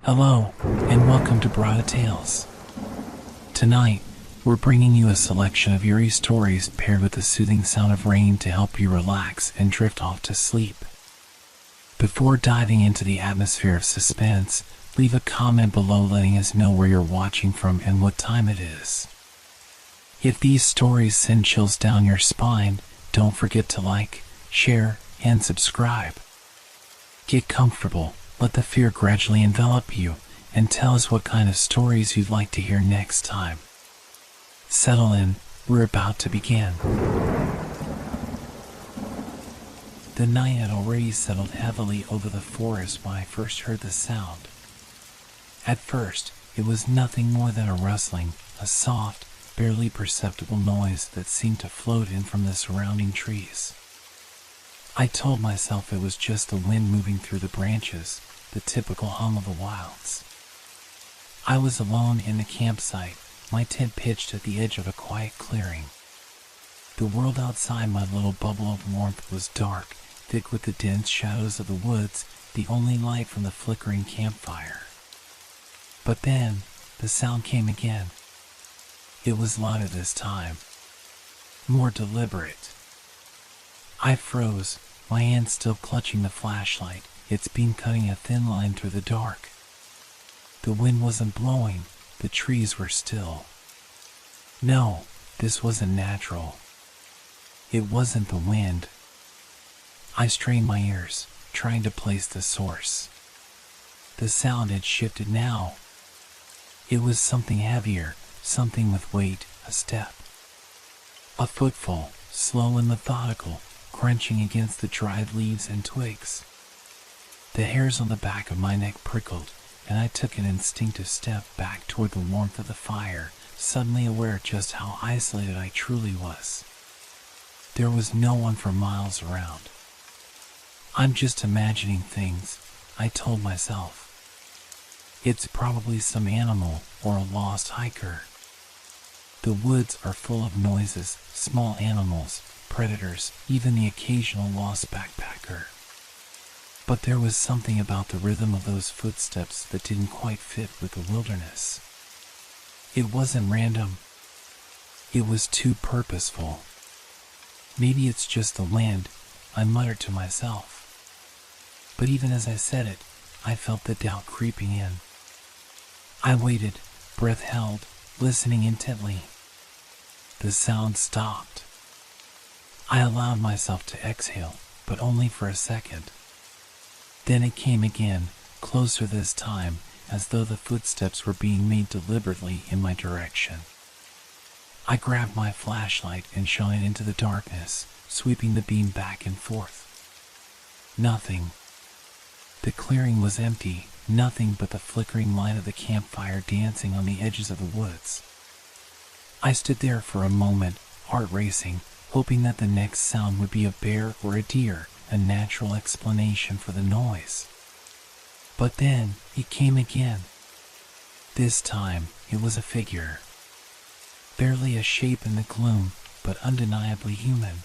Hello, and welcome to Brada Tales. Tonight, we're bringing you a selection of eerie stories paired with the soothing sound of rain to help you relax and drift off to sleep. Before diving into the atmosphere of suspense, leave a comment below letting us know where you're watching from and what time it is. If these stories send chills down your spine, don't forget to like, share, and subscribe. Get comfortable, let the fear gradually envelop you, and tell us what kind of stories you'd like to hear next time. Settle in, we're about to begin. The night had already settled heavily over the forest when I first heard the sound. At first, it was nothing more than a rustling, a soft, barely perceptible noise that seemed to float in from the surrounding trees. I told myself it was just the wind moving through the branches, the typical hum of the wilds. I was alone in the campsite, my tent pitched at the edge of a quiet clearing. The world outside my little bubble of warmth was dark, thick with the dense shadows of the woods, the only light from the flickering campfire. But then, the sound came again. It was louder this time, more deliberate. I froze, my hand still clutching the flashlight, its beam cutting a thin line through the dark. The wind wasn't blowing, the trees were still. No, this wasn't natural. It wasn't the wind. I strained my ears, trying to place the source. The sound had shifted now. It was something heavier, something with weight, a step. A footfall, slow and methodical, crunching against the dried leaves and twigs. The hairs on the back of my neck prickled, and I took an instinctive step back toward the warmth of the fire, suddenly aware just how isolated I truly was. There was no one for miles around. I'm just imagining things, I told myself. It's probably some animal or a lost hiker. The woods are full of noises, small animals, predators, even the occasional lost backpacker. But there was something about the rhythm of those footsteps that didn't quite fit with the wilderness. It wasn't random. It was too purposeful. Maybe it's just the wind, I muttered to myself. But even as I said it, I felt the doubt creeping in. I waited, breath held, listening intently. The sound stopped. I allowed myself to exhale, but only for a second. Then it came again, closer this time, as though the footsteps were being made deliberately in my direction. I grabbed my flashlight and shone it into the darkness, sweeping the beam back and forth. Nothing. The clearing was empty, nothing but the flickering light of the campfire dancing on the edges of the woods. I stood there for a moment, heart racing, hoping that the next sound would be a bear or a deer, a natural explanation for the noise. But then, it came again. This time, it was a figure. Barely a shape in the gloom, but undeniably human.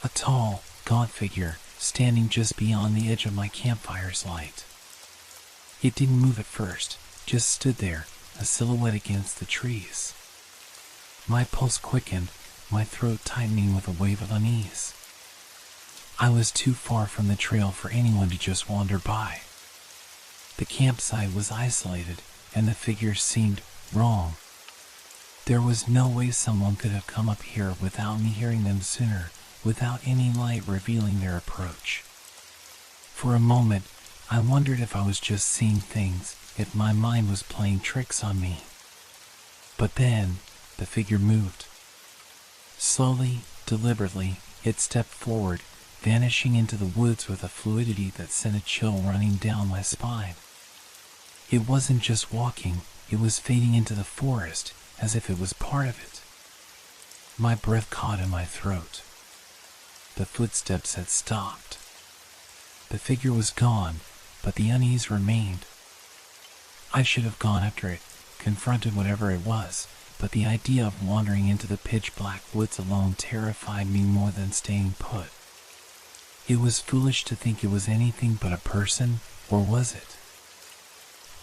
A tall, gaunt figure, standing just beyond the edge of my campfire's light. It didn't move at first, just stood there, a silhouette against the trees. My pulse quickened, my throat tightening with a wave of unease. I was too far from the trail for anyone to just wander by. The campsite was isolated, and the figure seemed wrong. There was no way someone could have come up here without me hearing them sooner, without any light revealing their approach. For a moment, I wondered if I was just seeing things, if my mind was playing tricks on me. But then, the figure moved. Slowly, deliberately, it stepped forward, vanishing into the woods with a fluidity that sent a chill running down my spine. It wasn't just walking, it was fading into the forest, as if it was part of it. My breath caught in my throat. The footsteps had stopped. The figure was gone, but the unease remained. I should have gone after it, confronted whatever it was, but the idea of wandering into the pitch-black woods alone terrified me more than staying put. It was foolish to think it was anything but a person, or was it?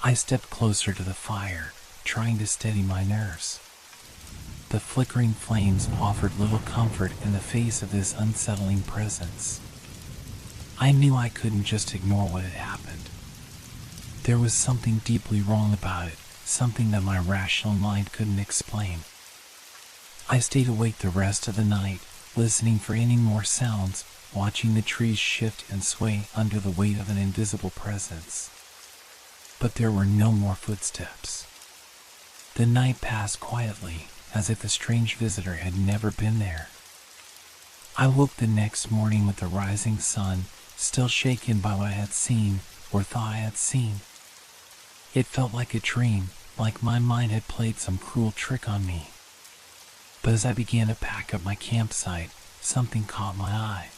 I stepped closer to the fire, trying to steady my nerves. The flickering flames offered little comfort in the face of this unsettling presence. I knew I couldn't just ignore what had happened. There was something deeply wrong about it, something that my rational mind couldn't explain. I stayed awake the rest of the night, listening for any more sounds, watching the trees shift and sway under the weight of an invisible presence. But there were no more footsteps. The night passed quietly, as if the strange visitor had never been there. I woke the next morning with the rising sun, still shaken by what I had seen, or thought I had seen. It felt like a dream, like my mind had played some cruel trick on me. But as I began to pack up my campsite, something caught my eye.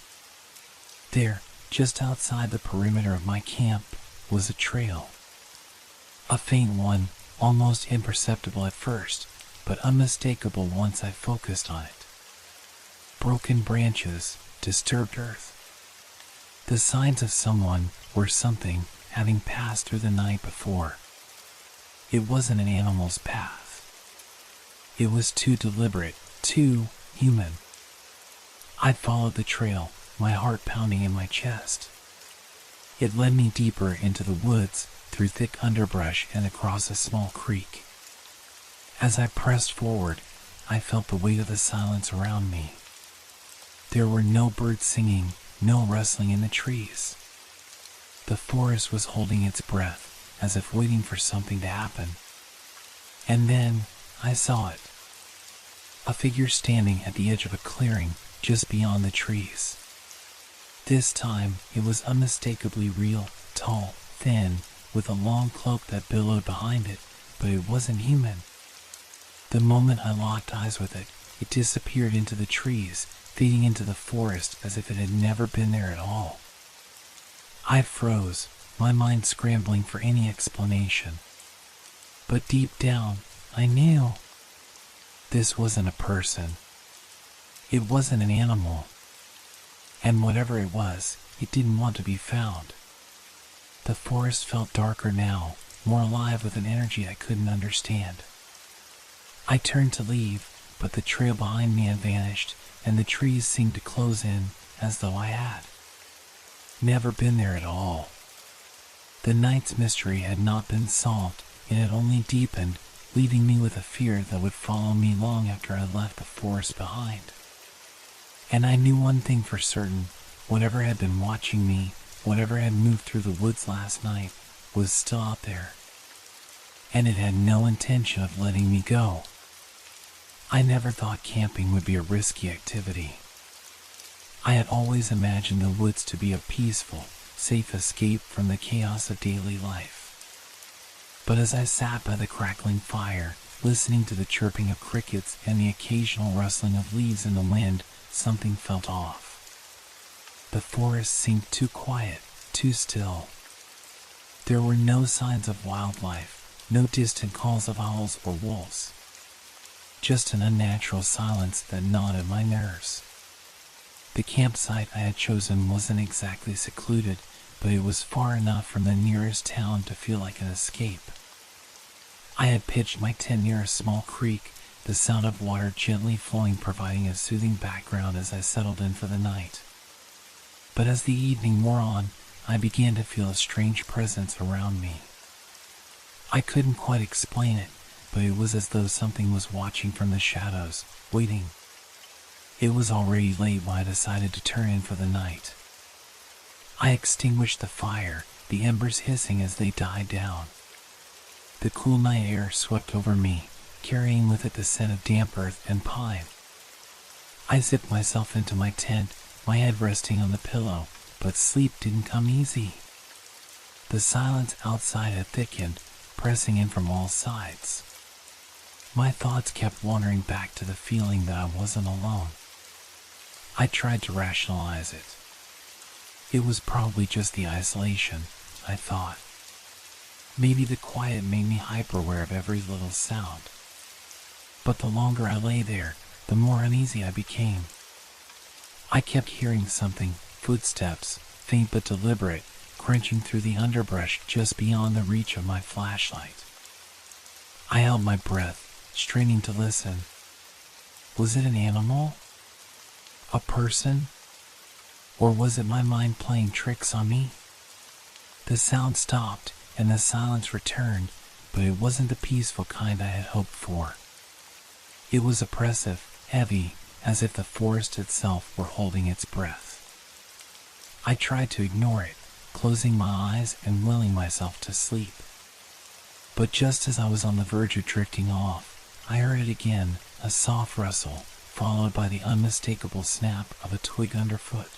There, just outside the perimeter of my camp, was a trail. A faint one, almost imperceptible at first, but unmistakable once I focused on it. Broken branches, disturbed earth. The signs of someone, or something, having passed through the night before. It wasn't an animal's path. It was too deliberate, too human. I followed the trail, my heart pounding in my chest. It led me deeper into the woods, through thick underbrush and across a small creek. As I pressed forward, I felt the weight of the silence around me. There were no birds singing, no rustling in the trees. The forest was holding its breath, as if waiting for something to happen. And then I saw it. A figure standing at the edge of a clearing just beyond the trees. This time it was unmistakably real, tall, thin, with a long cloak that billowed behind it, but it wasn't human. The moment I locked eyes with it, it disappeared into the trees, fading into the forest as if it had never been there at all. I froze, my mind scrambling for any explanation. But deep down, I knew. This wasn't a person. It wasn't an animal. And whatever it was, it didn't want to be found. The forest felt darker now, more alive with an energy I couldn't understand. I turned to leave, but the trail behind me had vanished, and the trees seemed to close in, as though I had never been there at all. The night's mystery had not been solved, it had only deepened, leaving me with a fear that would follow me long after I left the forest behind. And I knew one thing for certain, whatever had been watching me, whatever had moved through the woods last night, was still out there. And it had no intention of letting me go. I never thought camping would be a risky activity. I had always imagined the woods to be a peaceful, safe escape from the chaos of daily life. But as I sat by the crackling fire, listening to the chirping of crickets and the occasional rustling of leaves in the wind, something felt off. The forest seemed too quiet, too still. There were no signs of wildlife, no distant calls of owls or wolves. Just an unnatural silence that gnawed at my nerves. The campsite I had chosen wasn't exactly secluded, but it was far enough from the nearest town to feel like an escape. I had pitched my tent near a small creek, the sound of water gently flowing providing a soothing background as I settled in for the night. But as the evening wore on, I began to feel a strange presence around me. I couldn't quite explain it, but it was as though something was watching from the shadows, waiting. It was already late when I decided to turn in for the night. I extinguished the fire, the embers hissing as they died down. The cool night air swept over me, carrying with it the scent of damp earth and pine. I zipped myself into my tent, my head resting on the pillow, but sleep didn't come easy. The silence outside had thickened, pressing in from all sides. My thoughts kept wandering back to the feeling that I wasn't alone. I tried to rationalize it. It was probably just the isolation, I thought. Maybe the quiet made me hyper-aware of every little sound. But the longer I lay there, the more uneasy I became. I kept hearing something, footsteps, faint but deliberate, crunching through the underbrush just beyond the reach of my flashlight. I held my breath, straining to listen. Was it an animal? A person? Or was it my mind playing tricks on me? The sound stopped and the silence returned, but it wasn't the peaceful kind I had hoped for. It was oppressive, heavy, as if the forest itself were holding its breath. I tried to ignore it, closing my eyes and willing myself to sleep. But just as I was on the verge of drifting off, I heard it again, a soft rustle, followed by the unmistakable snap of a twig underfoot.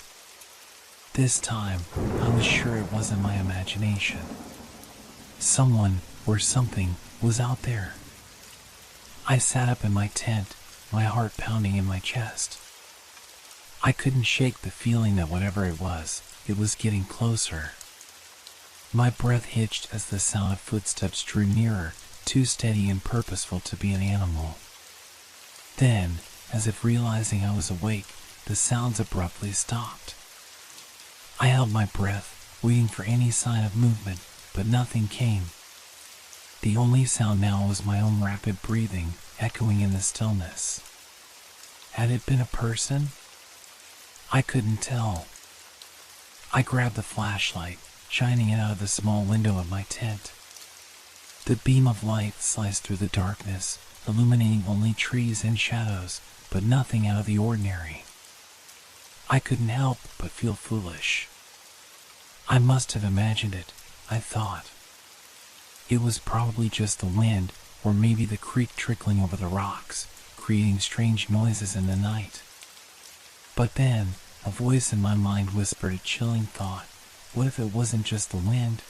This time, I was sure it wasn't my imagination. Someone or something was out there. I sat up in my tent, my heart pounding in my chest. I couldn't shake the feeling that whatever it was getting closer. My breath hitched as the sound of footsteps drew nearer, too steady and purposeful to be an animal. Then, as if realizing I was awake, the sounds abruptly stopped. I held my breath, waiting for any sign of movement, but nothing came. The only sound now was my own rapid breathing, echoing in the stillness. Had it been a person? I couldn't tell. I grabbed the flashlight, shining it out of the small window of my tent. The beam of light sliced through the darkness, illuminating only trees and shadows, but nothing out of the ordinary. I couldn't help but feel foolish. I must have imagined it, I thought. It was probably just the wind, or maybe the creek trickling over the rocks, creating strange noises in the night. But then, a voice in my mind whispered a chilling thought. What if it wasn't just the wind?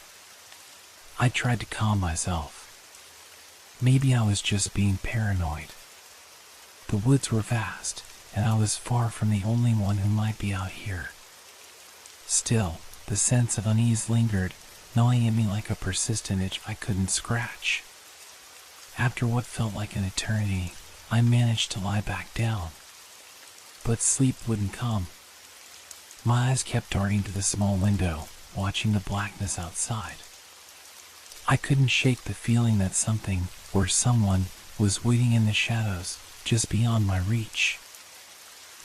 I tried to calm myself. Maybe I was just being paranoid. The woods were vast, and I was far from the only one who might be out here. Still, the sense of unease lingered, gnawing at me like a persistent itch I couldn't scratch. After what felt like an eternity, I managed to lie back down. But sleep wouldn't come. My eyes kept darting to the small window, watching the blackness outside. I couldn't shake the feeling that something, or someone, was waiting in the shadows, just beyond my reach.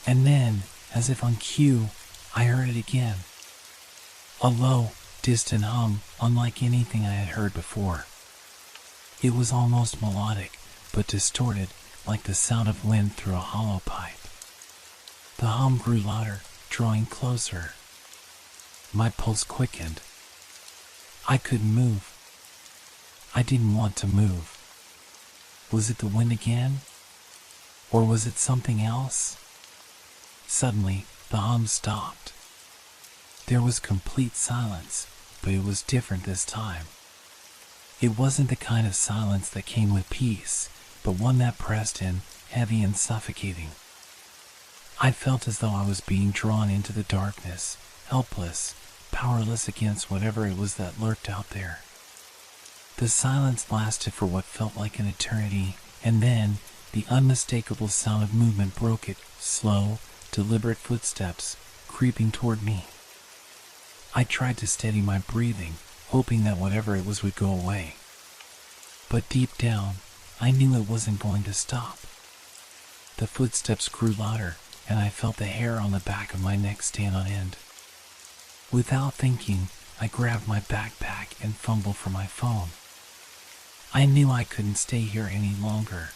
And then, as if on cue, I heard it again. A low, distant hum, unlike anything I had heard before. It was almost melodic, but distorted, like the sound of wind through a hollow pipe. The hum grew louder, drawing closer. My pulse quickened. I couldn't move. I didn't want to move. Was it the wind again? Or was it something else? Suddenly, the hum stopped. There was complete silence, but it was different this time. It wasn't the kind of silence that came with peace, but one that pressed in, heavy and suffocating. I felt as though I was being drawn into the darkness, helpless, powerless against whatever it was that lurked out there. The silence lasted for what felt like an eternity, and then the unmistakable sound of movement broke it, slow, deliberate footsteps, creeping toward me. I tried to steady my breathing, hoping that whatever it was would go away. But deep down, I knew it wasn't going to stop. The footsteps grew louder, and I felt the hair on the back of my neck stand on end. Without thinking, I grabbed my backpack and fumbled for my phone. I knew I couldn't stay here any longer.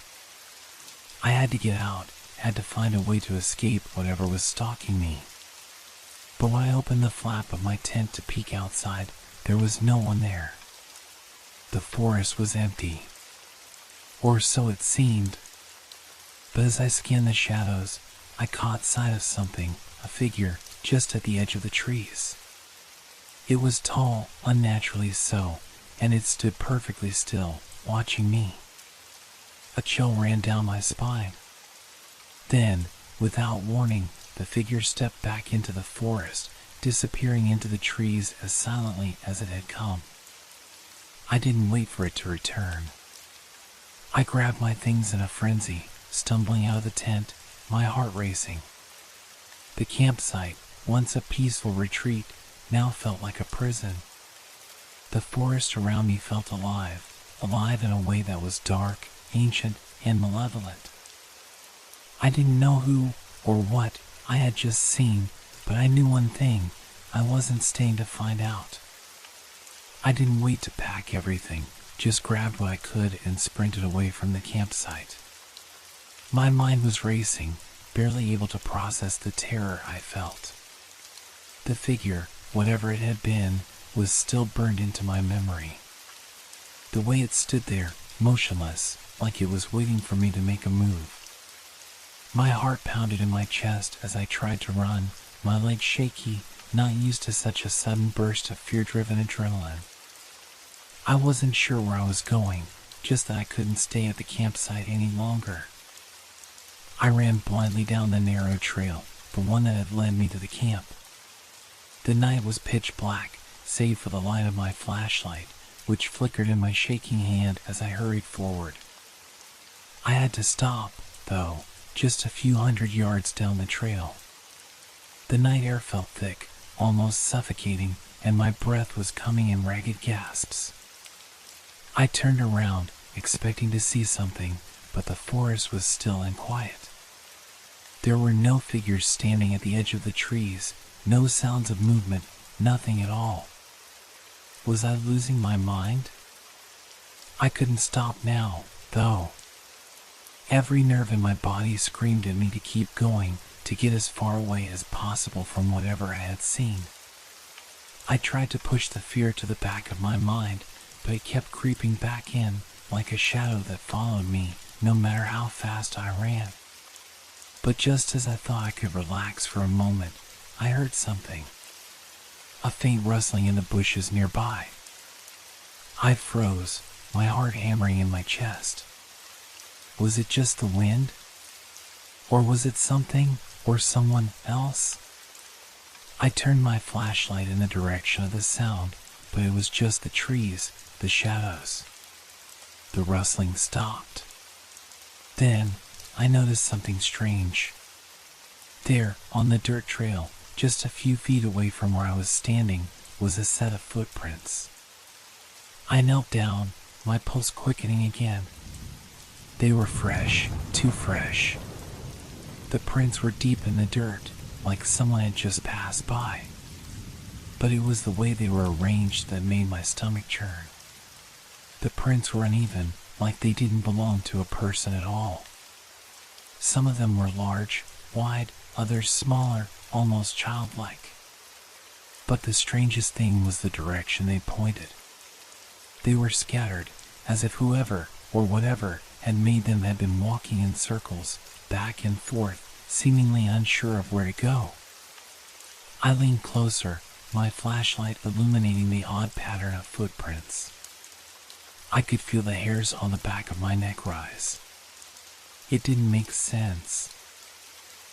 I had to get out, had to find a way to escape whatever was stalking me. But when I opened the flap of my tent to peek outside, there was no one there. The forest was empty. Or so it seemed. But as I scanned the shadows, I caught sight of something, a figure, just at the edge of the trees. It was tall, unnaturally so, and it stood perfectly still, watching me. A chill ran down my spine. Then, without warning, the figure stepped back into the forest, disappearing into the trees as silently as it had come. I didn't wait for it to return. I grabbed my things in a frenzy, stumbling out of the tent, my heart racing. The campsite, once a peaceful retreat, now felt like a prison. The forest around me felt alive in a way that was dark, ancient, and malevolent. I didn't know who or what I had just seen, but I knew one thing: I wasn't staying to find out. I didn't wait to pack everything, just grabbed what I could and sprinted away from the campsite. My mind was racing, barely able to process the terror I felt. The figure, whatever it had been, was still burned into my memory. The way it stood there, motionless, like it was waiting for me to make a move. My heart pounded in my chest as I tried to run, my legs shaky, not used to such a sudden burst of fear-driven adrenaline. I wasn't sure where I was going, just that I couldn't stay at the campsite any longer. I ran blindly down the narrow trail, the one that had led me to the camp. The night was pitch black, save for the light of my flashlight, which flickered in my shaking hand as I hurried forward. I had to stop, though, just a few hundred yards down the trail. The night air felt thick, almost suffocating, and my breath was coming in ragged gasps. I turned around, expecting to see something, but the forest was still and quiet. There were no figures standing at the edge of the trees, no sounds of movement, nothing at all. Was I losing my mind? I couldn't stop now, though. Every nerve in my body screamed at me to keep going, to get as far away as possible from whatever I had seen. I tried to push the fear to the back of my mind, but it kept creeping back in, like a shadow that followed me, no matter how fast I ran. But just as I thought I could relax for a moment, I heard something. A faint rustling in the bushes nearby. I froze, my heart hammering in my chest. Was it just the wind? Or was it something or someone else? I turned my flashlight in the direction of the sound, but it was just the trees, the shadows. The rustling stopped. Then I noticed something strange. There, on the dirt trail, just a few feet away from where I was standing, was a set of footprints. I knelt down, my pulse quickening again. They were fresh, too fresh. The prints were deep in the dirt, like someone had just passed by. But it was the way they were arranged that made my stomach churn. The prints were uneven, like they didn't belong to a person at all. Some of them were large, wide, others smaller, almost childlike. But the strangest thing was the direction they pointed. They were scattered, as if whoever, or whatever, had made them had been walking in circles, back and forth, seemingly unsure of where to go. I leaned closer, my flashlight illuminating the odd pattern of footprints. I could feel the hairs on the back of my neck rise. It didn't make sense.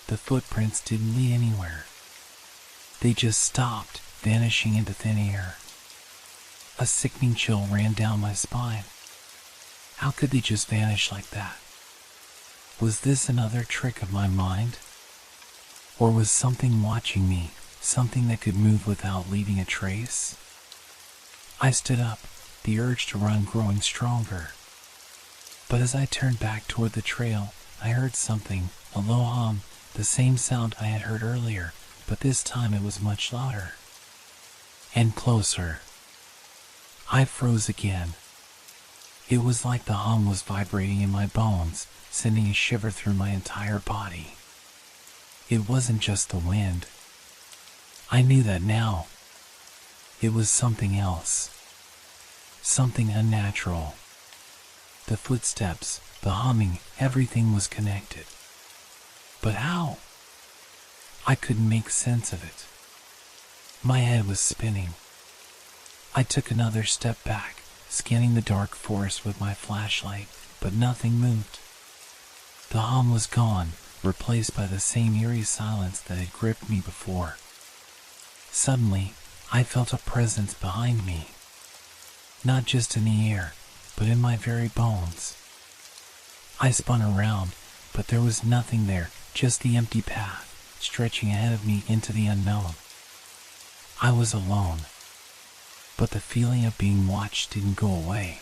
The footprints didn't lead anywhere. They just stopped, vanishing into thin air. A sickening chill ran down my spine. How could they just vanish like that? Was this another trick of my mind? Or was something watching me, something that could move without leaving a trace? I stood up, the urge to run growing stronger. But as I turned back toward the trail, I heard something, a low hum, the same sound I had heard earlier, but this time it was much louder. And closer. I froze again. It was like the hum was vibrating in my bones, sending a shiver through my entire body. It wasn't just the wind. I knew that now. It was something else. Something unnatural. The footsteps, the humming, everything was connected. But how? I couldn't make sense of it. My head was spinning. I took another step back, scanning the dark forest with my flashlight, but nothing moved. The hum was gone, replaced by the same eerie silence that had gripped me before. Suddenly, I felt a presence behind me. Not just in the air, but in my very bones. I spun around, but there was nothing there, just the empty path, stretching ahead of me into the unknown. I was alone, but the feeling of being watched didn't go away.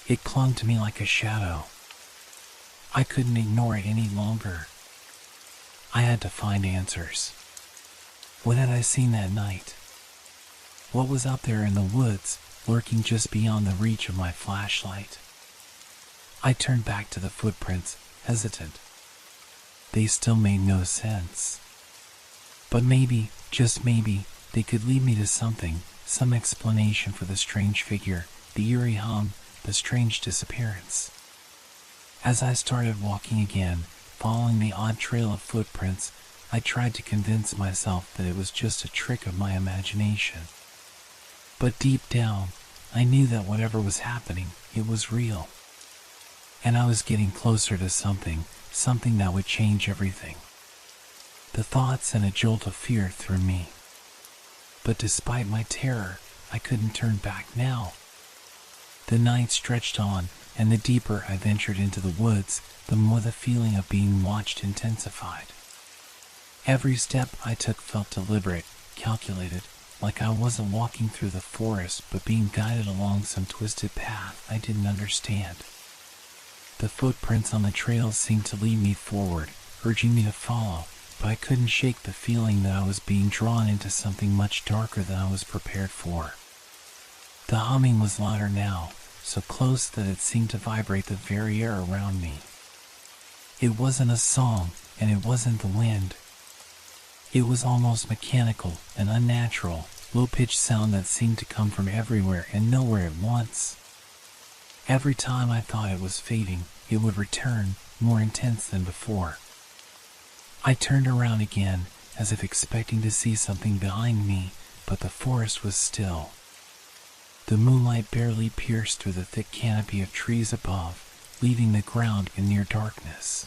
It clung to me like a shadow. I couldn't ignore it any longer. I had to find answers. What had I seen that night? What was out there in the woods, lurking just beyond the reach of my flashlight? I turned back to the footprints, hesitant. They still made no sense. But maybe, just maybe, they could lead me to something, some explanation for the strange figure, the eerie hum, the strange disappearance. As I started walking again, following the odd trail of footprints, I tried to convince myself that it was just a trick of my imagination. But deep down, I knew that whatever was happening, it was real. And I was getting closer to something that would change everything. The thought sent a jolt of fear through me. But despite my terror, I couldn't turn back now. The night stretched on, and the deeper I ventured into the woods, the more the feeling of being watched intensified. Every step I took felt deliberate, calculated, like I wasn't walking through the forest but being guided along some twisted path I didn't understand. The footprints on the trail seemed to lead me forward, urging me to follow, but I couldn't shake the feeling that I was being drawn into something much darker than I was prepared for. The humming was louder now, so close that it seemed to vibrate the very air around me. It wasn't a song, and it wasn't the wind. It was almost mechanical, an unnatural, low-pitched sound that seemed to come from everywhere and nowhere at once. Every time I thought it was fading, it would return, more intense than before. I turned around again, as if expecting to see something behind me, but the forest was still. The moonlight barely pierced through the thick canopy of trees above, leaving the ground in near darkness.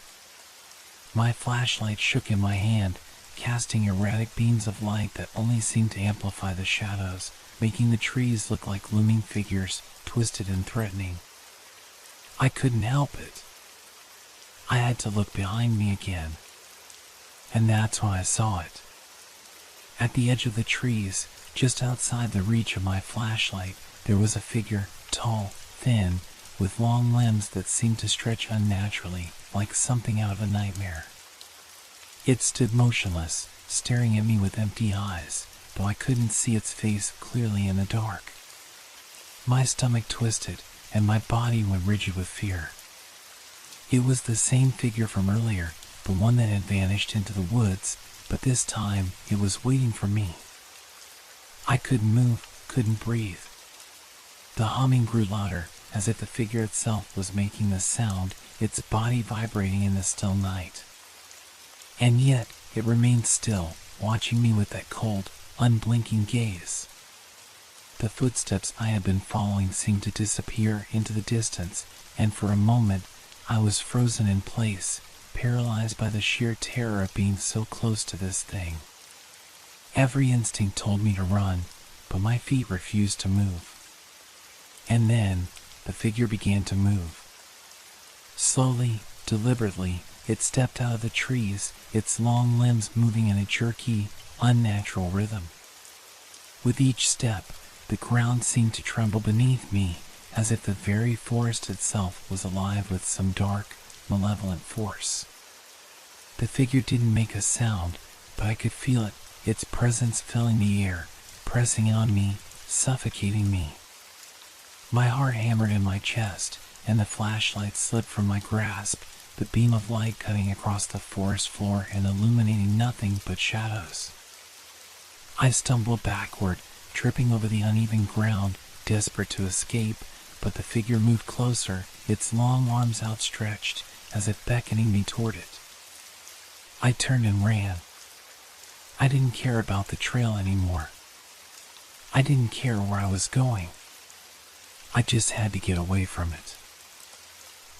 My flashlight shook in my hand, casting erratic beams of light that only seemed to amplify the shadows, making the trees look like looming figures, twisted and threatening. I couldn't help it. I had to look behind me again. And that's when I saw it. At the edge of the trees, just outside the reach of my flashlight, there was a figure, tall, thin, with long limbs that seemed to stretch unnaturally, like something out of a nightmare. It stood motionless, staring at me with empty eyes, though I couldn't see its face clearly in the dark. My stomach twisted, and my body went rigid with fear. It was the same figure from earlier, the one that had vanished into the woods, but this time it was waiting for me. I couldn't move, couldn't breathe. The humming grew louder, as if the figure itself was making the sound, its body vibrating in the still night. And yet, it remained still, watching me with that cold, unblinking gaze. The footsteps I had been following seemed to disappear into the distance, and for a moment, I was frozen in place, paralyzed by the sheer terror of being so close to this thing. Every instinct told me to run, but my feet refused to move. And then, the figure began to move. Slowly, deliberately, it stepped out of the trees, its long limbs moving in a jerky, unnatural rhythm. With each step, the ground seemed to tremble beneath me, as if the very forest itself was alive with some dark, malevolent force. The figure didn't make a sound, but I could feel it, its presence filling the air, pressing on me, suffocating me. My heart hammered in my chest, and the flashlight slipped from my grasp, the beam of light cutting across the forest floor and illuminating nothing but shadows. I stumbled backward, tripping over the uneven ground, desperate to escape, but the figure moved closer, its long arms outstretched, as if beckoning me toward it. I turned and ran. I didn't care about the trail anymore. I didn't care where I was going. I just had to get away from it.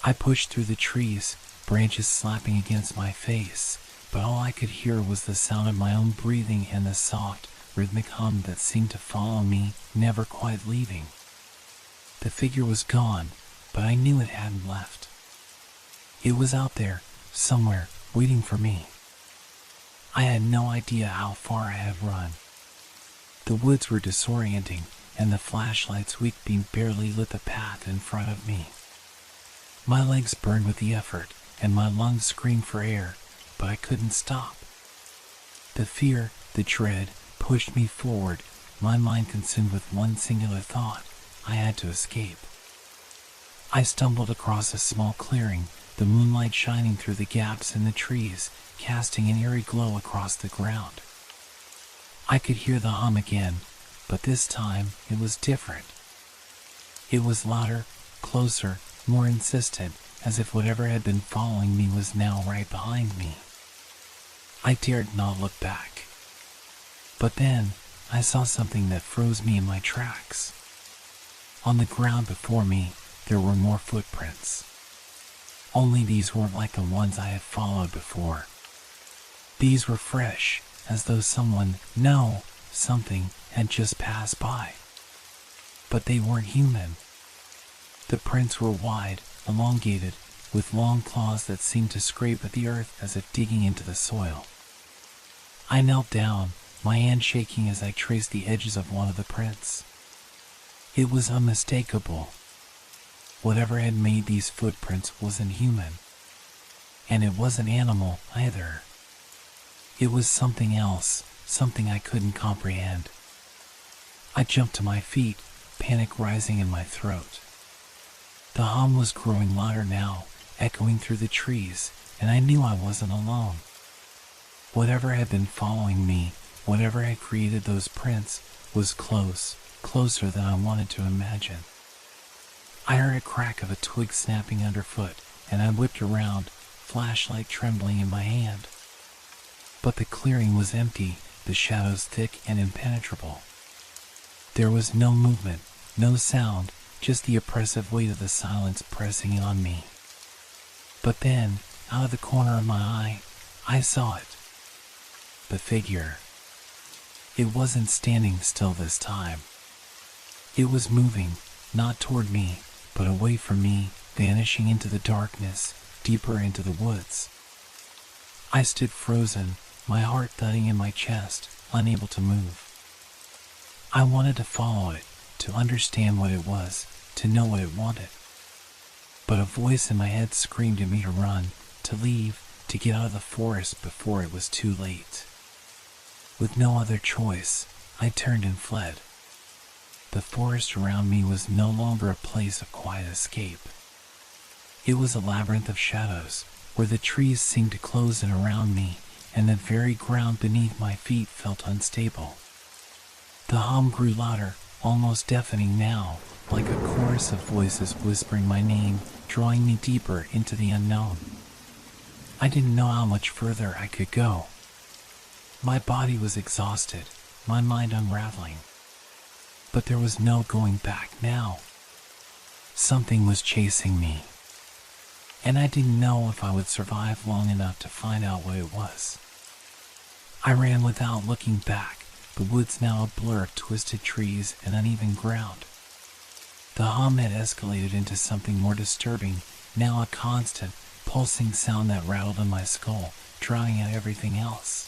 I pushed through the trees, branches slapping against my face, but all I could hear was the sound of my own breathing and the soft, rhythmic hum that seemed to follow me, never quite leaving. The figure was gone, but I knew it hadn't left. It was out there, somewhere, waiting for me. I had no idea how far I had run. The woods were disorienting, and the flashlight's weak beam barely lit the path in front of me. My legs burned with the effort, and my lungs screamed for air, but I couldn't stop. The fear, the dread, pushed me forward, my mind consumed with one singular thought: I had to escape. I stumbled across a small clearing, the moonlight shining through the gaps in the trees, casting an eerie glow across the ground. I could hear the hum again, but this time it was different. It was louder, closer, more insistent, as if whatever had been following me was now right behind me. I dared not look back. But then, I saw something that froze me in my tracks. On the ground before me, there were more footprints. Only these weren't like the ones I had followed before. These were fresh, as though something had just passed by. But they weren't human. The prints were wide, elongated, with long claws that seemed to scrape at the earth as if digging into the soil. I knelt down, my hand shaking as I traced the edges of one of the prints. It was unmistakable. Whatever had made these footprints wasn't human. And it wasn't animal either. It was something else, something I couldn't comprehend. I jumped to my feet, panic rising in my throat. The hum was growing louder now, echoing through the trees, and I knew I wasn't alone. Whatever had been following me, whatever had created those prints, was closer than I wanted to imagine. I heard a crack of a twig snapping underfoot, and I whipped around, flashlight trembling in my hand. But the clearing was empty, the shadows thick and impenetrable. There was no movement, no sound, just the oppressive weight of the silence pressing in on me. But then, out of the corner of my eye, I saw it. The figure. It wasn't standing still this time. It was moving, not toward me, but away from me, vanishing into the darkness, deeper into the woods. I stood frozen, my heart thudding in my chest, unable to move. I wanted to follow it, to understand what it was, to know what it wanted. But a voice in my head screamed at me to run, to leave, to get out of the forest before it was too late. With no other choice, I turned and fled. The forest around me was no longer a place of quiet escape. It was a labyrinth of shadows, where the trees seemed to close in around me, and the very ground beneath my feet felt unstable. The hum grew louder, almost deafening now, like a chorus of voices whispering my name, drawing me deeper into the unknown. I didn't know how much further I could go. My body was exhausted, my mind unraveling. But there was no going back now. Something was chasing me, and I didn't know if I would survive long enough to find out what it was. I ran without looking back, the woods now a blur of twisted trees and uneven ground. The hum had escalated into something more disturbing, now a constant, pulsing sound that rattled in my skull, drowning out everything else.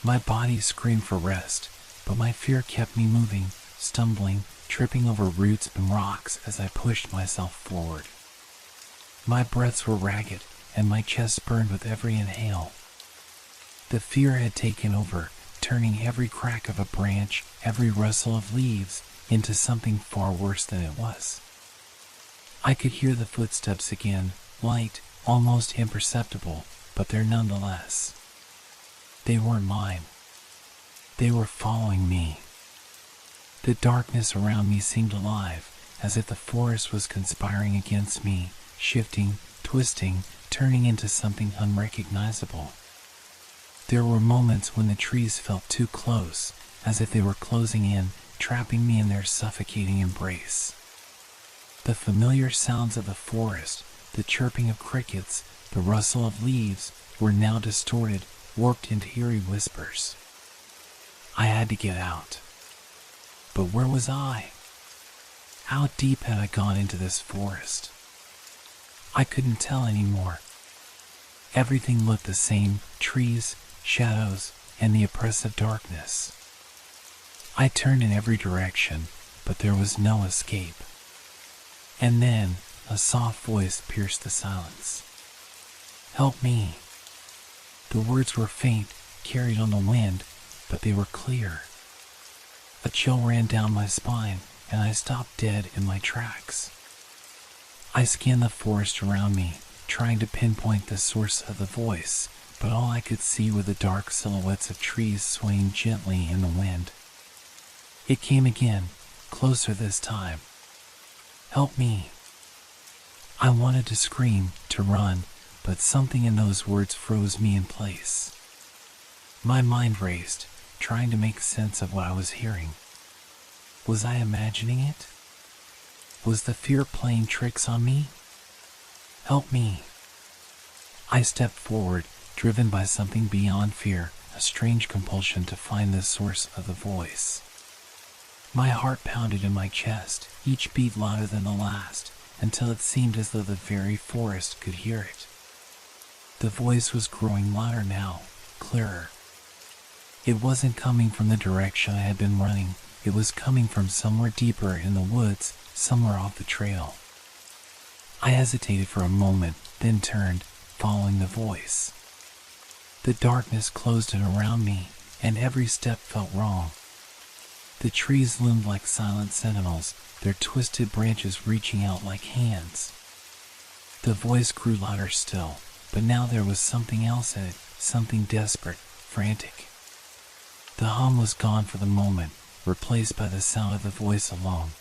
My body screamed for rest, but my fear kept me moving, stumbling, tripping over roots and rocks as I pushed myself forward. My breaths were ragged, and my chest burned with every inhale. The fear had taken over, turning every crack of a branch, every rustle of leaves, into something far worse than it was. I could hear the footsteps again, light, almost imperceptible, but there nonetheless. They weren't mine. They were following me. The darkness around me seemed alive, as if the forest was conspiring against me, shifting, twisting, turning into something unrecognizable. There were moments when the trees felt too close, as if they were closing in, trapping me in their suffocating embrace. The familiar sounds of the forest, the chirping of crickets, the rustle of leaves, were now distorted, warped into eerie whispers. I had to get out. But where was I? How deep had I gone into this forest? I couldn't tell anymore. Everything looked the same, trees, shadows, and the oppressive darkness. I turned in every direction, but there was no escape. And then, a soft voice pierced the silence. "Help me." The words were faint, carried on the wind, but they were clear. A chill ran down my spine, and I stopped dead in my tracks. I scanned the forest around me, trying to pinpoint the source of the voice, but all I could see were the dark silhouettes of trees swaying gently in the wind. It came again, closer this time. "Help me." I wanted to scream, to run, but something in those words froze me in place. My mind raced, trying to make sense of what I was hearing. Was I imagining it? Was the fear playing tricks on me? "Help me." I stepped forward, driven by something beyond fear, a strange compulsion to find the source of the voice. My heart pounded in my chest, each beat louder than the last, until it seemed as though the very forest could hear it. The voice was growing louder now, clearer. It wasn't coming from the direction I had been running. It was coming from somewhere deeper in the woods, somewhere off the trail. I hesitated for a moment, then turned, following the voice. The darkness closed in around me, and every step felt wrong. The trees loomed like silent sentinels, their twisted branches reaching out like hands. The voice grew louder still, but now there was something else in it, something desperate, frantic. The hum was gone for the moment, replaced by the sound of the voice alone.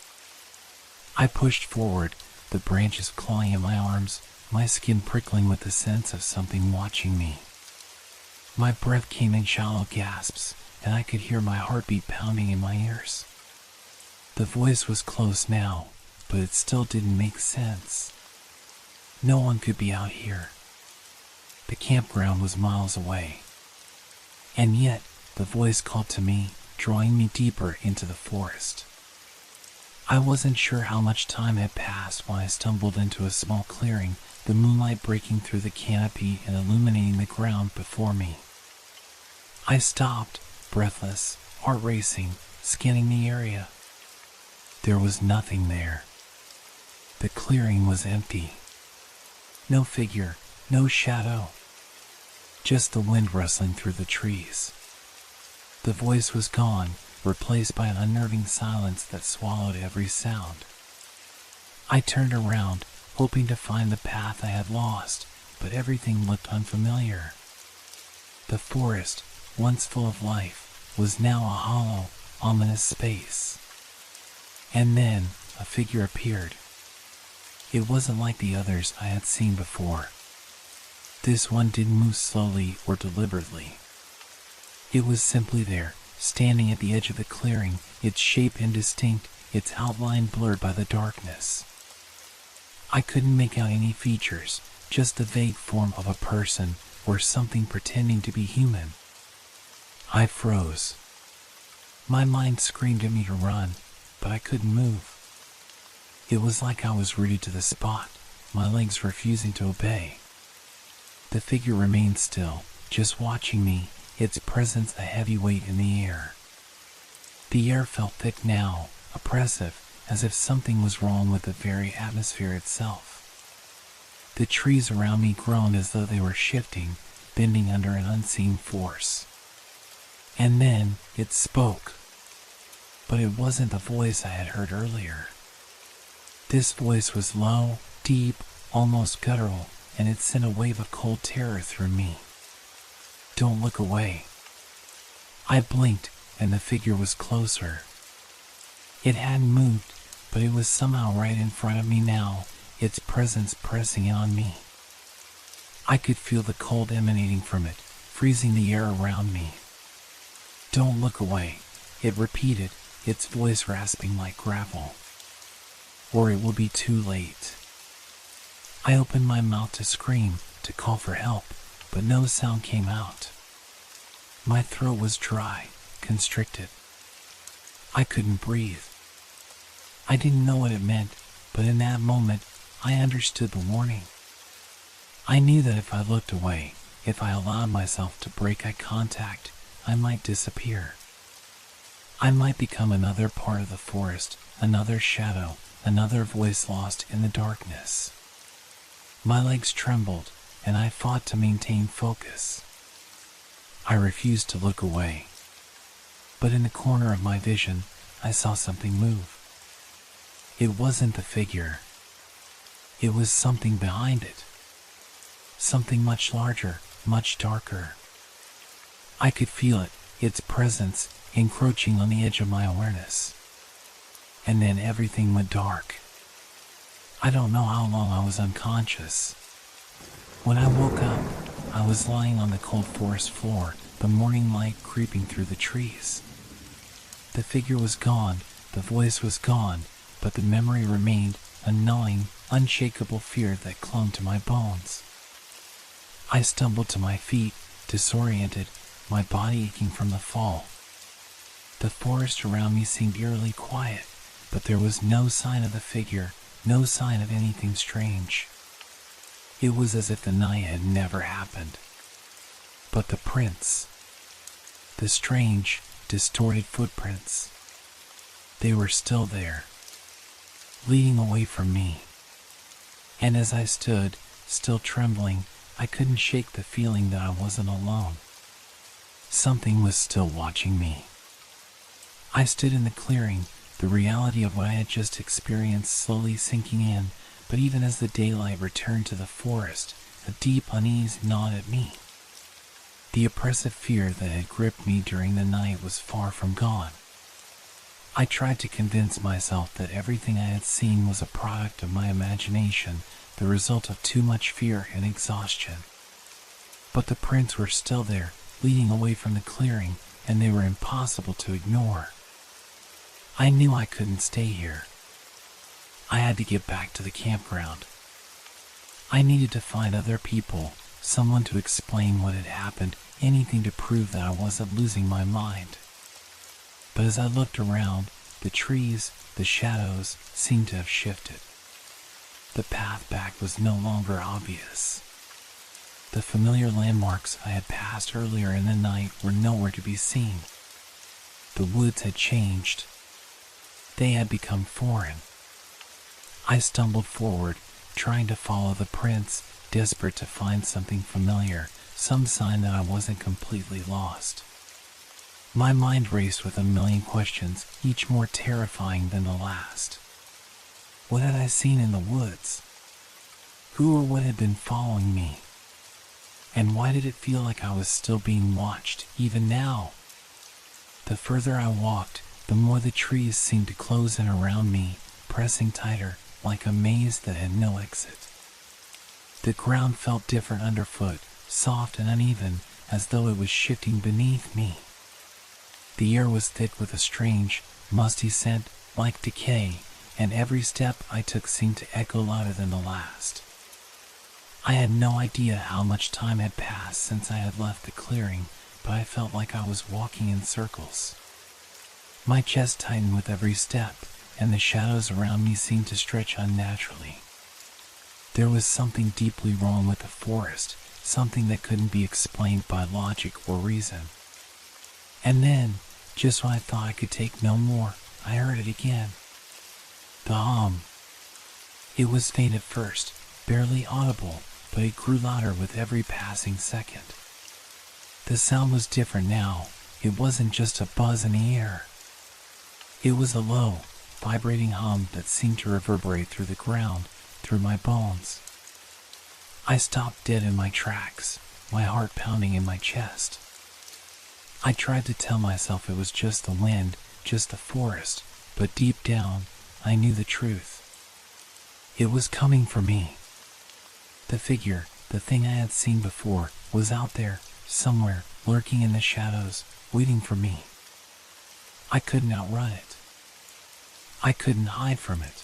I pushed forward, the branches clawing at my arms, my skin prickling with the sense of something watching me. My breath came in shallow gasps, and I could hear my heartbeat pounding in my ears. The voice was close now, but it still didn't make sense. No one could be out here. The campground was miles away. And yet, the voice called to me, drawing me deeper into the forest. I wasn't sure how much time had passed when I stumbled into a small clearing, the moonlight breaking through the canopy and illuminating the ground before me. I stopped, breathless, heart racing, scanning the area. There was nothing there. The clearing was empty. No figure, no shadow. Just the wind rustling through the trees. The voice was gone, replaced by an unnerving silence that swallowed every sound. I turned around, hoping to find the path I had lost, but everything looked unfamiliar. The forest, once full of life, was now a hollow, ominous space. And then, a figure appeared. It wasn't like the others I had seen before. This one didn't move slowly or deliberately. It was simply there, standing at the edge of the clearing, its shape indistinct, its outline blurred by the darkness. I couldn't make out any features, just the vague form of a person or something pretending to be human. I froze. My mind screamed at me to run, but I couldn't move. It was like I was rooted to the spot, my legs refusing to obey. The figure remained still, just watching me, its presence a heavy weight in the air. The air felt thick now, oppressive, as if something was wrong with the very atmosphere itself. The trees around me groaned as though they were shifting, bending under an unseen force. And then it spoke. But it wasn't the voice I had heard earlier. This voice was low, deep, almost guttural, and it sent a wave of cold terror through me. "Don't look away." I blinked, and the figure was closer. It hadn't moved, but it was somehow right in front of me now, its presence pressing in on me. I could feel the cold emanating from it, freezing the air around me. "Don't look away," it repeated, its voice rasping like gravel. "Or it will be too late." I opened my mouth to scream, to call for help, but no sound came out. My throat was dry, constricted. I couldn't breathe. I didn't know what it meant, but in that moment, I understood the warning. I knew that if I looked away, if I allowed myself to break eye contact, I might disappear. I might become another part of the forest, another shadow, another voice lost in the darkness. My legs trembled, and I fought to maintain focus. I refused to look away. But in the corner of my vision, I saw something move. It wasn't the figure. It was something behind it. Something much larger, much darker. I could feel it, its presence, encroaching on the edge of my awareness. And then everything went dark. I don't know how long I was unconscious. When I woke up, I was lying on the cold forest floor, the morning light creeping through the trees. The figure was gone, the voice was gone, but the memory remained, a gnawing, unshakable fear that clung to my bones. I stumbled to my feet, disoriented, my body aching from the fall. The forest around me seemed eerily quiet, but there was no sign of the figure, no sign of anything strange. It was as if the night had never happened. But the prints, the strange, distorted footprints, they were still there, leading away from me. And as I stood, still trembling, I couldn't shake the feeling that I wasn't alone. Something was still watching me. I stood in the clearing, the reality of what I had just experienced slowly sinking in, but even as the daylight returned to the forest, a deep unease gnawed at me. The oppressive fear that had gripped me during the night was far from gone. I tried to convince myself that everything I had seen was a product of my imagination, the result of too much fear and exhaustion. But the prints were still there, leading away from the clearing, and they were impossible to ignore. I knew I couldn't stay here. I had to get back to the campground. I needed to find other people, someone to explain what had happened, anything to prove that I wasn't losing my mind. But as I looked around, the trees, the shadows, seemed to have shifted. The path back was no longer obvious. The familiar landmarks I had passed earlier in the night were nowhere to be seen. The woods had changed. They had become foreign. I stumbled forward, trying to follow the prints, desperate to find something familiar, some sign that I wasn't completely lost. My mind raced with a million questions, each more terrifying than the last. What had I seen in the woods? Who or what had been following me? And why did it feel like I was still being watched, even now? The further I walked, the more the trees seemed to close in around me, pressing tighter, like a maze that had no exit. The ground felt different underfoot, soft and uneven, as though it was shifting beneath me. The air was thick with a strange, musty scent, like decay, and every step I took seemed to echo louder than the last. I had no idea how much time had passed since I had left the clearing, but I felt like I was walking in circles. My chest tightened with every step, and the shadows around me seemed to stretch unnaturally. There was something deeply wrong with the forest, something that couldn't be explained by logic or reason. And then, just when I thought I could take no more, I heard it again. The hum. It was faint at first, barely audible, but it grew louder with every passing second. The sound was different now. It wasn't just a buzz in the air. It was a low, vibrating hum that seemed to reverberate through the ground, through my bones. I stopped dead in my tracks, my heart pounding in my chest. I tried to tell myself it was just the wind, just the forest, but deep down, I knew the truth. It was coming for me. The figure, the thing I had seen before, was out there, somewhere, lurking in the shadows, waiting for me. I couldn't outrun it. I couldn't hide from it.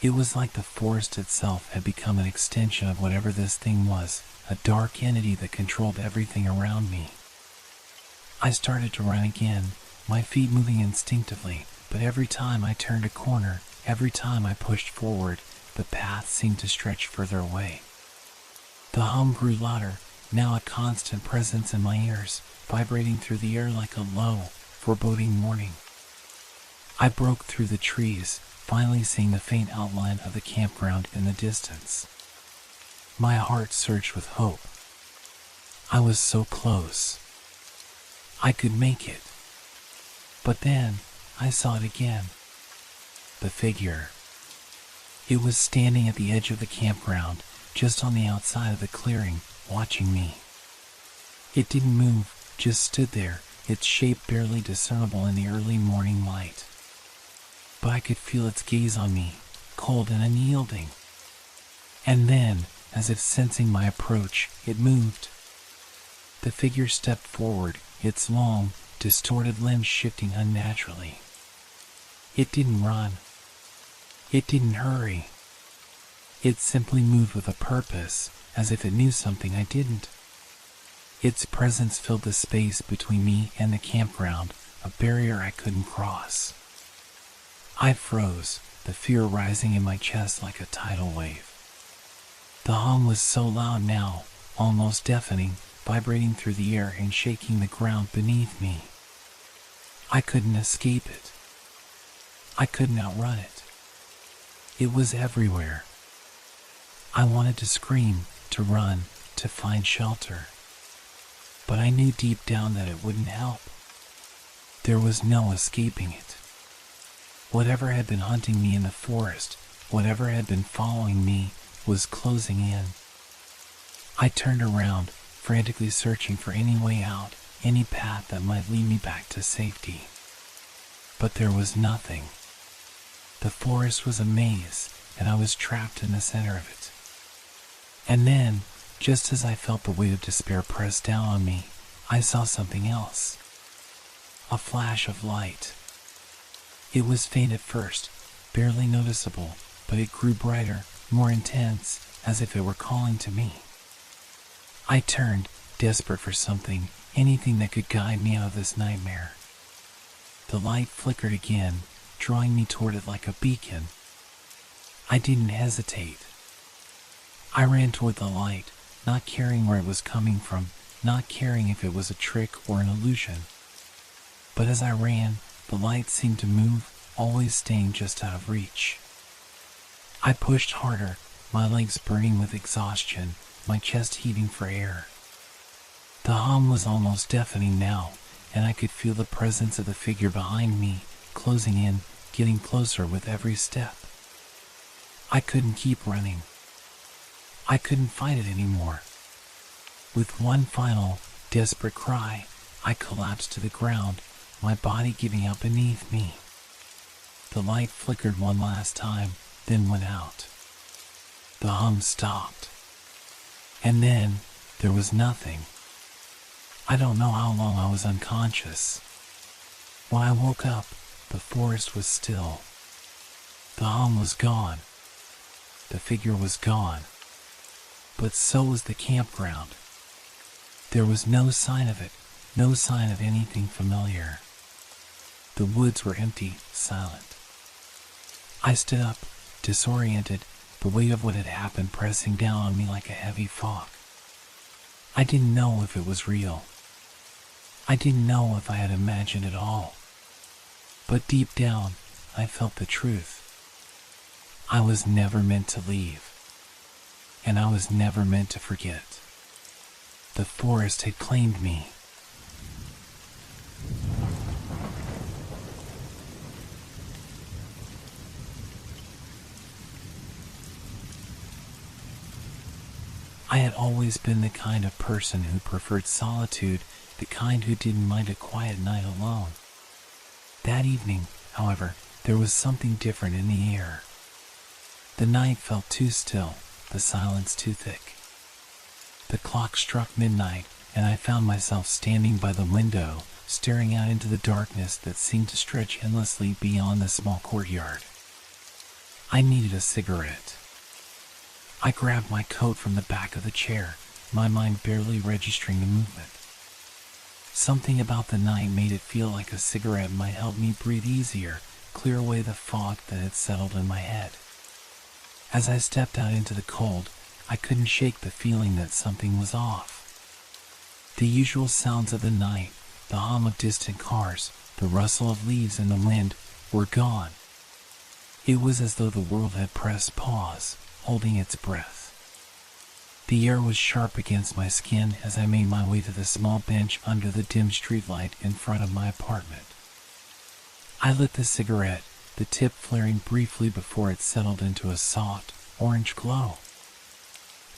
It was like the forest itself had become an extension of whatever this thing was, a dark entity that controlled everything around me. I started to run again, my feet moving instinctively, but every time I turned a corner, every time I pushed forward, the path seemed to stretch further away. The hum grew louder, now a constant presence in my ears, vibrating through the air like a low, foreboding morning. I broke through the trees, finally seeing the faint outline of the campground in the distance. My heart surged with hope. I was so close. I could make it. But then, I saw it again. The figure. It was standing at the edge of the campground, just on the outside of the clearing, watching me. It didn't move, just stood there, its shape barely discernible in the early morning light. But I could feel its gaze on me, cold and unyielding. And then, as if sensing my approach, it moved. The figure stepped forward, its long, distorted limbs shifting unnaturally. It didn't run. It didn't hurry. It simply moved with a purpose, as if it knew something I didn't. Its presence filled the space between me and the campground, a barrier I couldn't cross. I froze, the fear rising in my chest like a tidal wave. The hum was so loud now, almost deafening, vibrating through the air and shaking the ground beneath me. I couldn't escape it. I couldn't outrun it. It was everywhere. I wanted to scream, to run, to find shelter. But I knew deep down that it wouldn't help. There was no escaping it. Whatever had been hunting me in the forest, whatever had been following me, was closing in. I turned around, frantically searching for any way out, any path that might lead me back to safety. But there was nothing. The forest was a maze, and I was trapped in the center of it. And then, just as I felt the weight of despair press down on me, I saw something else. A flash of light. It was faint at first, barely noticeable, but it grew brighter, more intense, as if it were calling to me. I turned, desperate for something, anything that could guide me out of this nightmare. The light flickered again, drawing me toward it like a beacon. I didn't hesitate. I ran toward the light, not caring where it was coming from, not caring if it was a trick or an illusion. But as I ran, the light seemed to move, always staying just out of reach. I pushed harder, my legs burning with exhaustion, my chest heaving for air. The hum was almost deafening now, and I could feel the presence of the figure behind me, closing in, getting closer with every step. I couldn't keep running. I couldn't fight it anymore. With one final, desperate cry, I collapsed to the ground, my body giving out beneath me. The light flickered one last time, then went out. The hum stopped. And then, there was nothing. I don't know how long I was unconscious. When I woke up, the forest was still. The hum was gone. The figure was gone. But so was the campground. There was no sign of it, no sign of anything familiar. The woods were empty, silent. I stood up, disoriented, the weight of what had happened pressing down on me like a heavy fog. I didn't know if it was real. I didn't know if I had imagined it all. But deep down, I felt the truth. I was never meant to leave. And I was never meant to forget. The forest had claimed me. I had always been the kind of person who preferred solitude, the kind who didn't mind a quiet night alone. That evening, however, there was something different in the air. The night felt too still, the silence too thick. The clock struck midnight, and I found myself standing by the window, staring out into the darkness that seemed to stretch endlessly beyond the small courtyard. I needed a cigarette. I grabbed my coat from the back of the chair, my mind barely registering the movement. Something about the night made it feel like a cigarette might help me breathe easier, clear away the fog that had settled in my head. As I stepped out into the cold, I couldn't shake the feeling that something was off. The usual sounds of the night, the hum of distant cars, the rustle of leaves in the wind, were gone. It was as though the world had pressed pause, holding its breath. The air was sharp against my skin as I made my way to the small bench under the dim streetlight in front of my apartment. I lit the cigarette, the tip flaring briefly before it settled into a soft, orange glow.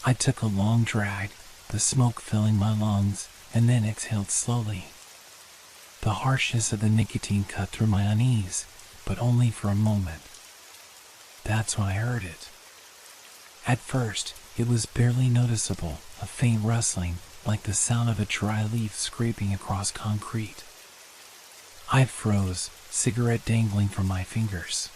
I took a long drag, the smoke filling my lungs, and then exhaled slowly. The harshness of the nicotine cut through my unease, but only for a moment. That's when I heard it. At first, it was barely noticeable, a faint rustling, like the sound of a dry leaf scraping across concrete. I froze, cigarette dangling from my fingers.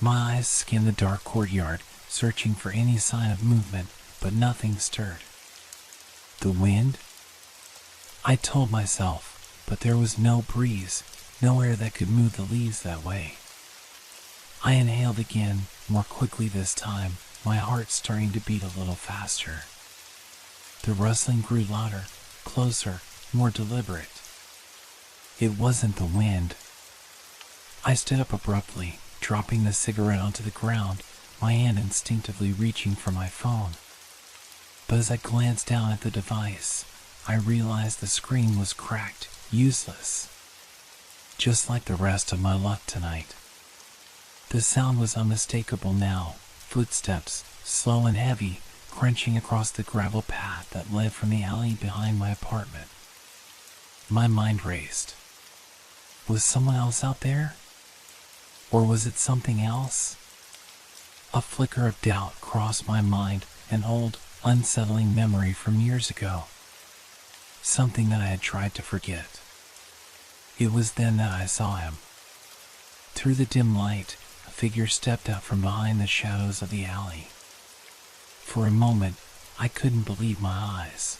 My eyes scanned the dark courtyard, searching for any sign of movement, but nothing stirred. The wind? I told myself, but there was no breeze, no air that could move the leaves that way. I inhaled again, more quickly this time, my heart starting to beat a little faster. The rustling grew louder, closer, more deliberate. It wasn't the wind. I stood up abruptly, dropping the cigarette onto the ground, my hand instinctively reaching for my phone. But as I glanced down at the device, I realized the screen was cracked, useless. Just like the rest of my luck tonight. The sound was unmistakable now, footsteps, slow and heavy, crunching across the gravel path that led from the alley behind my apartment. My mind raced. Was someone else out there? Or was it something else? A flicker of doubt crossed my mind, an old, unsettling memory from years ago. Something that I had tried to forget. It was then that I saw him. Through the dim light, a figure stepped out from behind the shadows of the alley. For a moment, I couldn't believe my eyes.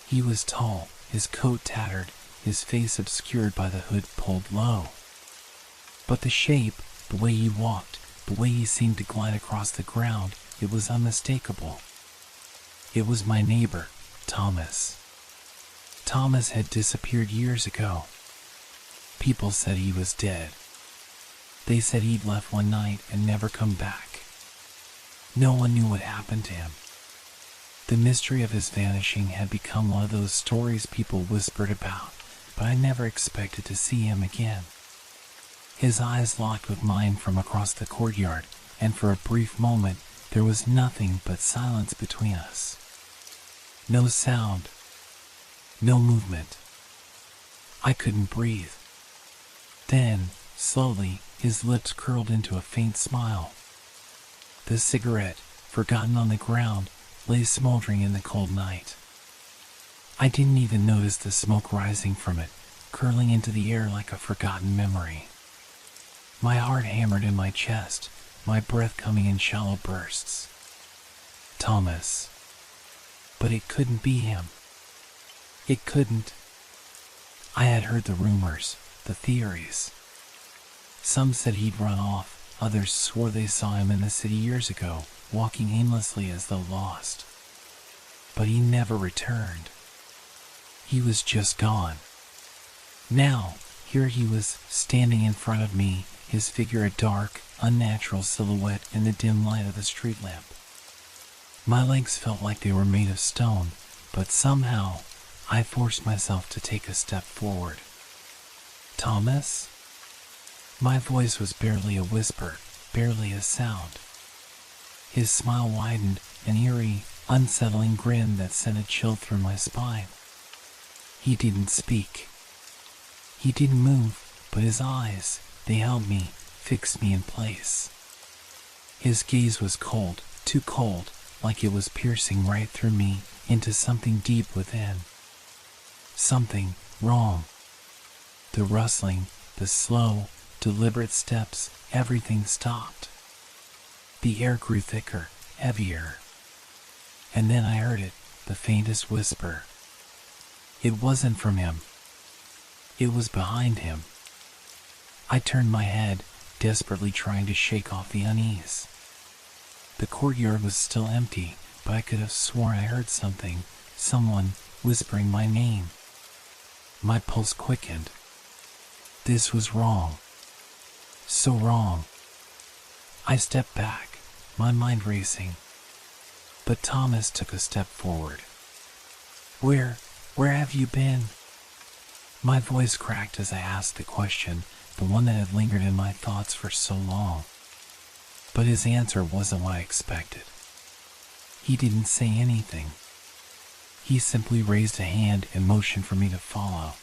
He was tall, his coat tattered, his face obscured by the hood pulled low. But the shape, the way he walked, the way he seemed to glide across the ground, it was unmistakable. It was my neighbor, Thomas. Thomas had disappeared years ago. People said he was dead. They said he'd left one night and never come back. No one knew what happened to him. The mystery of his vanishing had become one of those stories people whispered about, but I never expected to see him again. His eyes locked with mine from across the courtyard, and for a brief moment there was nothing but silence between us. No sound. No movement. I couldn't breathe. Then, slowly, his lips curled into a faint smile. The cigarette, forgotten on the ground, lay smoldering in the cold night. I didn't even notice the smoke rising from it, curling into the air like a forgotten memory. My heart hammered in my chest, my breath coming in shallow bursts. Thomas. But it couldn't be him. It couldn't. I had heard the rumors, the theories. Some said he'd run off, others swore they saw him in the city years ago, walking aimlessly as though lost. But he never returned. He was just gone. Now, here he was, standing in front of me, his figure a dark, unnatural silhouette in the dim light of the street lamp. My legs felt like they were made of stone, but somehow I forced myself to take a step forward. Thomas? My voice was barely a whisper, barely a sound. His smile widened, an eerie, unsettling grin that sent a chill through my spine. He didn't speak. He didn't move, but his eyes, they held me, fixed me in place. His gaze was cold, too cold, like it was piercing right through me, into something deep within. Something wrong. The rustling, the slow, deliberate steps, everything stopped. The air grew thicker, heavier. And then I heard it, the faintest whisper. It wasn't from him. It was behind him. I turned my head, desperately trying to shake off the unease. The courtyard was still empty, but I could have sworn I heard something, someone whispering my name. My pulse quickened. this was wrong. So wrong. I stepped back, my mind racing. But Thomas took a step forward. Where have you been? My voice cracked as I asked the question, the one that had lingered in my thoughts for so long. But his answer wasn't what I expected. He didn't say anything. He simply raised a hand and motioned for me to follow.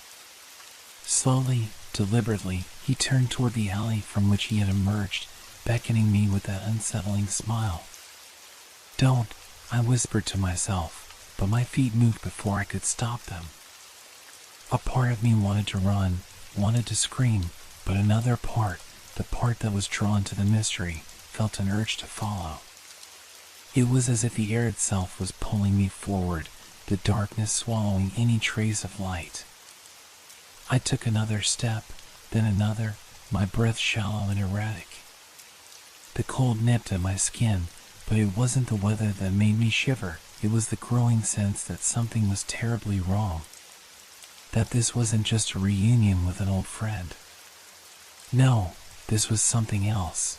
Slowly, deliberately, he turned toward the alley from which he had emerged, beckoning me with that unsettling smile. "Don't," I whispered to myself, but my feet moved before I could stop them. A part of me wanted to run, wanted to scream, but another part, the part that was drawn to the mystery, felt an urge to follow. It was as if the air itself was pulling me forward, the darkness swallowing any trace of light. I took another step, then another, my breath shallow and erratic. The cold nipped at my skin, but it wasn't the weather that made me shiver, it was the growing sense that something was terribly wrong. That this wasn't just a reunion with an old friend. No, this was something else.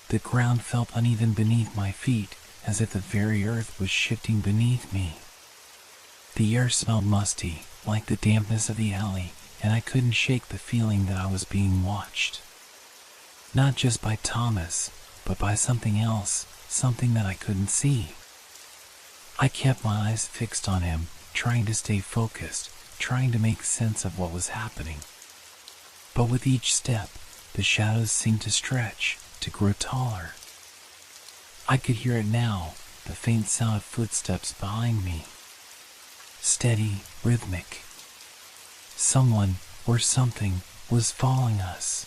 The ground felt uneven beneath my feet, as if the very earth was shifting beneath me. The air smelled musty, like the dampness of the alley, and I couldn't shake the feeling that I was being watched. Not just by Thomas, but by something else, something that I couldn't see. I kept my eyes fixed on him, trying to stay focused, trying to make sense of what was happening. But with each step, the shadows seemed to stretch, to grow taller. I could hear it now, the faint sound of footsteps behind me. Steady, rhythmic. Someone, or something, was following us.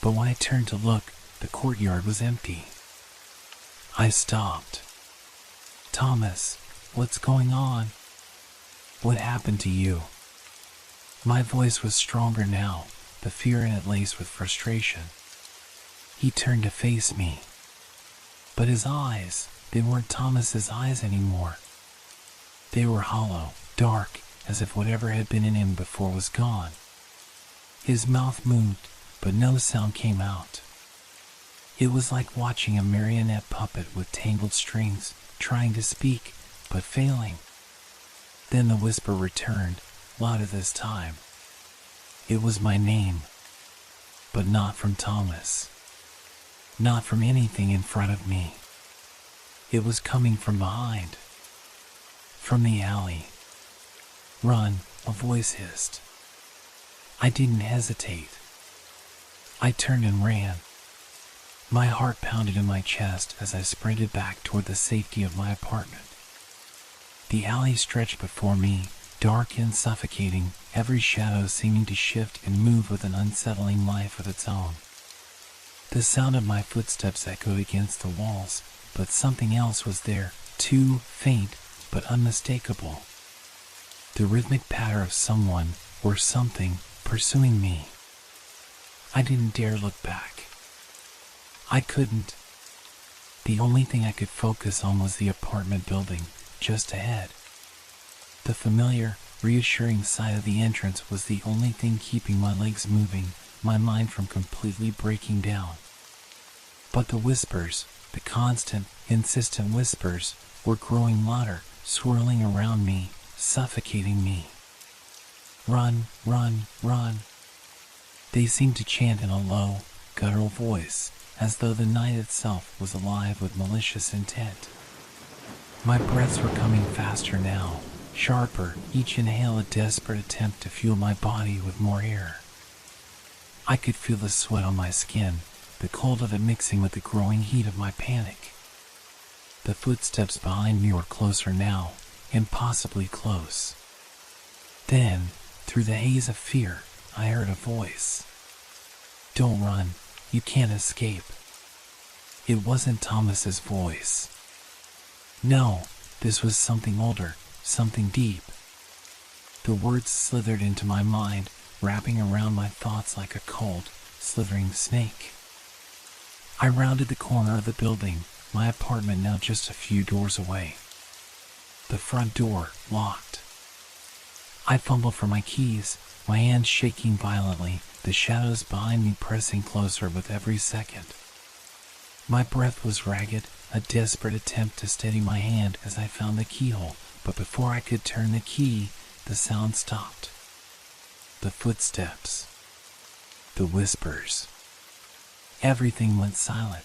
But when I turned to look, the courtyard was empty. I stopped. "Thomas, what's going on? What happened to you?" My voice was stronger now, the fear in it laced with frustration. He turned to face me. But his eyes, they weren't Thomas's eyes anymore. They were hollow, dark, as if whatever had been in him before was gone. His mouth moved, but no sound came out. It was like watching a marionette puppet with tangled strings, trying to speak, but failing. Then the whisper returned, louder this time. It was my name, but not from Thomas. Not from anything in front of me. It was coming from behind. From the alley. "Run," a voice hissed. I didn't hesitate. I turned and ran. My heart pounded in my chest as I sprinted back toward the safety of my apartment. The alley stretched before me, dark and suffocating, every shadow seeming to shift and move with an unsettling life of its own. The sound of my footsteps echoed against the walls, but something else was there, too faint but unmistakable. The rhythmic patter of someone, or something, pursuing me. I didn't dare look back. I couldn't. The only thing I could focus on was the apartment building, just ahead. The familiar, reassuring sight of the entrance was the only thing keeping my legs moving, my mind from completely breaking down. But the whispers, the constant, insistent whispers, were growing louder, swirling around me, suffocating me. "Run, run, run." They seemed to chant in a low, guttural voice, as though the night itself was alive with malicious intent. My breaths were coming faster now, sharper, each inhale a desperate attempt to fuel my body with more air. I could feel the sweat on my skin, the cold of it mixing with the growing heat of my panic. The footsteps behind me were closer now, impossibly close. Then, through the haze of fear, I heard a voice. "Don't run, you can't escape." It wasn't Thomas's voice. No, this was something older, something deep. The words slithered into my mind, wrapping around my thoughts like a cold, slithering snake. I rounded the corner of the building, my apartment now just a few doors away. The front door, locked. I fumbled for my keys, my hands shaking violently, the shadows behind me pressing closer with every second. My breath was ragged, a desperate attempt to steady my hand as I found the keyhole, but before I could turn the key, the sound stopped. The footsteps. The whispers. Everything went silent.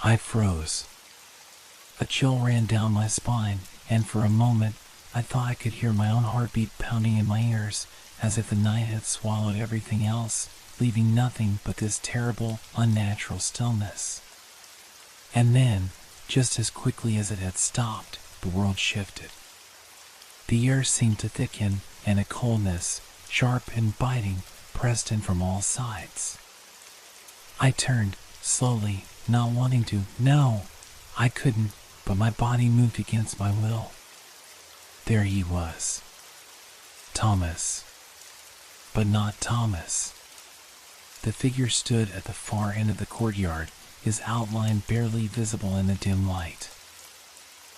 I froze. A chill ran down my spine, and for a moment, I thought I could hear my own heartbeat pounding in my ears, as if the night had swallowed everything else, leaving nothing but this terrible, unnatural stillness. And then, just as quickly as it had stopped, the world shifted. The air seemed to thicken, and a coldness, sharp and biting, pressed in from all sides. I turned, slowly, not wanting to. No, I couldn't, but my body moved against my will. There he was. Thomas. But not Thomas. The figure stood at the far end of the courtyard, his outline barely visible in the dim light.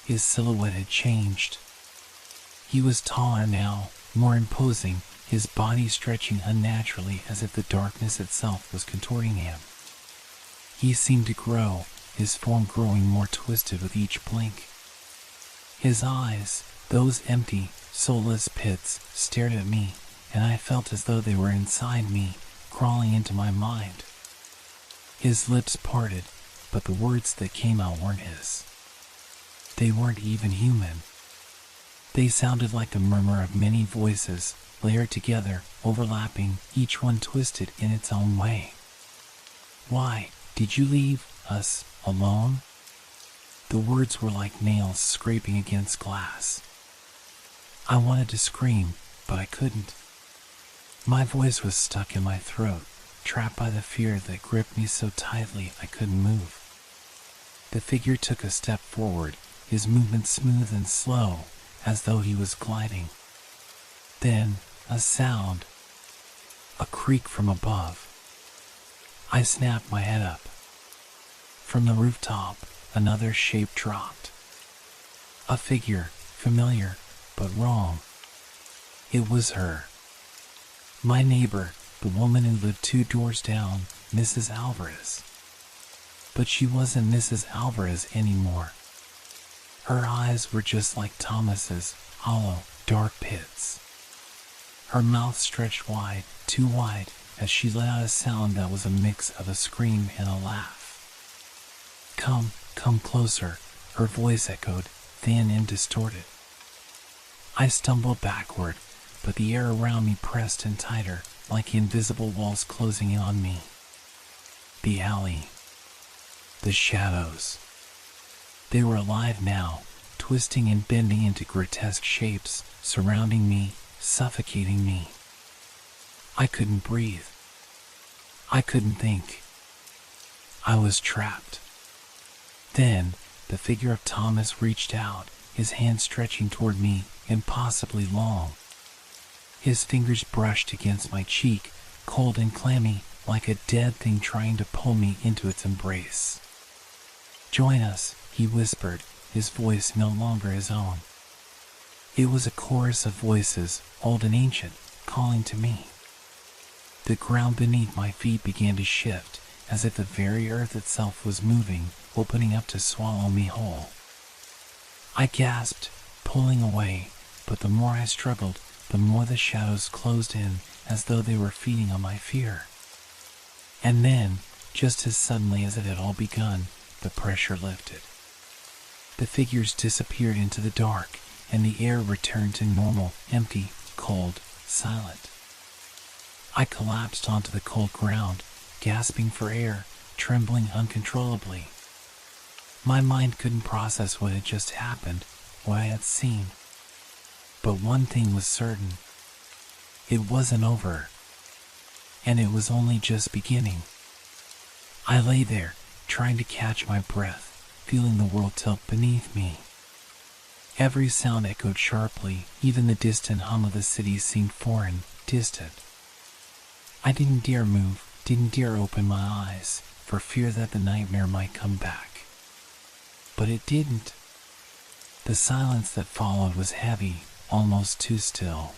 His silhouette had changed. He was taller now, more imposing, his body stretching unnaturally as if the darkness itself was contorting him. He seemed to grow, his form growing more twisted with each blink. His eyes, those empty, soulless pits, stared at me, and I felt as though they were inside me, crawling into my mind. His lips parted, but the words that came out weren't his. They weren't even human. They sounded like the murmur of many voices, layered together, overlapping, each one twisted in its own way. Why did you leave us alone? The words were like nails scraping against glass. I wanted to scream, but I couldn't. My voice was stuck in my throat, trapped by the fear that gripped me so tightly I couldn't move. The figure took a step forward, his movement smooth and slow, as though he was gliding. Then, a sound. A creak from above. I snapped my head up. From the rooftop, another shape dropped. A figure, familiar, but wrong. It was her. My neighbor, the woman who lived 2 doors down, Mrs. Alvarez. But she wasn't Mrs. Alvarez anymore. Her eyes were just like Thomas's, hollow, dark pits. Her mouth stretched wide, too wide, as she let out a sound that was a mix of a scream and a laugh. Come closer, her voice echoed, thin and distorted. I stumbled backward, but the air around me pressed in tighter, like invisible walls closing in on me. The alley. The shadows. They were alive now, twisting and bending into grotesque shapes, surrounding me, suffocating me. I couldn't breathe. I couldn't think. I was trapped. Then, the figure of Thomas reached out, his hand stretching toward me, impossibly long. His fingers brushed against my cheek, cold and clammy, like a dead thing trying to pull me into its embrace. "Join us," he whispered, his voice no longer his own. It was a chorus of voices, old and ancient, calling to me. The ground beneath my feet began to shift, as if the very earth itself was moving, opening up to swallow me whole. I gasped, pulling away, but the more I struggled, the more the shadows closed in, as though they were feeding on my fear. And then, just as suddenly as it had all begun, the pressure lifted. The figures disappeared into the dark, and the air returned to normal, empty, cold, silent. I collapsed onto the cold ground, gasping for air, trembling uncontrollably. My mind couldn't process what had just happened, what I had seen. But one thing was certain. It wasn't over. And it was only just beginning. I lay there, trying to catch my breath, feeling the world tilt beneath me. Every sound echoed sharply, even the distant hum of the city seemed foreign, distant. I didn't dare move, didn't dare open my eyes, for fear that the nightmare might come back. But it didn't. The silence that followed was heavy, almost too still.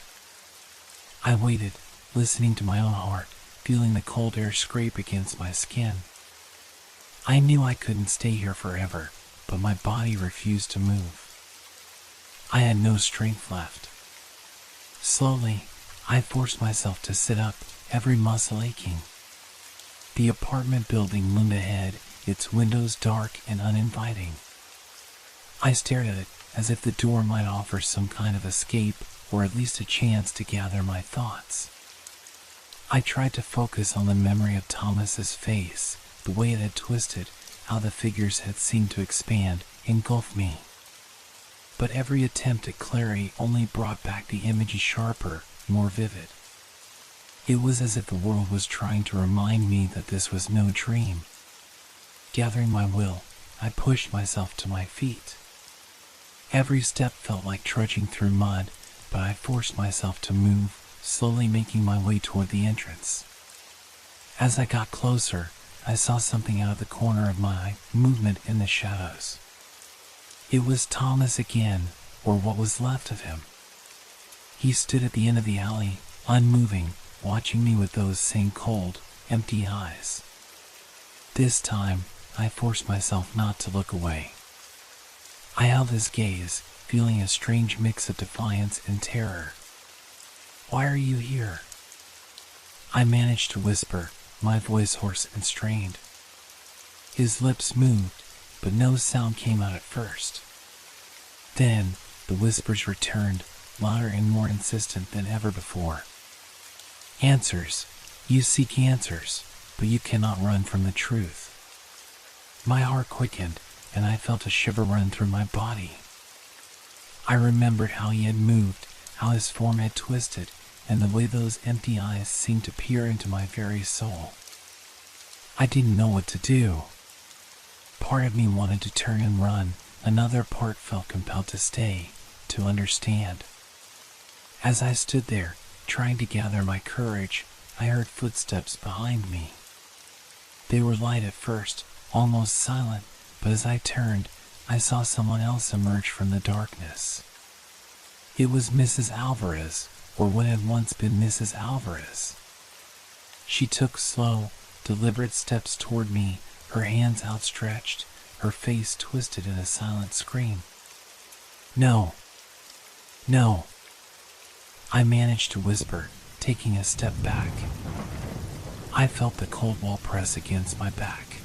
I waited, listening to my own heart, feeling the cold air scrape against my skin. I knew I couldn't stay here forever, but my body refused to move. I had no strength left. Slowly, I forced myself to sit up, every muscle aching. The apartment building loomed ahead, its windows dark and uninviting. I stared at it as if the door might offer some kind of escape or at least a chance to gather my thoughts. I tried to focus on the memory of Thomas's face, the way it had twisted, how the figures had seemed to expand, engulf me. But every attempt at clarity only brought back the image sharper, more vivid. It was as if the world was trying to remind me that this was no dream. Gathering my will, I pushed myself to my feet. Every step felt like trudging through mud, but I forced myself to move, slowly making my way toward the entrance. As I got closer, I saw something out of the corner of my eye, movement in the shadows. It was Thomas again, or what was left of him. He stood at the end of the alley, unmoving, watching me with those same cold, empty eyes. This time, I forced myself not to look away. I held his gaze, feeling a strange mix of defiance and terror. "Why are you here?" I managed to whisper, my voice hoarse and strained. His lips moved, but no sound came out at first. Then, the whispers returned, louder and more insistent than ever before. "Answers. You seek answers, but you cannot run from the truth." My heart quickened, and I felt a shiver run through my body. I remembered how he had moved, how his form had twisted, and the way those empty eyes seemed to peer into my very soul. I didn't know what to do. Part of me wanted to turn and run, another part felt compelled to stay, to understand. As I stood there, trying to gather my courage, I heard footsteps behind me. They were light at first, almost silent, but as I turned, I saw someone else emerge from the darkness. It was Mrs. Alvarez, or what had once been Mrs. Alvarez. She took slow, deliberate steps toward me, her hands outstretched, her face twisted in a silent scream. "No. No." I managed to whisper, taking a step back. I felt the cold wall press against my back.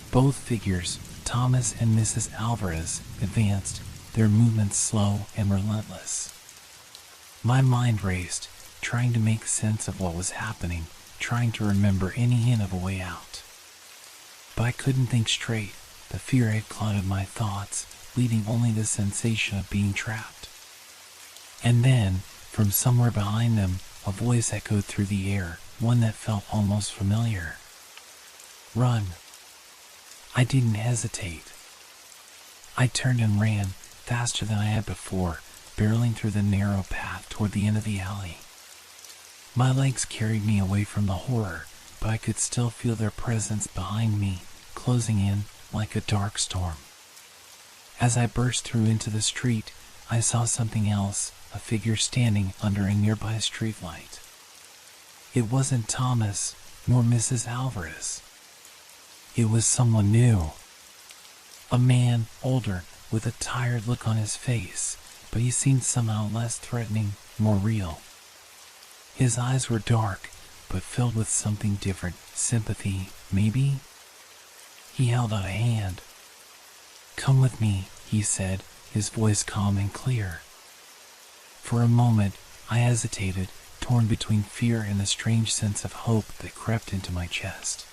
Both figures, Thomas and Mrs. Alvarez, advanced, their movements slow and relentless. My mind raced, trying to make sense of what was happening, trying to remember any hint of a way out. But I couldn't think straight. The fear had clouded my thoughts, leaving only the sensation of being trapped. And then, from somewhere behind them, a voice echoed through the air, one that felt almost familiar. "Run." I didn't hesitate. I turned and ran, faster than I had before, barreling through the narrow path toward the end of the alley. My legs carried me away from the horror, but I could still feel their presence behind me, closing in like a dark storm. As I burst through into the street, I saw something else, a figure standing under a nearby streetlight. It wasn't Thomas, nor Mrs. Alvarez. It was someone new. A man, older, with a tired look on his face, but he seemed somehow less threatening, more real. His eyes were dark, but filled with something different, sympathy, maybe? He held out a hand. "Come with me," he said, his voice calm and clear. For a moment, I hesitated, torn between fear and the strange sense of hope that crept into my chest.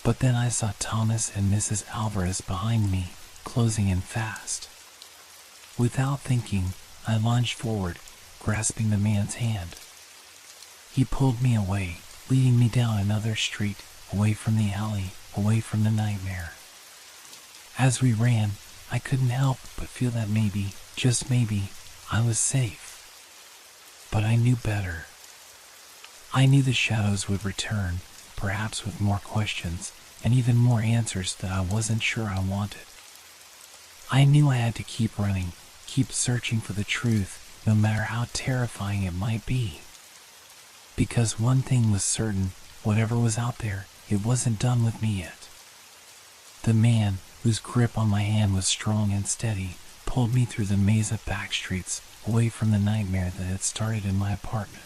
But then I saw Thomas and Mrs. Alvarez behind me, closing in fast. Without thinking, I lunged forward, grasping the man's hand. He pulled me away, leading me down another street, away from the alley, away from the nightmare. As we ran, I couldn't help but feel that maybe, just maybe, I was safe. But I knew better. I knew the shadows would return, perhaps with more questions, and even more answers that I wasn't sure I wanted. I knew I had to keep running, keep searching for the truth, no matter how terrifying it might be. Because one thing was certain, whatever was out there, it wasn't done with me yet. The man, whose grip on my hand was strong and steady, pulled me through the maze of back streets, away from the nightmare that had started in my apartment.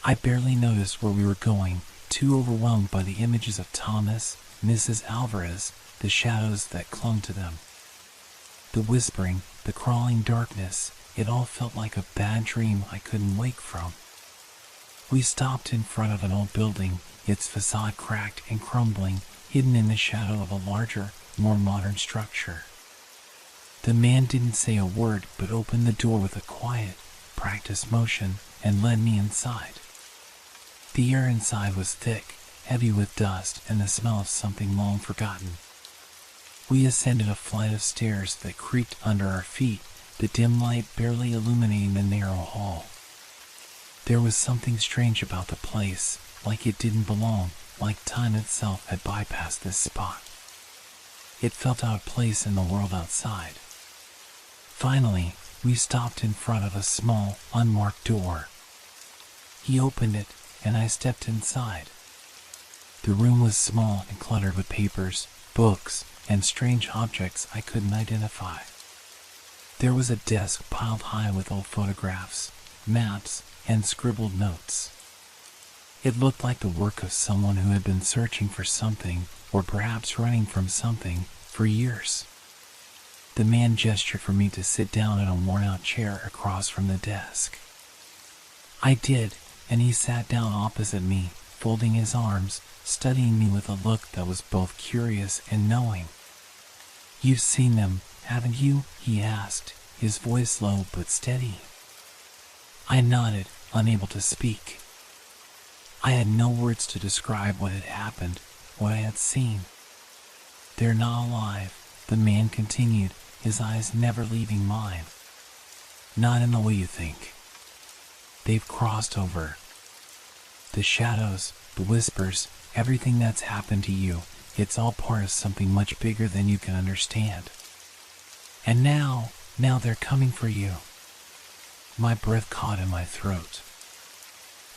I barely noticed where we were going, too overwhelmed by the images of Thomas, Mrs. Alvarez, the shadows that clung to them. The whispering, the crawling darkness, it all felt like a bad dream I couldn't wake from. We stopped in front of an old building, its facade cracked and crumbling, hidden in the shadow of a larger, more modern structure. The man didn't say a word but opened the door with a quiet, practiced motion and led me inside. The air inside was thick, heavy with dust and the smell of something long forgotten. We ascended a flight of stairs that creaked under our feet, the dim light barely illuminating the narrow hall. There was something strange about the place, like it didn't belong, like time itself had bypassed this spot. It felt out of place in the world outside. Finally, we stopped in front of a small, unmarked door. He opened it, and I stepped inside. The room was small and cluttered with papers, books, and strange objects I couldn't identify. There was a desk piled high with old photographs, maps, and scribbled notes. It looked like the work of someone who had been searching for something, or perhaps running from something, for years. The man gestured for me to sit down in a worn-out chair across from the desk. I did, and he sat down opposite me, folding his arms, studying me with a look that was both curious and knowing. "You've seen them, haven't you?" he asked, his voice low but steady. I nodded, unable to speak. I had no words to describe what had happened, what I had seen. "They're not alive," the man continued, his eyes never leaving mine. "Not in the way you think. They've crossed over. The shadows, the whispers, everything that's happened to you, it's all part of something much bigger than you can understand. And now they're coming for you." My breath caught in my throat.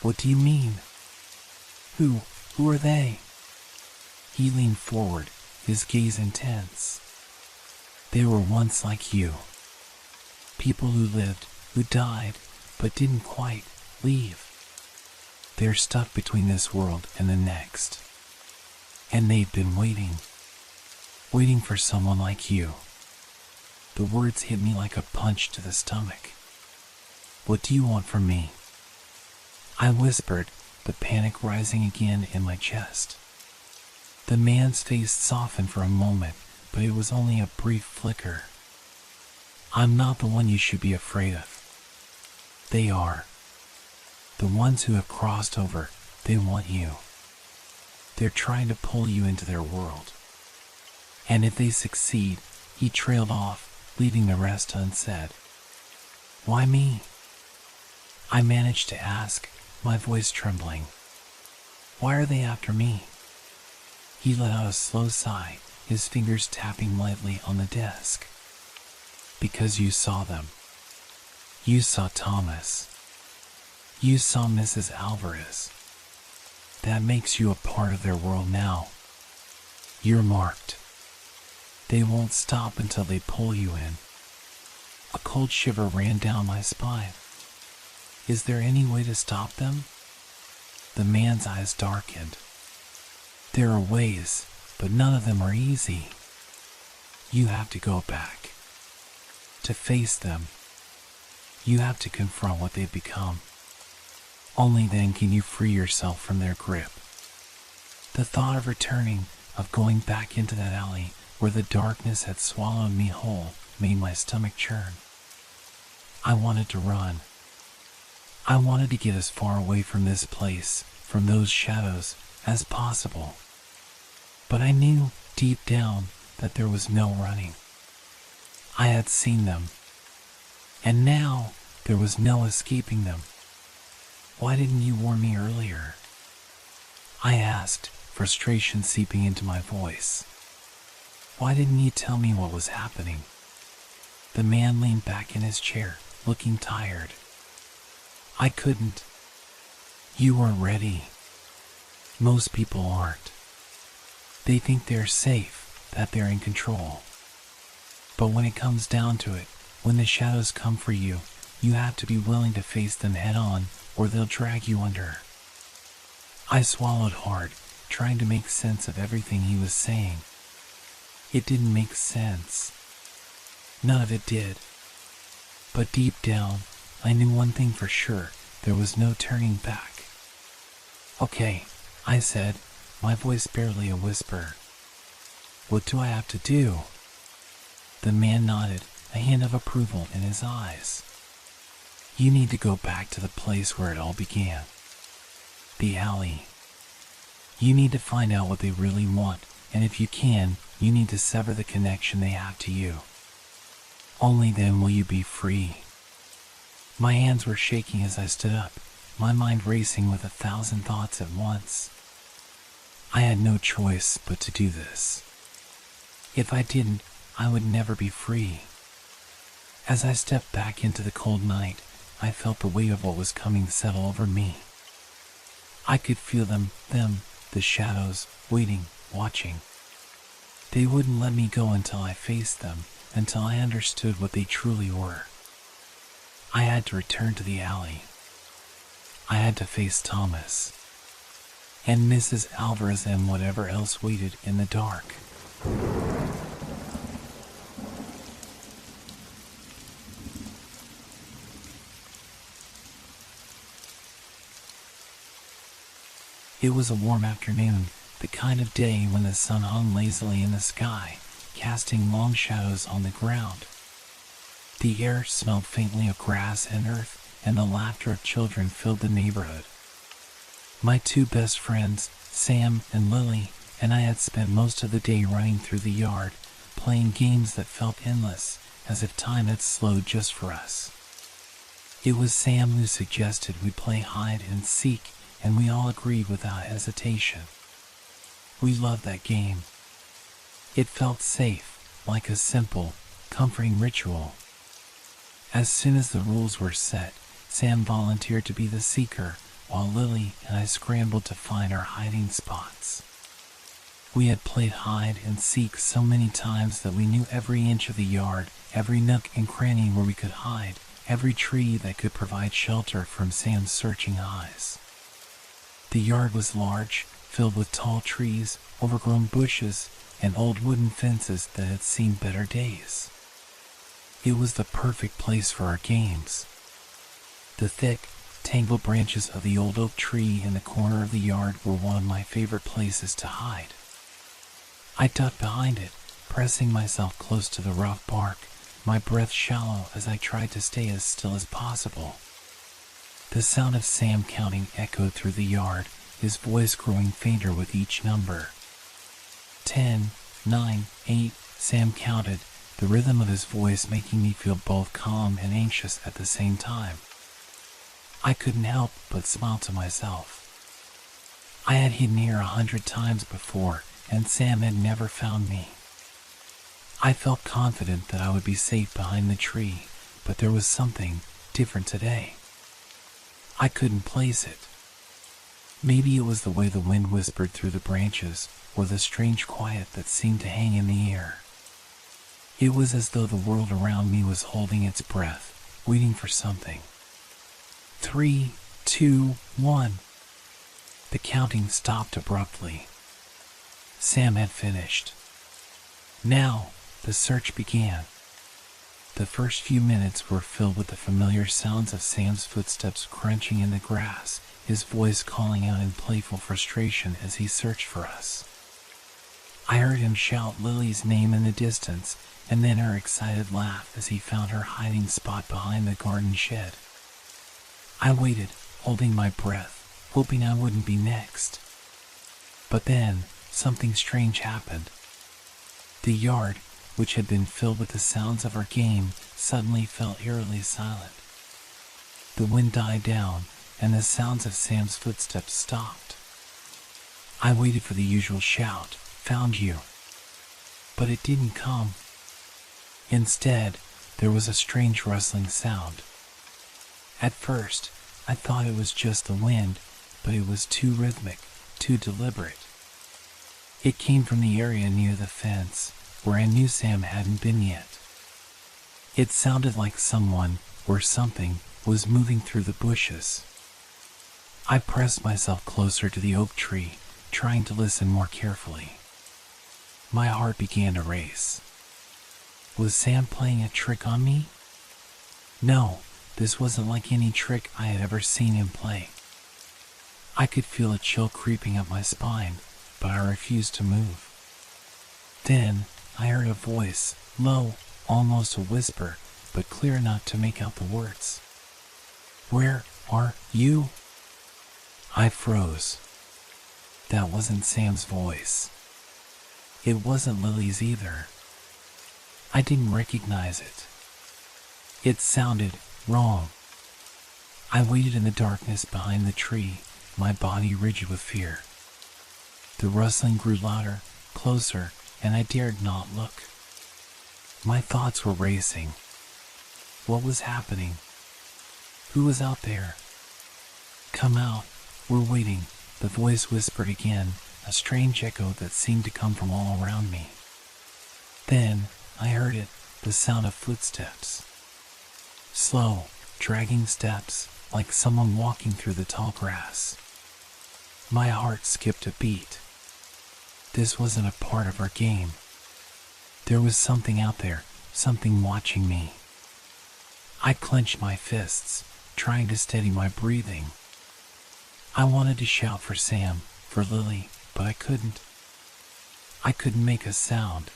"What do you mean? Who are they?" He leaned forward, his gaze intense. "They were once like you. People who lived, who died, but didn't quite leave. They're stuck between this world and the next. And they've been waiting for someone like you." The words hit me like a punch to the stomach. "What do you want from me?" I whispered, the panic rising again in my chest. The man's face softened for a moment, but it was only a brief flicker. "I'm not the one you should be afraid of. They are. The ones who have crossed over, they want you. They're trying to pull you into their world. And if they succeed," he trailed off, leaving the rest unsaid. "Why me?" I managed to ask, my voice trembling. "Why are they after me?" He let out a slow sigh, his fingers tapping lightly on the desk. "Because you saw them. You saw Thomas. You saw Mrs. Alvarez. That makes you a part of their world now. You're marked. They won't stop until they pull you in." A cold shiver ran down my spine. "Is there any way to stop them?" The man's eyes darkened. "There are ways, but none of them are easy. You have to go back. To face them. You have to confront what they've become. Only then can you free yourself from their grip." The thought of returning, of going back into that alley where the darkness had swallowed me whole, made my stomach churn. I wanted to run. I wanted to get as far away from this place, from those shadows, as possible. But I knew, deep down, that there was no running. I had seen them. And now, there was no escaping them. "Why didn't you warn me earlier?" I asked, frustration seeping into my voice. "Why didn't you tell me what was happening?" The man leaned back in his chair, looking tired. I couldn't. You weren't ready. Most people aren't. They think they're safe, that they're in control. But when it comes down to it, when the shadows come for you, you have to be willing to face them head on, or they'll drag you under. I swallowed hard, trying to make sense of everything he was saying. It didn't make sense. None of it did. But deep down, I knew one thing for sure, there was no turning back. Okay, I said, my voice barely a whisper. What do I have to do? The man nodded, a hint of approval in his eyes. You need to go back to the place where it all began. The alley. You need to find out what they really want, and if you can, you need to sever the connection they have to you. Only then will you be free. My hands were shaking as I stood up, my mind racing with 1,000 thoughts at once. I had no choice but to do this. If I didn't, I would never be free. As I stepped back into the cold night, I felt the weight of what was coming settle over me. I could feel them, the shadows, waiting, watching. They wouldn't let me go until I faced them, until I understood what they truly were. I had to return to the alley. I had to face Thomas and Mrs. Alvarez and whatever else waited in the dark. It was a warm afternoon, the kind of day when the sun hung lazily in the sky, casting long shadows on the ground. The air smelled faintly of grass and earth, and the laughter of children filled the neighborhood. My two best friends, Sam and Lily, and I had spent most of the day running through the yard, playing games that felt endless, as if time had slowed just for us. It was Sam who suggested we play hide and seek, and we all agreed without hesitation. We loved that game. It felt safe, like a simple, comforting ritual. As soon as the rules were set, Sam volunteered to be the seeker, while Lily and I scrambled to find our hiding spots. We had played hide and seek so many times that we knew every inch of the yard, every nook and cranny where we could hide, every tree that could provide shelter from Sam's searching eyes. The yard was large, filled with tall trees, overgrown bushes, and old wooden fences that had seen better days. It was the perfect place for our games. The thick, tangled branches of the old oak tree in the corner of the yard were one of my favorite places to hide. I ducked behind it, pressing myself close to the rough bark, my breath shallow as I tried to stay as still as possible. The sound of Sam counting echoed through the yard, his voice growing fainter with each number. 10, 9, 8, Sam counted, the rhythm of his voice making me feel both calm and anxious at the same time. I couldn't help but smile to myself. I had hidden here 100 times before, and Sam had never found me. I felt confident that I would be safe behind the tree, but there was something different today. I couldn't place it. Maybe it was the way the wind whispered through the branches, or the strange quiet that seemed to hang in the air. It was as though the world around me was holding its breath, waiting for something. 3, 2, 1. The counting stopped abruptly. Sam had finished. Now, the search began. The first few minutes were filled with the familiar sounds of Sam's footsteps crunching in the grass, his voice calling out in playful frustration as he searched for us. I heard him shout Lily's name in the distance, and then her excited laugh as he found her hiding spot behind the garden shed. I waited, holding my breath, hoping I wouldn't be next. But then, something strange happened. The yard, which had been filled with the sounds of our game, suddenly fell eerily silent. The wind died down, and the sounds of Sam's footsteps stopped. I waited for the usual shout, "Found you." But it didn't come. Instead, there was a strange rustling sound, At first, I thought it was just the wind, but it was too rhythmic, too deliberate. It came from the area near the fence, where I knew Sam hadn't been yet. It sounded like someone, or something, was moving through the bushes. I pressed myself closer to the oak tree, trying to listen more carefully. My heart began to race. Was Sam playing a trick on me? No, this wasn't like any trick I had ever seen him play. I could feel a chill creeping up my spine, but I refused to move. Then, I heard a voice, low, almost a whisper, but clear enough to make out the words. "Where are you?" I froze. That wasn't Sam's voice. It wasn't Lily's either. I didn't recognize it. It sounded wrong. I waited in the darkness behind the tree, my body rigid with fear. The rustling grew louder, closer, and I dared not look. My thoughts were racing. What was happening? Who was out there? "Come out, we're waiting," the voice whispered again, a strange echo that seemed to come from all around me. Then I heard it, the sound of footsteps. Slow, dragging steps, like someone walking through the tall grass. My heart skipped a beat. This wasn't a part of our game. There was something out there, something watching me. I clenched my fists, trying to steady my breathing. I wanted to shout for Sam, for Lily, but I couldn't. I couldn't make a sound.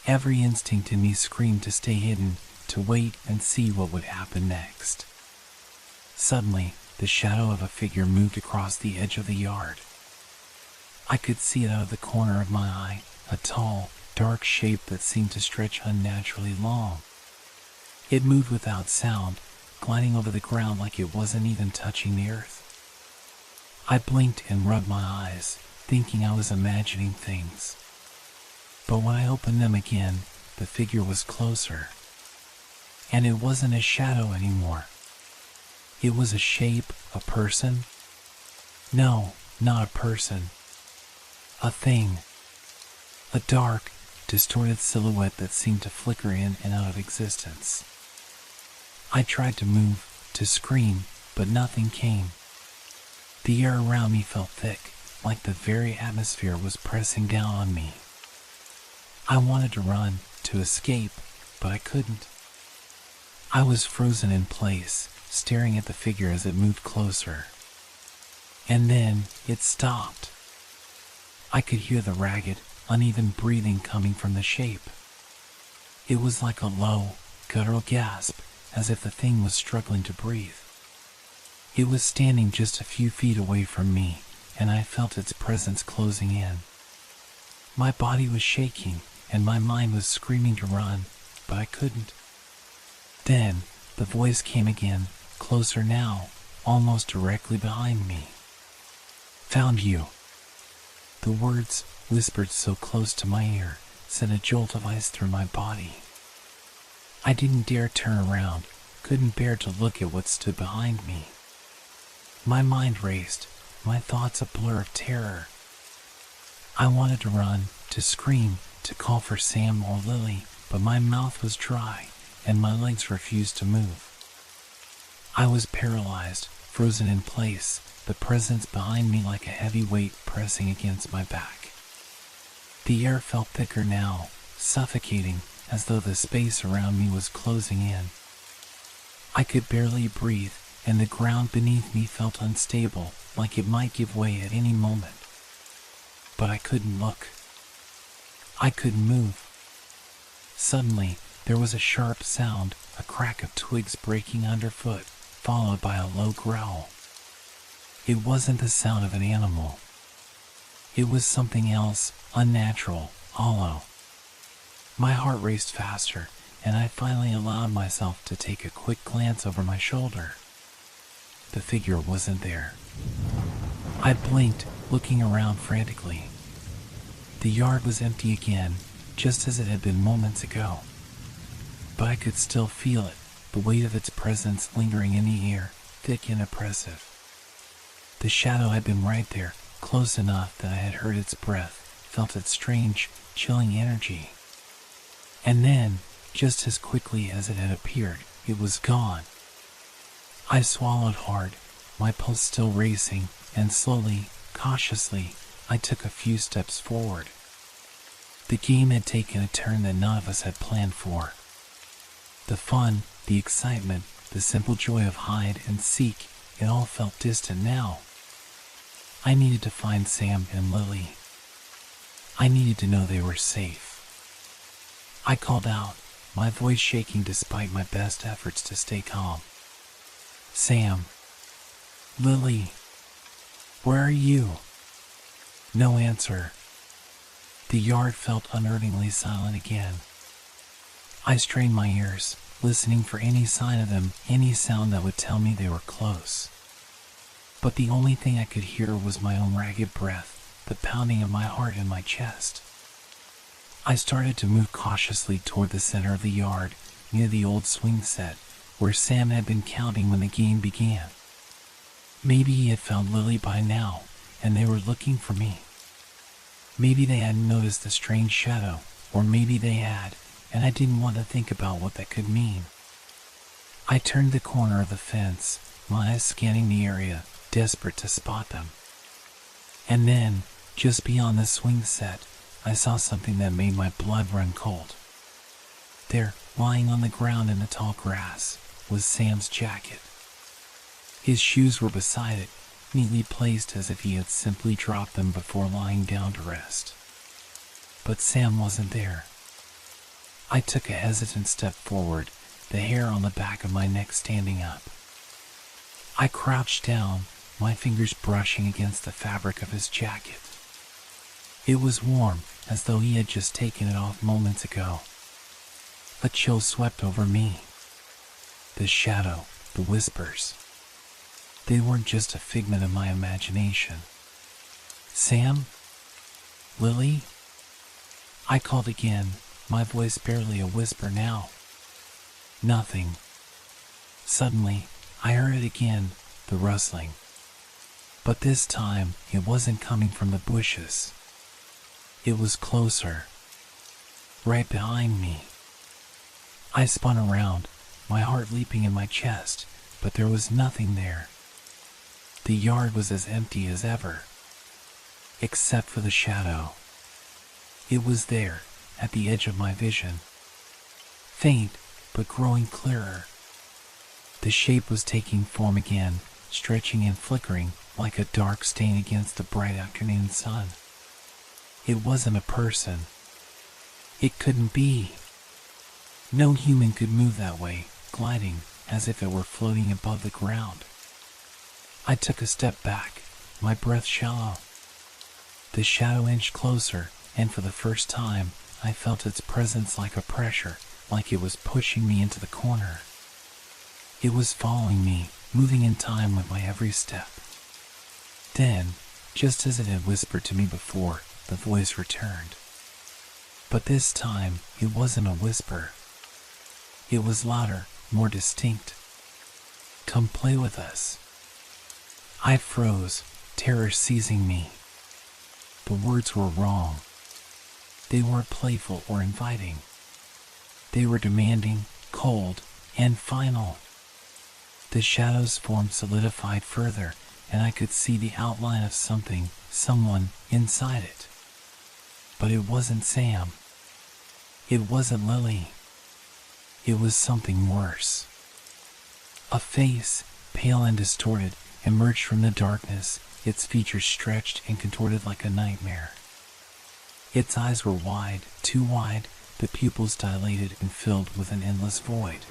Every instinct in me screamed to stay hidden, to wait and see what would happen next. Suddenly, the shadow of a figure moved across the edge of the yard. I could see it out of the corner of my eye, a tall, dark shape that seemed to stretch unnaturally long. It moved without sound, gliding over the ground like it wasn't even touching the earth. I blinked and rubbed my eyes, thinking I was imagining things. But when I opened them again, the figure was closer. And it wasn't a shadow anymore. It was a shape, a person. No, not a person. A thing. A dark, distorted silhouette that seemed to flicker in and out of existence. I tried to move, to scream, but nothing came. The air around me felt thick, like the very atmosphere was pressing down on me. I wanted to run, to escape, but I couldn't. I was frozen in place, staring at the figure as it moved closer. And then it stopped. I could hear the ragged, uneven breathing coming from the shape. It was like a low, guttural gasp, as if the thing was struggling to breathe. It was standing just a few feet away from me, and I felt its presence closing in. My body was shaking, and my mind was screaming to run, but I couldn't. Then, the voice came again, closer now, almost directly behind me. "Found you." The words, whispered so close to my ear, sent a jolt of ice through my body. I didn't dare turn around, couldn't bear to look at what stood behind me. My mind raced, my thoughts a blur of terror. I wanted to run, to scream, to call for Sam or Lily, but my mouth was dry, and my legs refused to move. I was paralyzed, frozen in place, the presence behind me like a heavy weight pressing against my back. The air felt thicker now, suffocating, as though the space around me was closing in. I could barely breathe, and the ground beneath me felt unstable, like it might give way at any moment. But I couldn't look. I couldn't move. Suddenly, there was a sharp sound, a crack of twigs breaking underfoot, followed by a low growl. It wasn't the sound of an animal. It was something else, unnatural, hollow. My heart raced faster, and I finally allowed myself to take a quick glance over my shoulder. The figure wasn't there. I blinked, looking around frantically. The yard was empty again, just as it had been moments ago. But I could still feel it, the weight of its presence lingering in the air, thick and oppressive. The shadow had been right there, close enough that I had heard its breath, felt its strange, chilling energy. And then, just as quickly as it had appeared, it was gone. I swallowed hard, my pulse still racing, and slowly, cautiously, I took a few steps forward. The game had taken a turn that none of us had planned for. The fun, the excitement, the simple joy of hide and seek, it all felt distant now. I needed to find Sam and Lily. I needed to know they were safe. I called out, my voice shaking despite my best efforts to stay calm. Sam. Lily. Where are you? No answer. The yard felt unearthingly silent again. I strained my ears, listening for any sign of them, any sound that would tell me they were close. But the only thing I could hear was my own ragged breath, the pounding of my heart in my chest. I started to move cautiously toward the center of the yard, near the old swing set, where Sam had been counting when the game began. Maybe he had found Lily by now, and they were looking for me. Maybe they hadn't noticed the strange shadow, or maybe they had, and I didn't want to think about what that could mean. I turned the corner of the fence, my eyes scanning the area, desperate to spot them. And then, just beyond the swing set, I saw something that made my blood run cold. There, lying on the ground in the tall grass, was Sam's jacket. His shoes were beside it, neatly placed as if he had simply dropped them before lying down to rest. But Sam wasn't there. I took a hesitant step forward, the hair on the back of my neck standing up. I crouched down, my fingers brushing against the fabric of his jacket. It was warm, as though he had just taken it off moments ago. A chill swept over me. The shadow, the whispers. They weren't just a figment of my imagination. Sam? Lily? I called again, my voice barely a whisper now. Nothing. Suddenly, I heard it again, the rustling. But this time, it wasn't coming from the bushes. It was closer. Right behind me. I spun around, my heart leaping in my chest, but there was nothing there. The yard was as empty as ever. Except for the shadow. It was there, at the edge of my vision. Faint, but growing clearer. The shape was taking form again, stretching and flickering, like a dark stain against the bright afternoon sun. It wasn't a person. It couldn't be. No human could move that way, gliding, as if it were floating above the ground. I took a step back, my breath shallow. The shadow inched closer, and for the first time, I felt its presence like a pressure, like it was pushing me into the corner. It was following me, moving in time with my every step. Then, just as it had whispered to me before, the voice returned. But this time, it wasn't a whisper. It was louder, more distinct. Come play with us. I froze, terror seizing me. The words were wrong. They weren't playful or inviting. They were demanding, cold, and final. The shadow's form solidified further, and I could see the outline of something, someone, inside it. But it wasn't Sam. It wasn't Lily. It was something worse. A face, pale and distorted, emerged from the darkness, its features stretched and contorted like a nightmare. Its eyes were wide, too wide, the pupils dilated and filled with an endless void.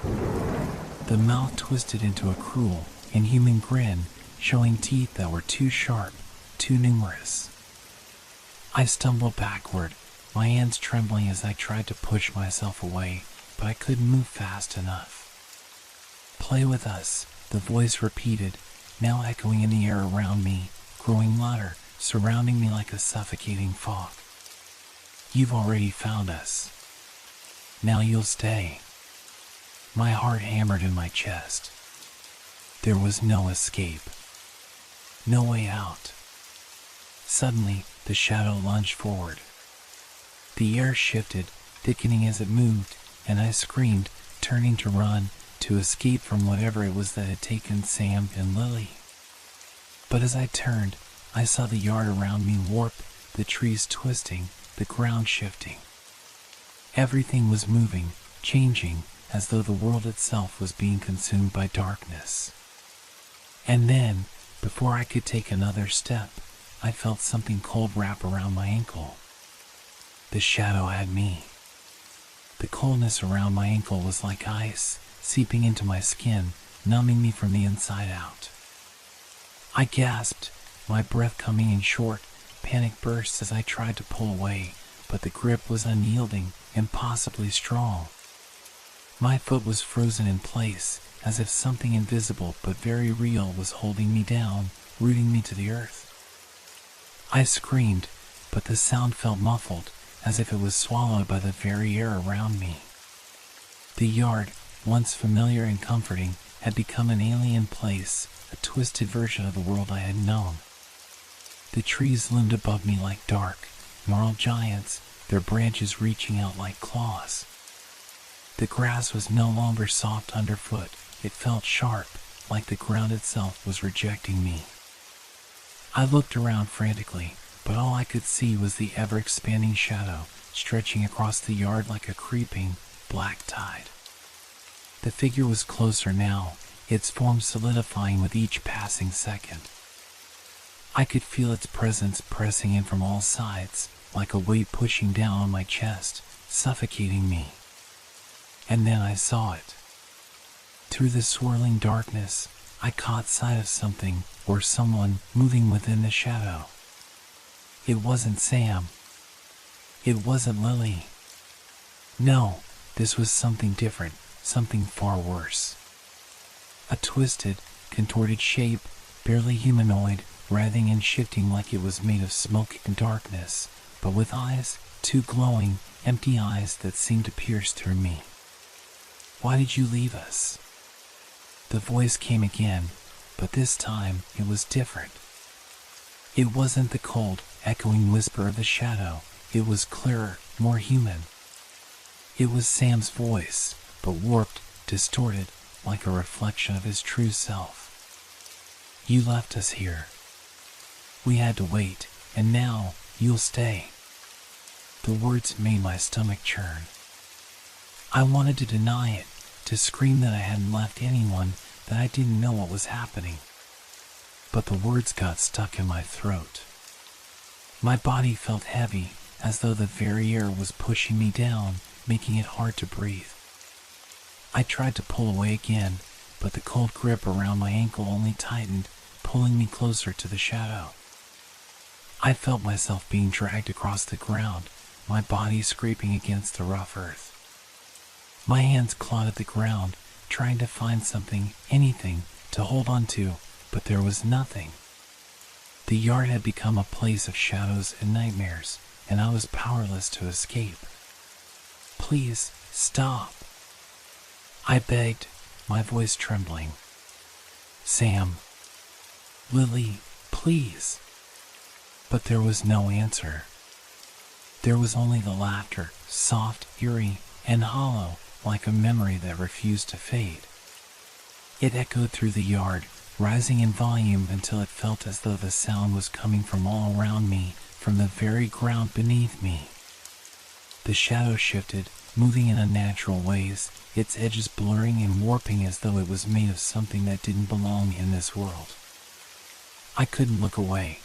The mouth twisted into a cruel, inhuman grin, showing teeth that were too sharp, too numerous. I stumbled backward, my hands trembling as I tried to push myself away, but I couldn't move fast enough. Play with us, the voice repeated, now echoing in the air around me, growing louder, surrounding me like a suffocating fog. You've already found us. Now you'll stay. My heart hammered in my chest. There was no escape. No way out. Suddenly, the shadow lunged forward. The air shifted, thickening as it moved, and I screamed, turning to run, to escape from whatever it was that had taken Sam and Lily. But as I turned, I saw the yard around me warp, the trees twisting, the ground shifting. Everything was moving, changing, as though the world itself was being consumed by darkness. And then, before I could take another step, I felt something cold wrap around my ankle. The shadow had me. The coldness around my ankle was like ice, seeping into my skin, numbing me from the inside out. I gasped, my breath coming in short, panic bursts as I tried to pull away, but the grip was unyielding, impossibly strong. My foot was frozen in place, as if something invisible but very real was holding me down, rooting me to the earth. I screamed, but the sound felt muffled, as if it was swallowed by the very air around me. The yard, once familiar and comforting, had become an alien place, a twisted version of the world I had known. The trees loomed above me like dark, gnarled giants, their branches reaching out like claws. The grass was no longer soft underfoot, it felt sharp, like the ground itself was rejecting me. I looked around frantically, but all I could see was the ever-expanding shadow stretching across the yard like a creeping, black tide. The figure was closer now, its form solidifying with each passing second. I could feel its presence pressing in from all sides, like a weight pushing down on my chest, suffocating me. And then I saw it. Through the swirling darkness, I caught sight of something or someone moving within the shadow. It wasn't Sam. It wasn't Lily. No, this was something different, something far worse. A twisted, contorted shape, barely humanoid, writhing and shifting like it was made of smoke and darkness, but with eyes, two glowing, empty eyes that seemed to pierce through me. Why did you leave us? The voice came again, but this time it was different. It wasn't the cold, echoing whisper of the shadow. It was clearer, more human. It was Sam's voice, but warped, distorted, like a reflection of his true self. You left us here. We had to wait, and now you'll stay. The words made my stomach churn. I wanted to deny it, to scream that I hadn't left anyone, that I didn't know what was happening. But the words got stuck in my throat. My body felt heavy, as though the very air was pushing me down, making it hard to breathe. I tried to pull away again, but the cold grip around my ankle only tightened, pulling me closer to the shadow. I felt myself being dragged across the ground, my body scraping against the rough earth. My hands clawed at the ground, trying to find something, anything, to hold on to, but there was nothing. The yard had become a place of shadows and nightmares, and I was powerless to escape. Please, stop. I begged, my voice trembling. Sam. Lily, please. But there was no answer. There was only the laughter, soft, eerie, and hollow, like a memory that refused to fade. It echoed through the yard, rising in volume until it felt as though the sound was coming from all around me, from the very ground beneath me. The shadow shifted, moving in unnatural ways, its edges blurring and warping as though it was made of something that didn't belong in this world. I couldn't look away.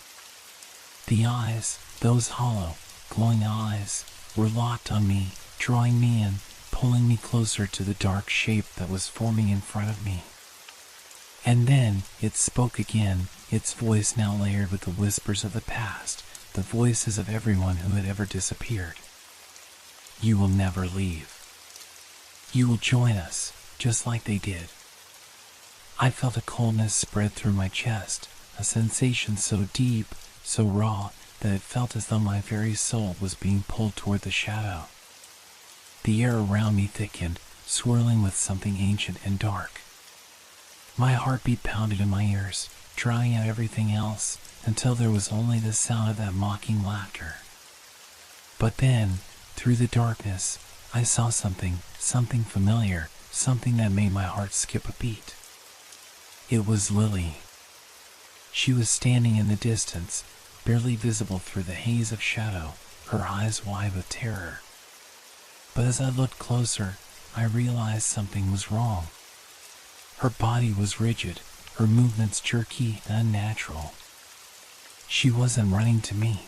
The eyes, those hollow, glowing eyes, were locked on me, drawing me in, pulling me closer to the dark shape that was forming in front of me. And then it spoke again, its voice now layered with the whispers of the past, the voices of everyone who had ever disappeared. You will never leave. You will join us, just like they did. I felt a coldness spread through my chest, a sensation so deep, so raw, that it felt as though my very soul was being pulled toward the shadow. The air around me thickened, swirling with something ancient and dark. My heartbeat pounded in my ears, drawing out everything else until there was only the sound of that mocking laughter. But then, through the darkness, I saw something familiar, something that made my heart skip a beat. It was Lily. She was standing in the distance, barely visible through the haze of shadow, her eyes wide with terror. But as I looked closer, I realized something was wrong. Her body was rigid, her movements jerky and unnatural. She wasn't running to me.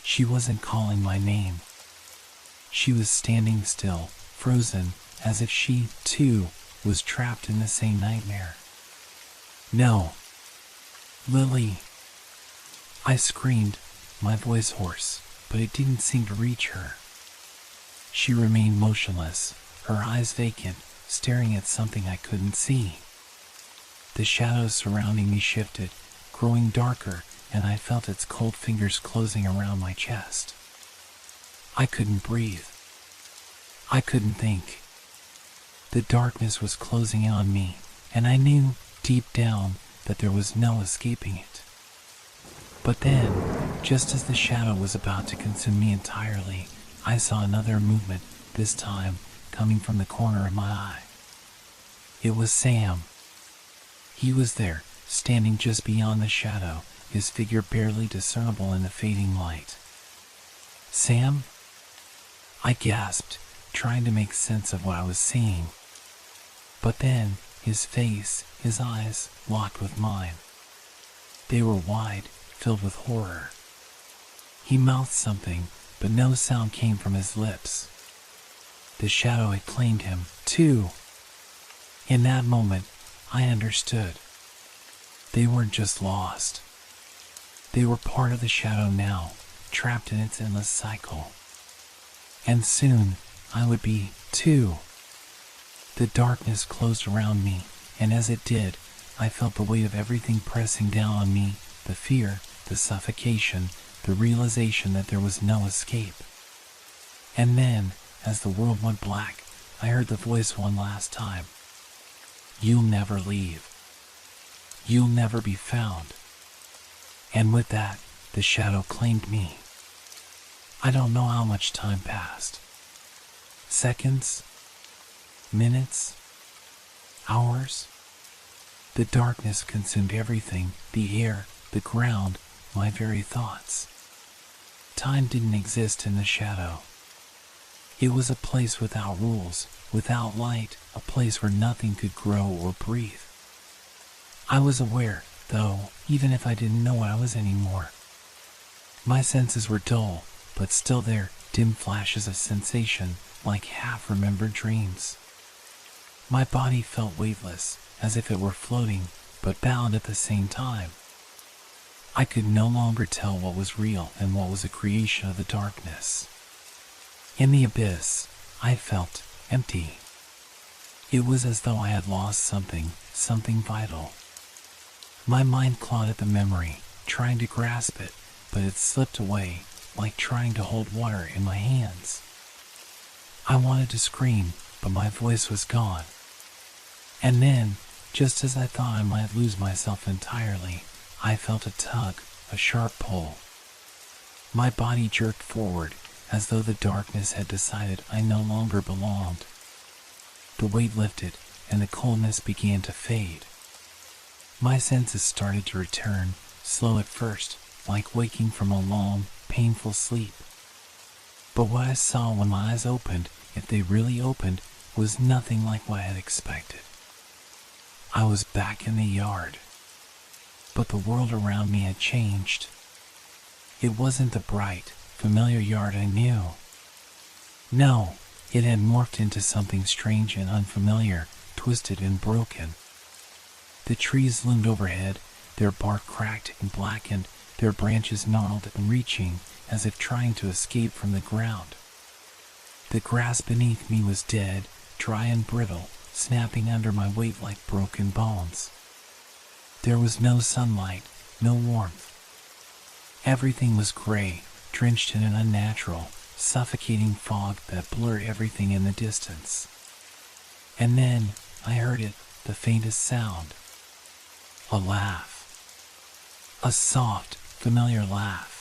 She wasn't calling my name. She was standing still, frozen, as if she, too, was trapped in the same nightmare. No. Lily. I screamed, my voice hoarse, but it didn't seem to reach her. She remained motionless, her eyes vacant, staring at something I couldn't see. The shadows surrounding me shifted, growing darker, and I felt its cold fingers closing around my chest. I couldn't breathe. I couldn't think. The darkness was closing in on me, and I knew, deep down, that there was no escaping it. But then, just as the shadow was about to consume me entirely, I saw another movement, this time coming from the corner of my eye. It was Sam. He was there, standing just beyond the shadow, his figure barely discernible in the fading light. Sam? I gasped, trying to make sense of what I was seeing. But then, his face, his eyes, locked with mine. They were wide, filled with horror. He mouthed something, but no sound came from his lips. The shadow had claimed him, too. In that moment, I understood. They weren't just lost. They were part of the shadow now, trapped in its endless cycle. And soon, I would be, too. The darkness closed around me, and as it did, I felt the weight of everything pressing down on me, the fear, the suffocation, the realization that there was no escape. And then, as the world went black, I heard the voice one last time. You'll never leave. You'll never be found. And with that, the shadow claimed me. I don't know how much time passed. Seconds? Minutes? Hours? The darkness consumed everything, the air, the ground, my very thoughts. Time didn't exist in the shadow. It was a place without rules, without light, a place where nothing could grow or breathe. I was aware, though, even if I didn't know what I was anymore. My senses were dull, but still there, dim flashes of sensation, like half-remembered dreams. My body felt weightless, as if it were floating, but bound at the same time. I could no longer tell what was real and what was a creation of the darkness. In the abyss, I felt empty. It was as though I had lost something vital. My mind clawed at the memory, trying to grasp it, but it slipped away, like trying to hold water in my hands. I wanted to scream, but my voice was gone. And then, just as I thought I might lose myself entirely, I felt a tug, a sharp pull. My body jerked forward, as though the darkness had decided I no longer belonged. The weight lifted, and the coldness began to fade. My senses started to return, slow at first, like waking from a long, painful sleep. But what I saw when my eyes opened, if they really opened, was nothing like what I had expected. I was back in the yard. But the world around me had changed. It wasn't the bright, familiar yard I knew. No, it had morphed into something strange and unfamiliar, twisted and broken. The trees loomed overhead, their bark cracked and blackened, their branches gnarled and reaching, as if trying to escape from the ground. The grass beneath me was dead, dry and brittle, snapping under my weight like broken bones. There was no sunlight, no warmth. Everything was gray, drenched in an unnatural, suffocating fog that blurred everything in the distance. And then I heard it, the faintest sound. A laugh. A soft, familiar laugh.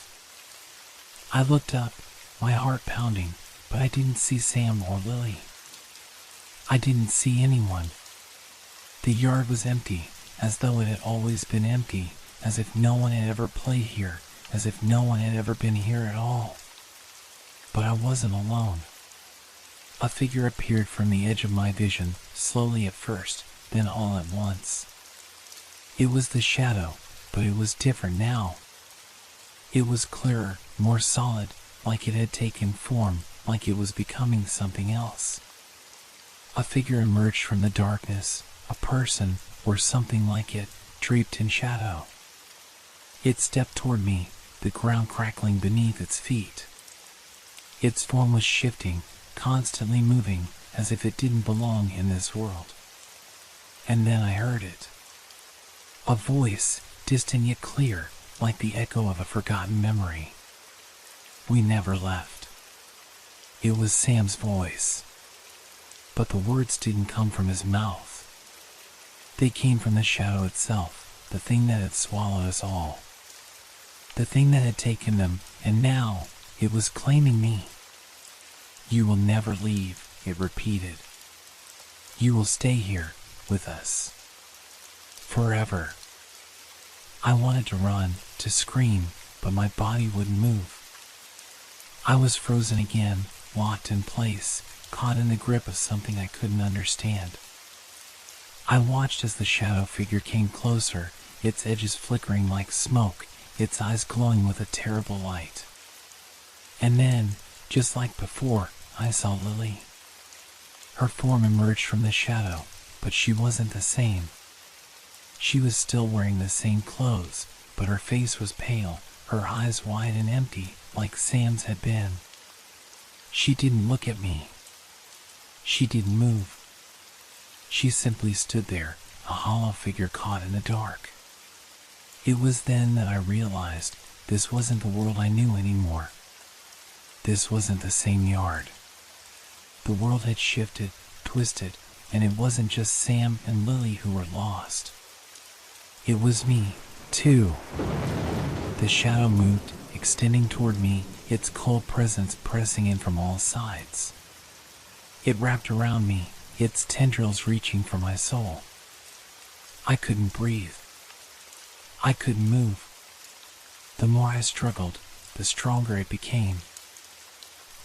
I looked up, my heart pounding, but I didn't see Sam or Lily. I didn't see anyone. The yard was empty, as though it had always been empty, as if no one had ever played here, as if no one had ever been here at all. But I wasn't alone. A figure appeared from the edge of my vision, slowly at first, then all at once. It was the shadow, but it was different now. It was clearer, more solid, like it had taken form, like it was becoming something else. A figure emerged from the darkness, a person, or something like it, draped in shadow. It stepped toward me, the ground crackling beneath its feet. Its form was shifting, constantly moving, as if it didn't belong in this world. And then I heard it. A voice, distant yet clear, like the echo of a forgotten memory. We never left. It was Sam's voice. But the words didn't come from his mouth. They came from the shadow itself, the thing that had swallowed us all. The thing that had taken them, and now it was claiming me. You will never leave, it repeated. You will stay here, with us. Forever. I wanted to run, to scream, but my body wouldn't move. I was frozen again, locked in place, caught in the grip of something I couldn't understand. I watched as the shadow figure came closer, its edges flickering like smoke, its eyes glowing with a terrible light. And then, just like before, I saw Lily. Her form emerged from the shadow, but she wasn't the same. She was still wearing the same clothes, but her face was pale, her eyes wide and empty, like Sam's had been. She didn't look at me. She didn't move. She simply stood there, a hollow figure caught in the dark. It was then that I realized this wasn't the world I knew anymore. This wasn't the same yard. The world had shifted, twisted, and it wasn't just Sam and Lily who were lost. It was me, too. The shadow moved, extending toward me, its cold presence pressing in from all sides. It wrapped around me, its tendrils reaching for my soul. I couldn't breathe. I couldn't move. The more I struggled, the stronger it became.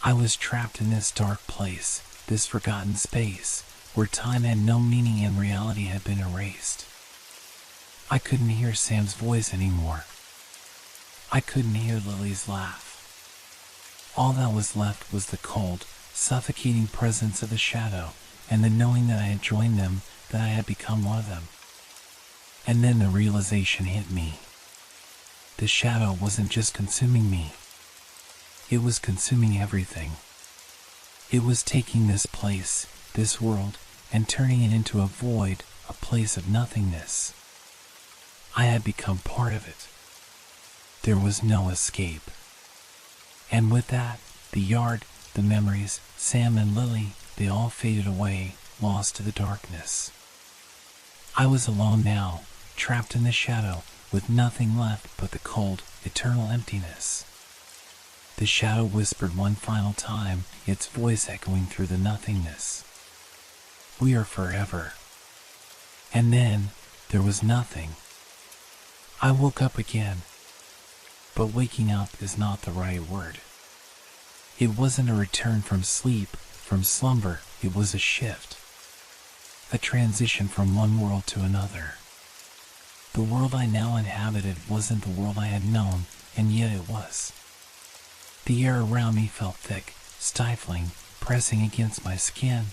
I was trapped in this dark place, this forgotten space, where time had no meaning and reality had been erased. I couldn't hear Sam's voice anymore. I couldn't hear Lily's laugh. All that was left was the cold, suffocating presence of the shadow, and the knowing that I had joined them, that I had become one of them. And then the realization hit me. The shadow wasn't just consuming me. It was consuming everything. It was taking this place, this world, and turning it into a void, a place of nothingness. I had become part of it. There was no escape. And with that, the yard, the memories, Sam and Lily, they all faded away, lost to the darkness. I was alone now, trapped in the shadow, with nothing left but the cold, eternal emptiness. The shadow whispered one final time, its voice echoing through the nothingness. We are forever. And then, there was nothing. I woke up again. But waking up is not the right word. It wasn't a return from sleep, from slumber, it was a shift. A transition from one world to another. The world I now inhabited wasn't the world I had known, and yet it was. The air around me felt thick, stifling, pressing against my skin.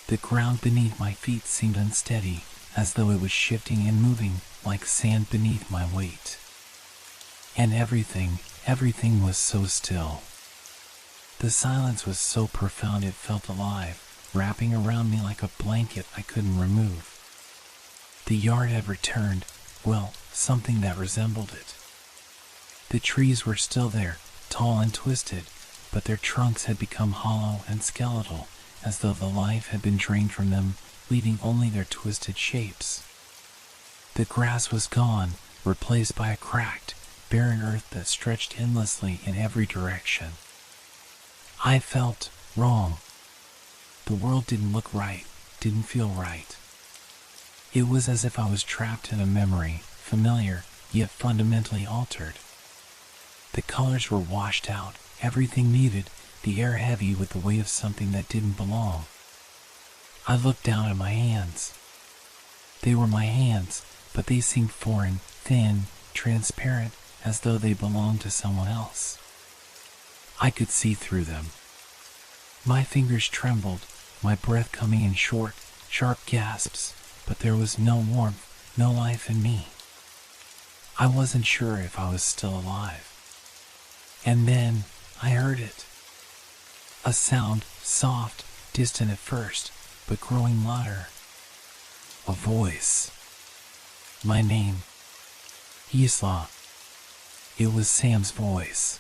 The ground beneath my feet seemed unsteady, as though it was shifting and moving, like sand beneath my weight. And everything was so still. The silence was so profound it felt alive, wrapping around me like a blanket I couldn't remove. The yard had returned, well, something that resembled it. The trees were still there, tall and twisted, but their trunks had become hollow and skeletal, as though the life had been drained from them, leaving only their twisted shapes. The grass was gone, replaced by a cracked, barren earth that stretched endlessly in every direction. I felt wrong. The world didn't look right, didn't feel right. It was as if I was trapped in a memory, familiar, yet fundamentally altered. The colors were washed out, everything muted, the air heavy with the weight of something that didn't belong. I looked down at my hands. They were my hands, but they seemed foreign, thin, transparent, as though they belonged to someone else. I could see through them. My fingers trembled, my breath coming in short, sharp gasps, but there was no warmth, no life in me. I wasn't sure if I was still alive. And then I heard it. A sound, soft, distant at first, but growing louder. A voice. My name. Isla. It was Sam's voice.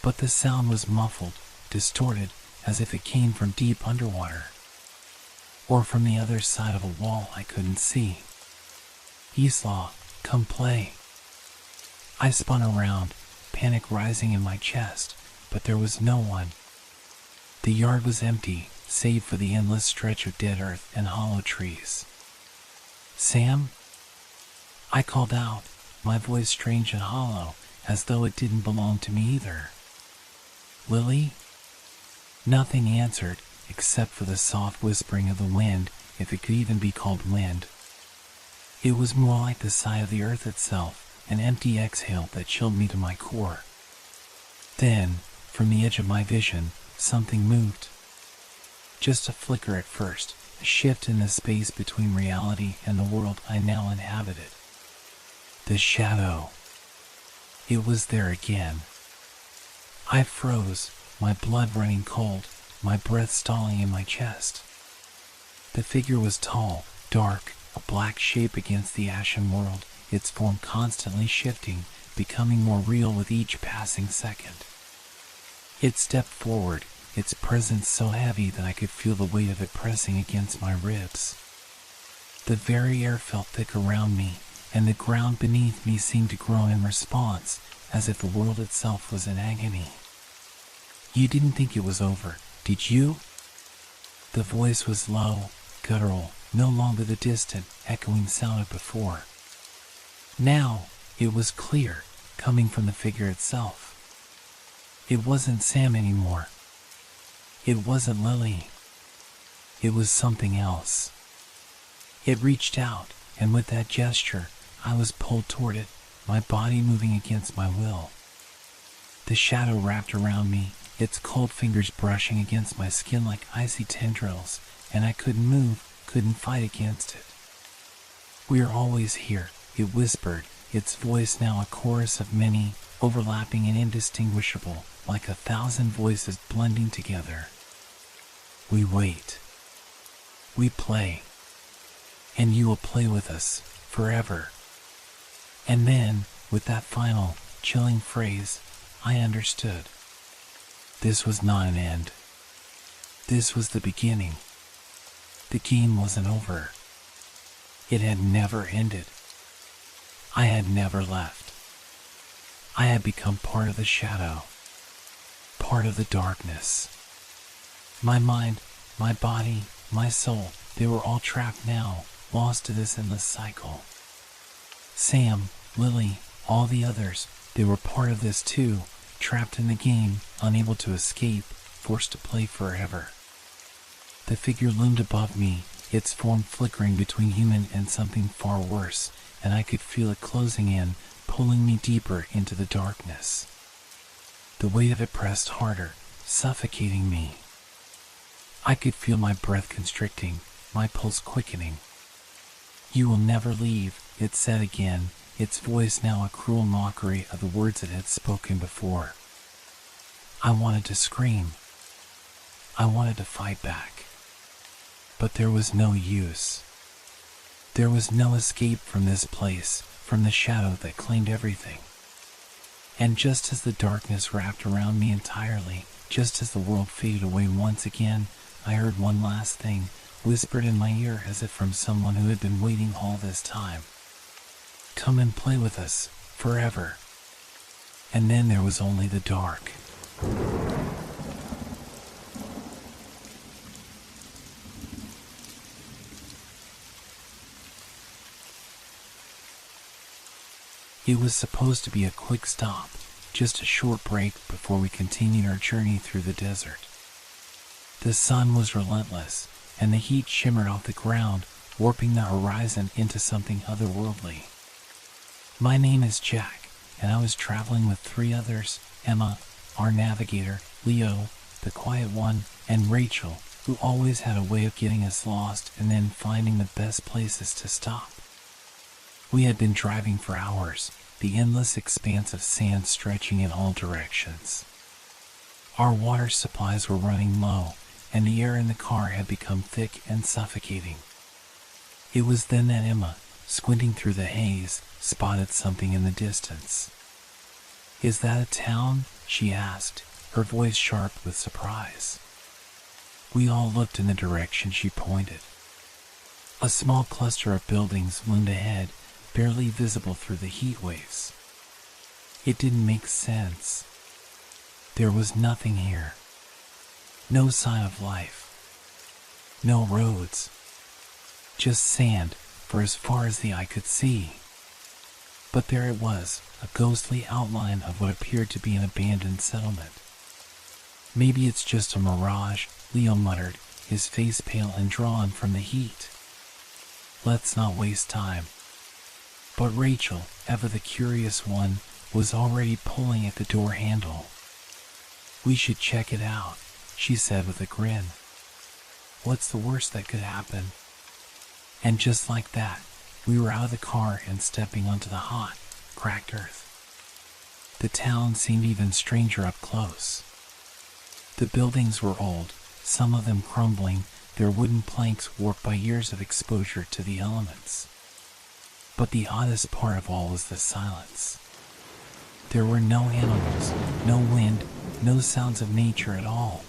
But the sound was muffled, distorted, as if it came from deep underwater. Or from the other side of a wall I couldn't see. Isla, come play. I spun around, panic rising in my chest, but there was no one. The yard was empty, save for the endless stretch of dead earth and hollow trees. Sam? I called out, my voice strange and hollow, as though it didn't belong to me either. Lily? Nothing answered, except for the soft whispering of the wind, if it could even be called wind. It was more like the sigh of the earth itself, an empty exhale that chilled me to my core. Then, from the edge of my vision, something moved. Just a flicker at first, a shift in the space between reality and the world I now inhabited. The shadow. It was there again. I froze, my blood running cold, my breath stalling in my chest. The figure was tall, dark, a black shape against the ashen world, its form constantly shifting, becoming more real with each passing second. It stepped forward, its presence so heavy that I could feel the weight of it pressing against my ribs. The very air felt thick around me, and the ground beneath me seemed to groan in response, as if the world itself was in agony. You didn't think it was over, did you? The voice was low, guttural, no longer the distant, echoing sound of before. Now, it was clear, coming from the figure itself. It wasn't Sam anymore. It wasn't Lily. It was something else. It reached out, and with that gesture, I was pulled toward it, my body moving against my will. The shadow wrapped around me, its cold fingers brushing against my skin like icy tendrils, and I couldn't move, couldn't fight against it. We are always here, it whispered, its voice now a chorus of many, overlapping and indistinguishable, like 1,000 voices blending together. We wait. We play. And you will play with us, forever. And then, with that final, chilling phrase, I understood. This was not an end. This was the beginning. The game wasn't over. It had never ended. I had never left. I had become part of the shadow, part of the darkness. My mind, my body, my soul, they were all trapped now, lost to this endless cycle. Sam, Lily, all the others, they were part of this too, trapped in the game, unable to escape, forced to play forever. The figure loomed above me, its form flickering between human and something far worse, and I could feel it closing in, pulling me deeper into the darkness. The weight of it pressed harder, suffocating me. I could feel my breath constricting, my pulse quickening. You will never leave, it said again, its voice now a cruel mockery of the words it had spoken before. I wanted to scream. I wanted to fight back. But there was no use. There was no escape from this place, from the shadow that claimed everything. And just as the darkness wrapped around me entirely, just as the world faded away once again, I heard one last thing, whispered in my ear as if from someone who had been waiting all this time. Come and play with us, forever. And then there was only the dark. It was supposed to be a quick stop, just a short break before we continued our journey through the desert. The sun was relentless, and the heat shimmered off the ground, warping the horizon into something otherworldly. My name is Jack, and I was traveling with 3 others, Emma, our navigator, Leo, the quiet one, and Rachel, who always had a way of getting us lost and then finding the best places to stop. We had been driving for hours, the endless expanse of sand stretching in all directions. Our water supplies were running low, and the air in the car had become thick and suffocating. It was then that Emma, squinting through the haze, spotted something in the distance. "Is that a town?" she asked, her voice sharp with surprise. We all looked in the direction she pointed. A small cluster of buildings loomed ahead, barely visible through the heat waves. It didn't make sense. There was nothing here. No sign of life. No roads. Just sand for as far as the eye could see. But there it was, a ghostly outline of what appeared to be an abandoned settlement. "Maybe it's just a mirage," Leo muttered, his face pale and drawn from the heat. "Let's not waste time." But Rachel, ever the curious one, was already pulling at the door handle. "We should check it out," she said with a grin. "What's the worst that could happen?" And just like that, we were out of the car and stepping onto the hot, cracked earth. The town seemed even stranger up close. The buildings were old, some of them crumbling, their wooden planks warped by years of exposure to the elements. But the oddest part of all was the silence. There were no animals, no wind, no sounds of nature at all.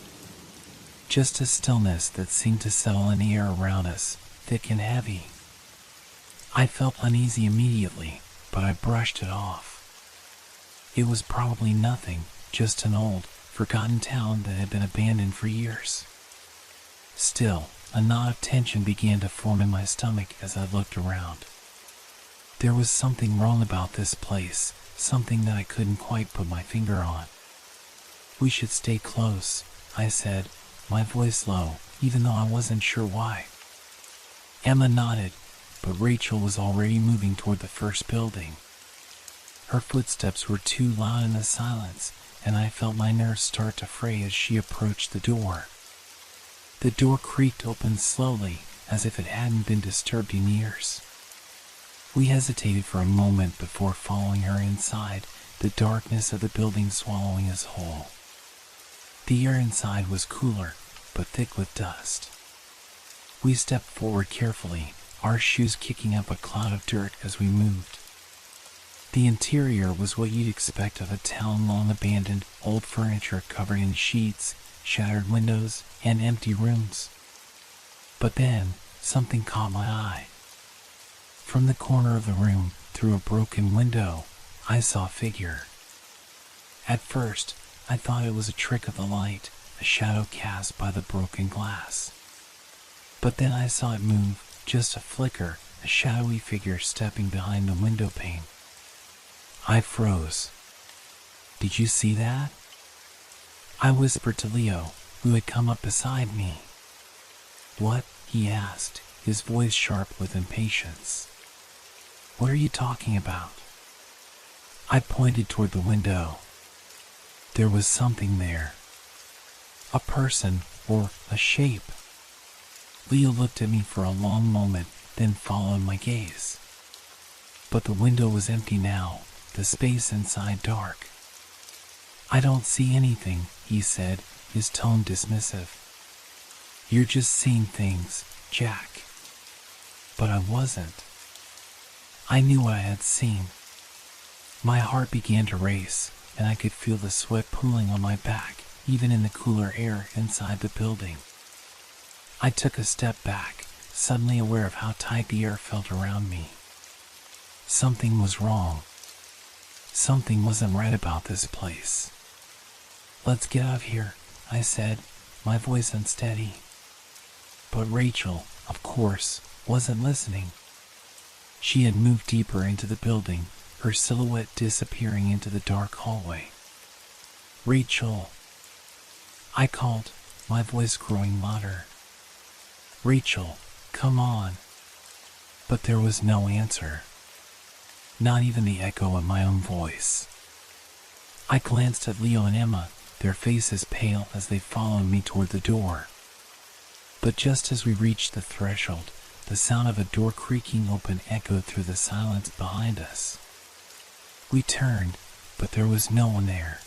Just a stillness that seemed to settle in the air around us, thick and heavy. I felt uneasy immediately, but I brushed it off. It was probably nothing, just an old, forgotten town that had been abandoned for years. Still, a knot of tension began to form in my stomach as I looked around. There was something wrong about this place, something that I couldn't quite put my finger on. "We should stay close," I said, my voice low, even though I wasn't sure why. Emma nodded, but Rachel was already moving toward the first building. Her footsteps were too loud in the silence, and I felt my nerves start to fray as she approached the door. The door creaked open slowly, as if it hadn't been disturbed in years. We hesitated for a moment before following her inside, the darkness of the building swallowing us whole. The air inside was cooler, but thick with dust. We stepped forward carefully, our shoes kicking up a cloud of dirt as we moved. The interior was what you'd expect of a town long abandoned, old furniture covered in sheets, shattered windows, and empty rooms. But then, something caught my eye. From the corner of the room, through a broken window, I saw a figure. At first, I thought it was a trick of the light, a shadow cast by the broken glass. But then I saw it move, just a flicker, a shadowy figure stepping behind the window pane. I froze. "Did you see that?" I whispered to Leo, who had come up beside me. "What?" he asked, his voice sharp with impatience. "What are you talking about?" I pointed toward the window. There was something there. A person, or a shape. Leo looked at me for a long moment, then followed my gaze. But the window was empty now, the space inside dark. "I don't see anything," he said, his tone dismissive. "You're just seeing things, Jack." But I wasn't. I knew what I had seen. My heart began to race, and I could feel the sweat pooling on my back, even in the cooler air inside the building. I took a step back, suddenly aware of how tight the air felt around me. Something was wrong. Something wasn't right about this place. "Let's get out of here," I said, my voice unsteady. But Rachel, of course, wasn't listening. She had moved deeper into the building, her silhouette disappearing into the dark hallway. "Rachel," I called, my voice growing louder. "Rachel, come on." But there was no answer. Not even the echo of my own voice. I glanced at Leo and Emma, their faces pale as they followed me toward the door. But just as we reached the threshold, the sound of a door creaking open echoed through the silence behind us. We turned, but there was no one there.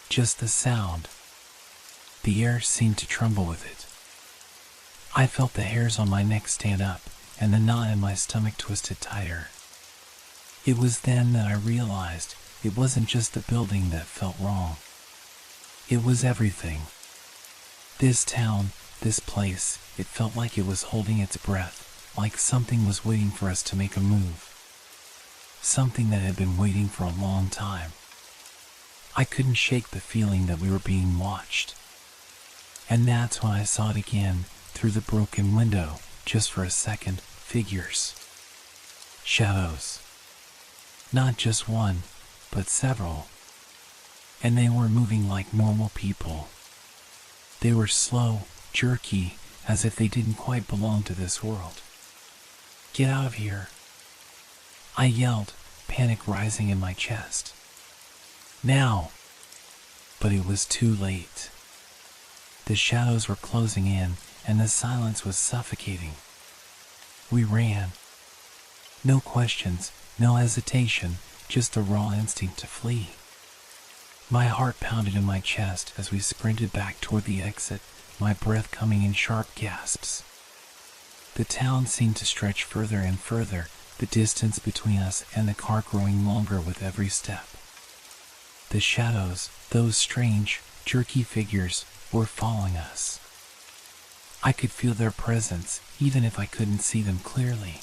Just the sound. The air seemed to tremble with it. I felt the hairs on my neck stand up, and the knot in my stomach twisted tighter. It was then that I realized it wasn't just the building that felt wrong. It was everything. This town, this place, it felt like it was holding its breath, like something was waiting for us to make a move. Something that had been waiting for a long time. I couldn't shake the feeling that we were being watched. And that's when I saw it again, through the broken window, just for a second, figures. Shadows. Not just one, but several. And they were moving like normal people. They were slow, jerky, as if they didn't quite belong to this world. "Get out of here," I yelled, panic rising in my chest. "Now!" But it was too late. The shadows were closing in, and the silence was suffocating. We ran. No questions, no hesitation, just a raw instinct to flee. My heart pounded in my chest as we sprinted back toward the exit, my breath coming in sharp gasps. The town seemed to stretch further and further, the distance between us and the car growing longer with every step. The shadows, those strange, jerky figures, were following us. I could feel their presence, even if I couldn't see them clearly.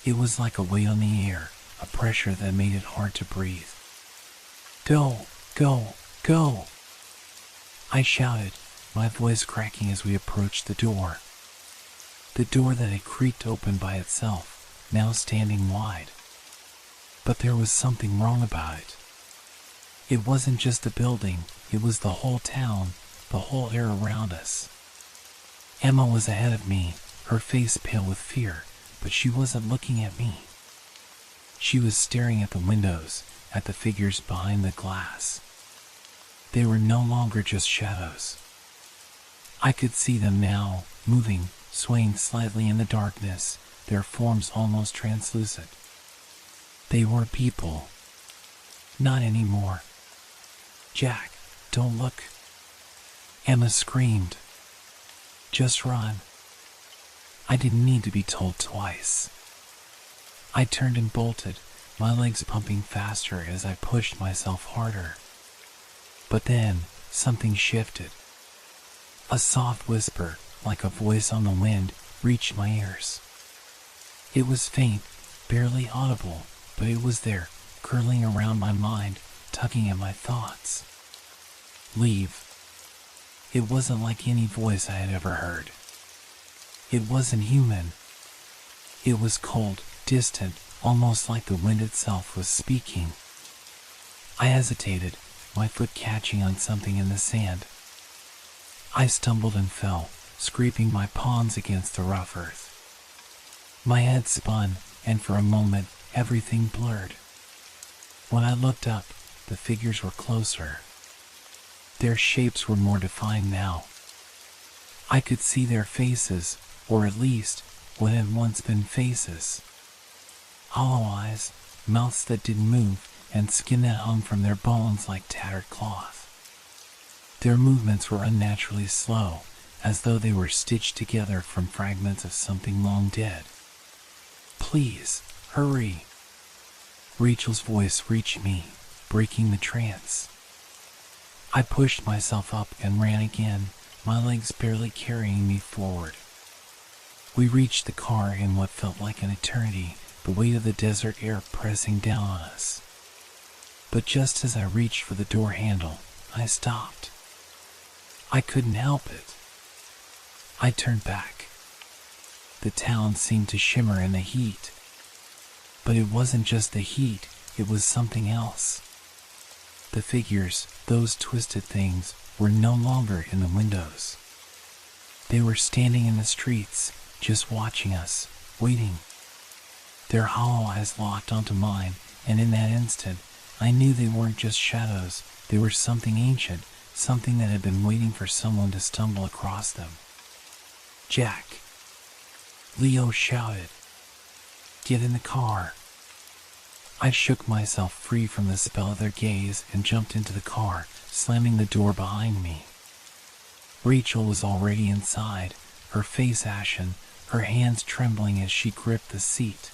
It was like a weight on the air, a pressure that made it hard to breathe. "Go, go, go!" I shouted, my voice cracking as we approached the door. The door that had creaked open by itself, now standing wide. But there was something wrong about it. It wasn't just the building, it was the whole town, the whole air around us. Emma was ahead of me, her face pale with fear, but she wasn't looking at me. She was staring at the windows, at the figures behind the glass. They were no longer just shadows. I could see them now, moving, swaying slightly in the darkness, their forms almost translucent. They were people. Not anymore. "Jack, don't look!" Emma screamed. "Just run." I didn't need to be told twice. I turned and bolted, my legs pumping faster as I pushed myself harder. But then, something shifted. A soft whisper, like a voice on the wind, reached my ears. It was faint, barely audible, but it was there, curling around my mind, tugging at my thoughts. "Leave." It wasn't like any voice I had ever heard. It wasn't human. It was cold, distant, almost like the wind itself was speaking. I hesitated, my foot catching on something in the sand. I stumbled and fell, scraping my palms against the rough earth. My head spun, and for a moment, everything blurred. When I looked up, the figures were closer. Their shapes were more defined now. I could see their faces, or at least, what had once been faces. Hollow eyes, mouths that didn't move, and skin that hung from their bones like tattered cloth. Their movements were unnaturally slow, as though they were stitched together from fragments of something long dead. "Please, hurry." Rachel's voice reached me, breaking the trance. I pushed myself up and ran again, my legs barely carrying me forward. We reached the car in what felt like an eternity, the weight of the desert air pressing down on us. But just as I reached for the door handle, I stopped. I couldn't help it. I turned back. The town seemed to shimmer in the heat. But it wasn't just the heat, it was something else. The figures, those twisted things, were no longer in the windows. They were standing in the streets, just watching us, waiting. Their hollow eyes locked onto mine, and in that instant, I knew they weren't just shadows, they were something ancient, something that had been waiting for someone to stumble across them. "Jack!" Leo shouted. "Get in the car." I shook myself free from the spell of their gaze and jumped into the car, slamming the door behind me. Rachel was already inside, her face ashen, her hands trembling as she gripped the seat.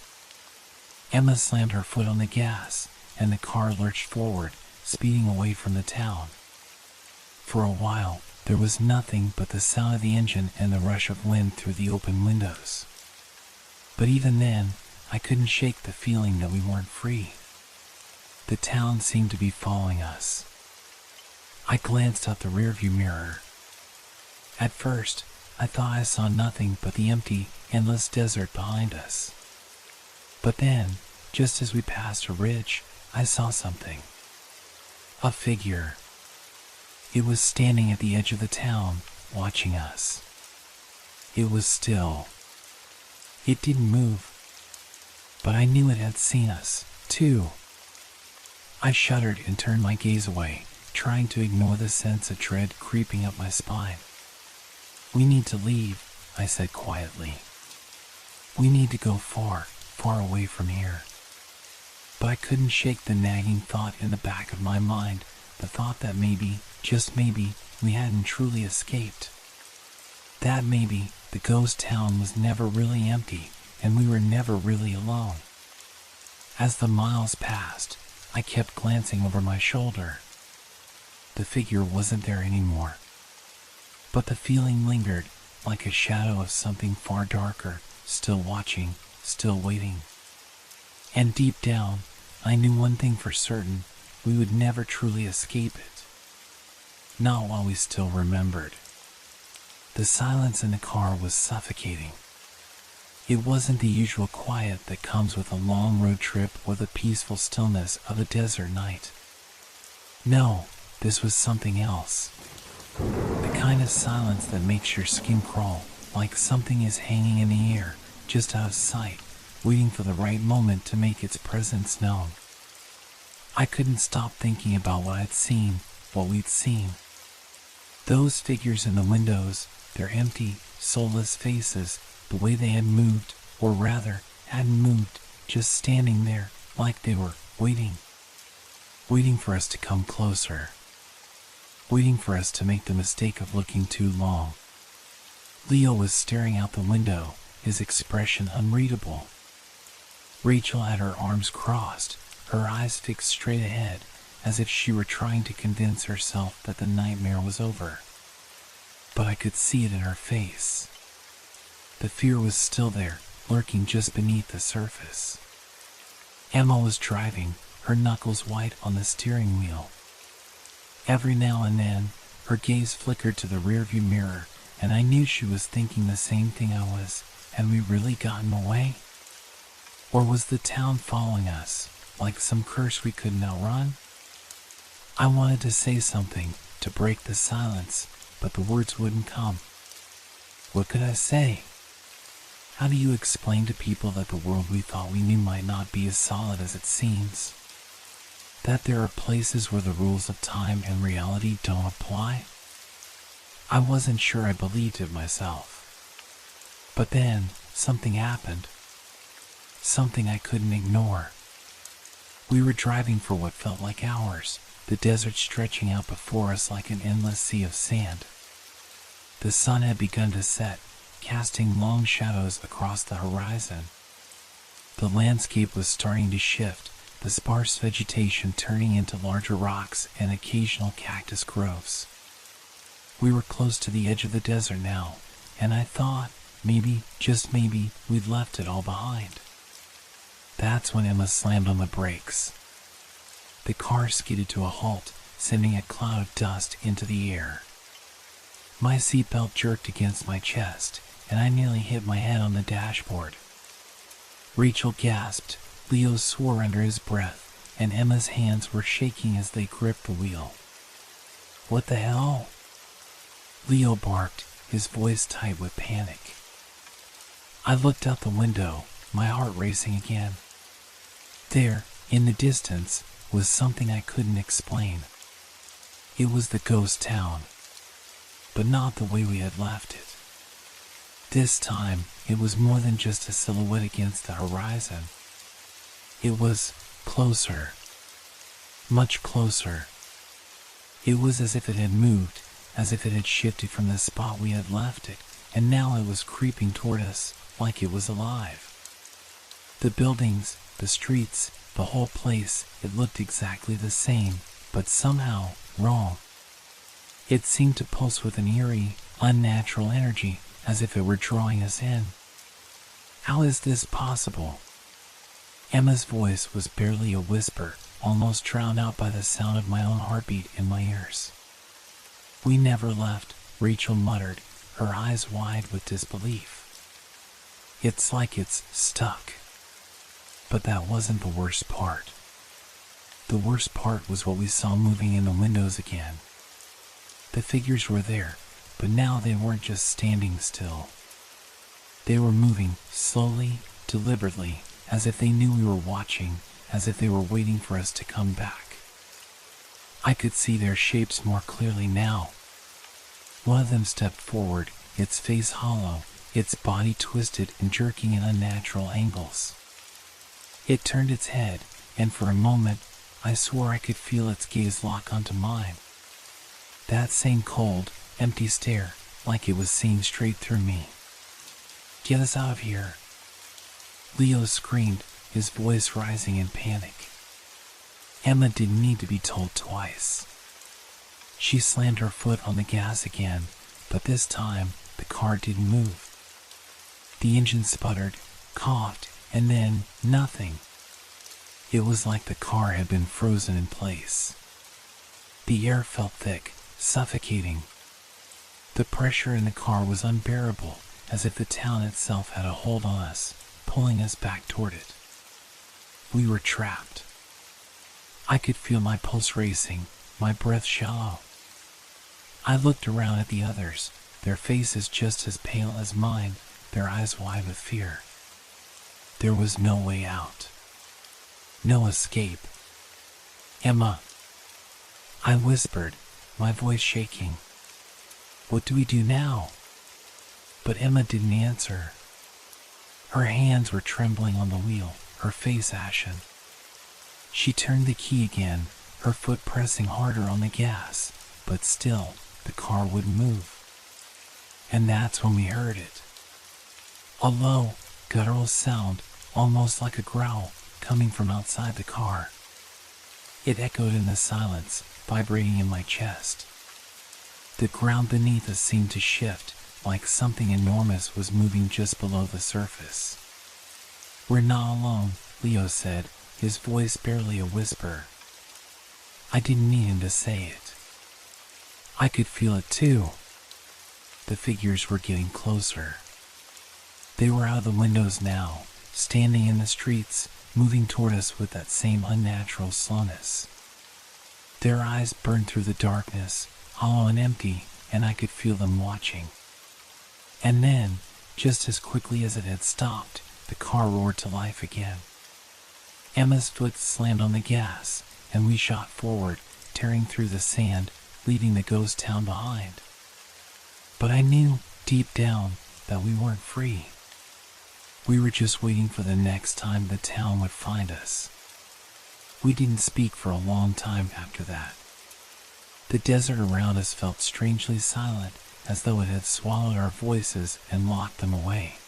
Emma slammed her foot on the gas, and the car lurched forward, speeding away from the town. For a while, there was nothing but the sound of the engine and the rush of wind through the open windows. But even then, I couldn't shake the feeling that we weren't free. The town seemed to be following us. I glanced out the rearview mirror. At first, I thought I saw nothing but the empty, endless desert behind us. But then, just as we passed a ridge, I saw something. A figure. It was standing at the edge of the town, watching us. It was still. It didn't move. But I knew it had seen us, too. I shuddered and turned my gaze away, trying to ignore the sense of dread creeping up my spine. "We need to leave," I said quietly. "We need to go far, far away from here." But I couldn't shake the nagging thought in the back of my mind, the thought that maybe, just maybe, we hadn't truly escaped. That maybe the ghost town was never really empty, and we were never really alone. As the miles passed, I kept glancing over my shoulder. The figure wasn't there anymore. But the feeling lingered, like a shadow of something far darker, still watching, still waiting. And deep down, I knew one thing for certain, we would never truly escape it. Not while we still remembered. The silence in the car was suffocating. It wasn't the usual quiet that comes with a long road trip or the peaceful stillness of a desert night. No, this was something else. The kind of silence that makes your skin crawl, like something is hanging in the air, just out of sight, waiting for the right moment to make its presence known. I couldn't stop thinking about what I'd seen, what we'd seen. Those figures in the windows, their empty, soulless faces, the way they had moved, or rather, hadn't moved, just standing there, like they were waiting. Waiting for us to come closer. Waiting for us to make the mistake of looking too long. Leo was staring out the window, his expression unreadable. Rachel had her arms crossed, her eyes fixed straight ahead, as if she were trying to convince herself that the nightmare was over. But I could see it in her face. The fear was still there, lurking just beneath the surface. Emma was driving, her knuckles white on the steering wheel. Every now and then, her gaze flickered to the rearview mirror, and I knew she was thinking the same thing I was. Had we really gotten away? Or was the town following us, like some curse we couldn't outrun? I wanted to say something, to break the silence, but the words wouldn't come. What could I say? How do you explain to people that the world we thought we knew might not be as solid as it seems? That there are places where the rules of time and reality don't apply? I wasn't sure I believed it myself. But then, something happened. Something I couldn't ignore. We were driving for what felt like hours, the desert stretching out before us like an endless sea of sand. The sun had begun to set, casting long shadows across the horizon. The landscape was starting to shift, the sparse vegetation turning into larger rocks and occasional cactus groves. We were close to the edge of the desert now, and I thought, maybe, just maybe, we'd left it all behind. That's when Emma slammed on the brakes. The car skidded to a halt, sending a cloud of dust into the air. My seatbelt jerked against my chest, and I nearly hit my head on the dashboard. Rachel gasped, Leo swore under his breath, and Emma's hands were shaking as they gripped the wheel. "What the hell?" Leo barked, his voice tight with panic. I looked out the window, my heart racing again. There, in the distance, was something I couldn't explain. It was the ghost town, but not the way we had left it. This time, it was more than just a silhouette against the horizon. It was closer, much closer. It was as if it had moved, as if it had shifted from the spot we had left it, and now it was creeping toward us like it was alive. The buildings, the streets, the whole place, it looked exactly the same, but somehow wrong. It seemed to pulse with an eerie, unnatural energy, as if it were drawing us in. How is this possible? Emma's voice was barely a whisper, almost drowned out by the sound of my own heartbeat in my ears. "We never left," Rachel muttered, her eyes wide with disbelief. "It's like it's stuck." But that wasn't the worst part. The worst part was what we saw moving in the windows again. The figures were there, but now they weren't just standing still. They were moving slowly, deliberately, as if they knew we were watching, as if they were waiting for us to come back. I could see their shapes more clearly now. One of them stepped forward, its face hollow, its body twisted and jerking at unnatural angles. It turned its head, and for a moment, I swore I could feel its gaze lock onto mine. That same cold, empty stare, like it was seeing straight through me. "Get us out of here!" Leo screamed, his voice rising in panic. Emma didn't need to be told twice. She slammed her foot on the gas again, but this time the car didn't move. The engine sputtered, coughed, and then nothing. It was like the car had been frozen in place. The air felt thick, suffocating. The pressure in the car was unbearable, as if the town itself had a hold on us, pulling us back toward it. We were trapped. I could feel my pulse racing, my breath shallow. I looked around at the others, their faces just as pale as mine, their eyes wide with fear. There was no way out. No escape. "Emma," I whispered, my voice shaking. "What do we do now?" But Emma didn't answer. Her hands were trembling on the wheel, her face ashen. She turned the key again, her foot pressing harder on the gas, but still, the car wouldn't move. And that's when we heard it. A low, guttural sound, almost like a growl, coming from outside the car. It echoed in the silence, vibrating in my chest. The ground beneath us seemed to shift, like something enormous was moving just below the surface. "We're not alone," Leo said, his voice barely a whisper. I didn't need him to say it. I could feel it too. The figures were getting closer. They were out of the windows now, standing in the streets, moving toward us with that same unnatural slowness. Their eyes burned through the darkness, hollow and empty, and I could feel them watching. And then, just as quickly as it had stopped, the car roared to life again. Emma's foot slammed on the gas, and we shot forward, tearing through the sand, leaving the ghost town behind. But I knew, deep down, that we weren't free. We were just waiting for the next time the town would find us. We didn't speak for a long time after that. The desert around us felt strangely silent, as though it had swallowed our voices and locked them away.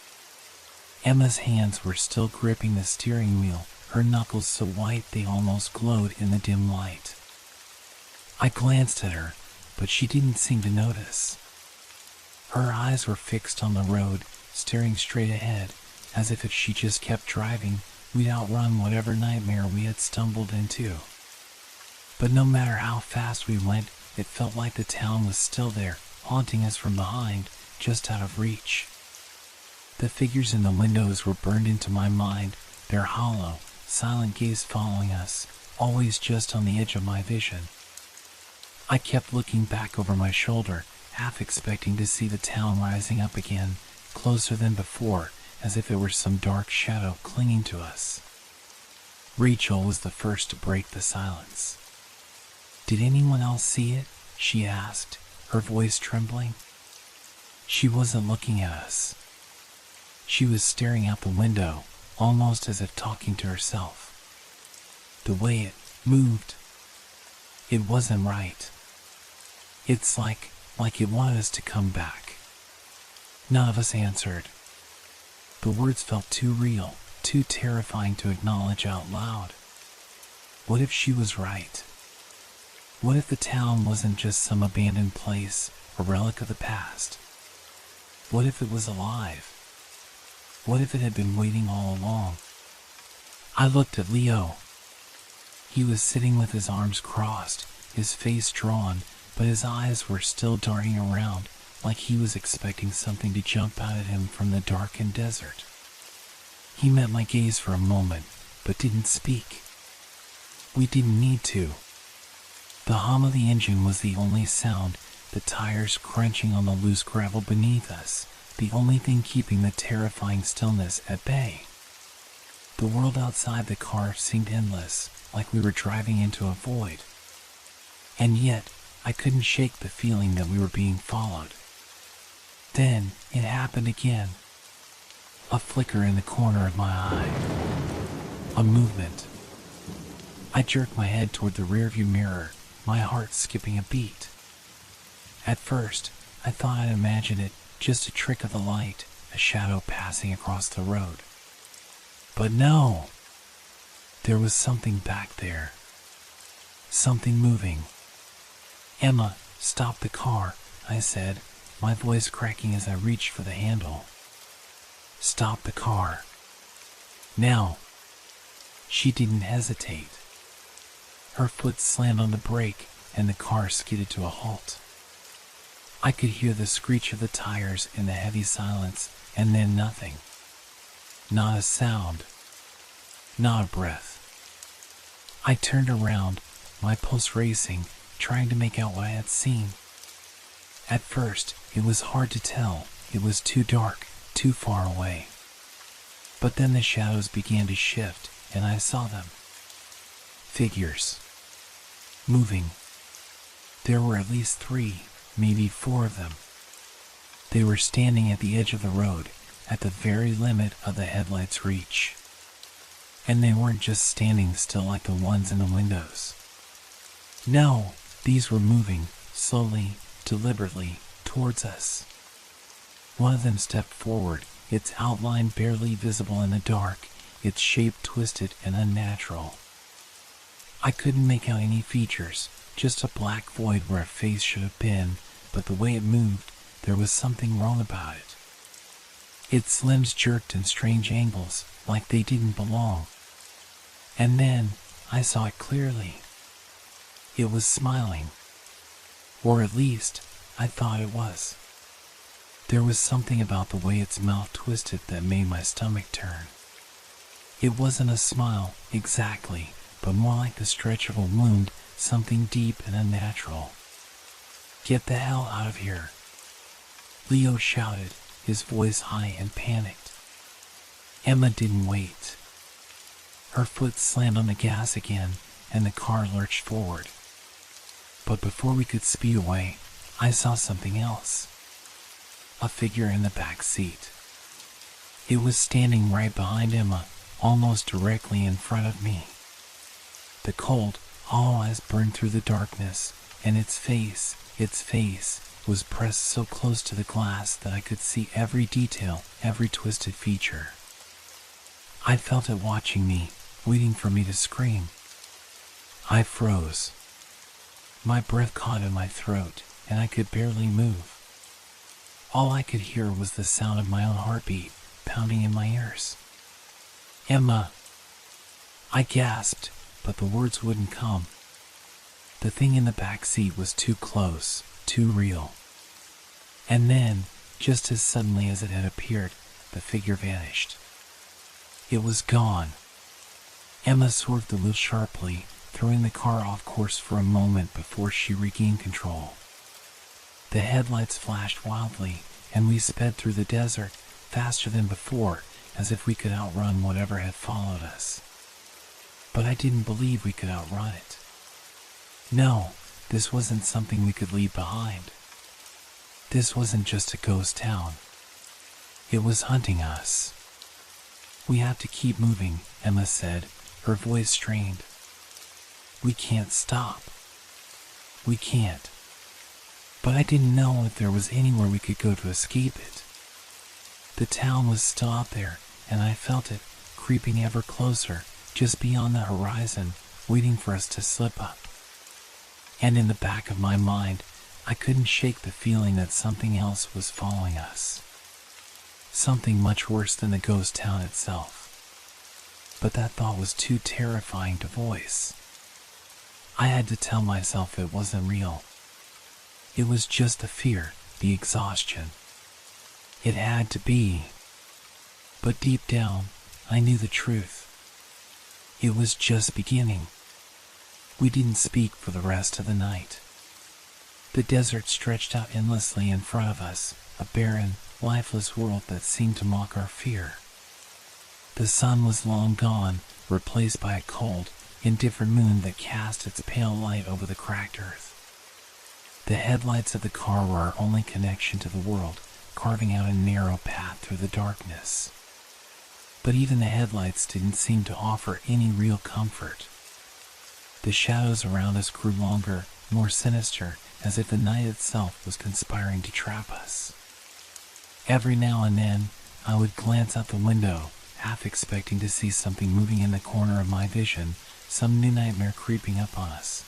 Emma's hands were still gripping the steering wheel, her knuckles so white they almost glowed in the dim light. I glanced at her, but she didn't seem to notice. Her eyes were fixed on the road, staring straight ahead, as if she just kept driving, we'd outrun whatever nightmare we had stumbled into. But no matter how fast we went, it felt like the town was still there, haunting us from behind, just out of reach. The figures in the windows were burned into my mind, their hollow, silent gaze following us, always just on the edge of my vision. I kept looking back over my shoulder, half expecting to see the town rising up again, closer than before, as if it were some dark shadow clinging to us. Rachel was the first to break the silence. "Did anyone else see it?" she asked, her voice trembling. She wasn't looking at us. She was staring out the window, almost as if talking to herself. The way it moved, it wasn't right. It's like it wanted us to come back. None of us answered. The words felt too real, too terrifying to acknowledge out loud. What if she was right? What if the town wasn't just some abandoned place, a relic of the past? What if it was alive? What if it had been waiting all along? I looked at Leo. He was sitting with his arms crossed, his face drawn, but his eyes were still darting around, like he was expecting something to jump out at him from the darkened desert. He met my gaze for a moment, but didn't speak. We didn't need to. The hum of the engine was the only sound, the tires crunching on the loose gravel beneath us, the only thing keeping the terrifying stillness at bay. The world outside the car seemed endless, like we were driving into a void. And yet, I couldn't shake the feeling that we were being followed. Then, it happened again. A flicker in the corner of my eye. A movement. I jerked my head toward the rearview mirror, my heart skipping a beat. At first, I thought I'd imagined it, just a trick of the light, a shadow passing across the road. But no! There was something back there. Something moving. "Emma, stop the car," I said, my voice cracking as I reached for the handle. "Stop the car. Now." She didn't hesitate. Her foot slammed on the brake, and the car skidded to a halt. I could hear the screech of the tires in the heavy silence, and then nothing. Not a sound. Not a breath. I turned around, my pulse racing, trying to make out what I had seen. At first, it was hard to tell. It was too dark, too far away. But then the shadows began to shift, and I saw them. Figures. Moving. There were at least 3, maybe 4 of them. They were standing at the edge of the road, at the very limit of the headlight's reach. And they weren't just standing still like the ones in the windows. No, these were moving, slowly, deliberately, towards us. One of them stepped forward, its outline barely visible in the dark, its shape twisted and unnatural. I couldn't make out any features, just a black void where a face should have been, but the way it moved, there was something wrong about it. Its limbs jerked in strange angles, like they didn't belong. And then, I saw it clearly. It was smiling. Or at least, I thought it was. There was something about the way its mouth twisted that made my stomach turn. It wasn't a smile, exactly, but more like the stretch of a wound, something deep and unnatural. "Get the hell out of here," Leo shouted, his voice high and panicked. Emma didn't wait. Her foot slammed on the gas again, and the car lurched forward. But before we could speed away, I saw something else. A figure in the back seat. It was standing right behind Emma, almost directly in front of me. The cold, hollow eyes burned through the darkness, and its face was pressed so close to the glass that I could see every detail, every twisted feature. I felt it watching me, waiting for me to scream. I froze. My breath caught in my throat, and I could barely move. All I could hear was the sound of my own heartbeat pounding in my ears. "Emma," I gasped, but the words wouldn't come. The thing in the back seat was too close, too real. And then, just as suddenly as it had appeared, the figure vanished. It was gone. Emma swerved the wheel sharply, throwing the car off course for a moment before she regained control. The headlights flashed wildly, and we sped through the desert, faster than before, as if we could outrun whatever had followed us. But I didn't believe we could outrun it. No, this wasn't something we could leave behind. This wasn't just a ghost town. It was hunting us. "We have to keep moving," Emma said, her voice strained. "We can't stop. We can't." But I didn't know if there was anywhere we could go to escape it. The town was still out there, and I felt it, creeping ever closer, just beyond the horizon, waiting for us to slip up. And in the back of my mind, I couldn't shake the feeling that something else was following us. Something much worse than the ghost town itself. But that thought was too terrifying to voice. I had to tell myself it wasn't real. It was just the fear, the exhaustion. It had to be. But deep down, I knew the truth. It was just beginning. We didn't speak for the rest of the night. The desert stretched out endlessly in front of us, a barren, lifeless world that seemed to mock our fear. The sun was long gone, replaced by a cold, indifferent moon that cast its pale light over the cracked earth. The headlights of the car were our only connection to the world, carving out a narrow path through the darkness. But even the headlights didn't seem to offer any real comfort. The shadows around us grew longer, more sinister, as if the night itself was conspiring to trap us. Every now and then, I would glance out the window, half expecting to see something moving in the corner of my vision, some new nightmare creeping up on us.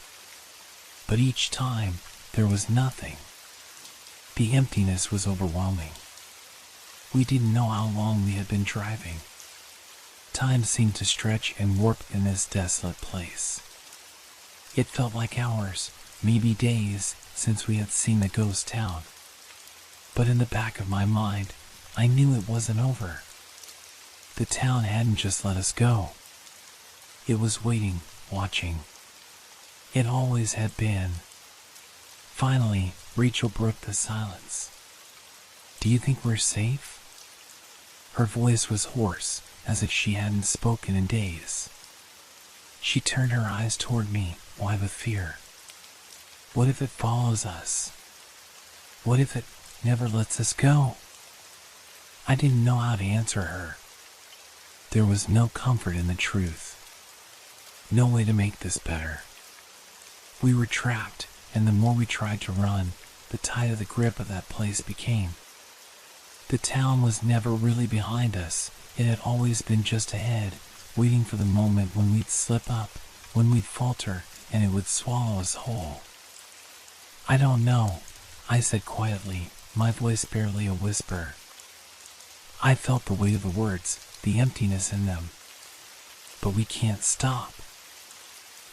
But each time, there was nothing. The emptiness was overwhelming. We didn't know how long we had been driving. Time seemed to stretch and warp in this desolate place. It felt like hours, maybe days, since we had seen the ghost town. But in the back of my mind, I knew it wasn't over. The town hadn't just let us go. It was waiting, watching. It always had been. Finally, Rachel broke the silence. "Do you think we're safe?" Her voice was hoarse, as if she hadn't spoken in days. She turned her eyes toward me, wide with fear. "What if it follows us? What if it never lets us go?" I didn't know how to answer her. There was no comfort in the truth. No way to make this better. We were trapped, and the more we tried to run, the tighter the grip of that place became. The town was never really behind us. It had always been just ahead, waiting for the moment when we'd slip up, when we'd falter, and it would swallow us whole. "I don't know," I said quietly, my voice barely a whisper. I felt the weight of the words, the emptiness in them. But we can't stop.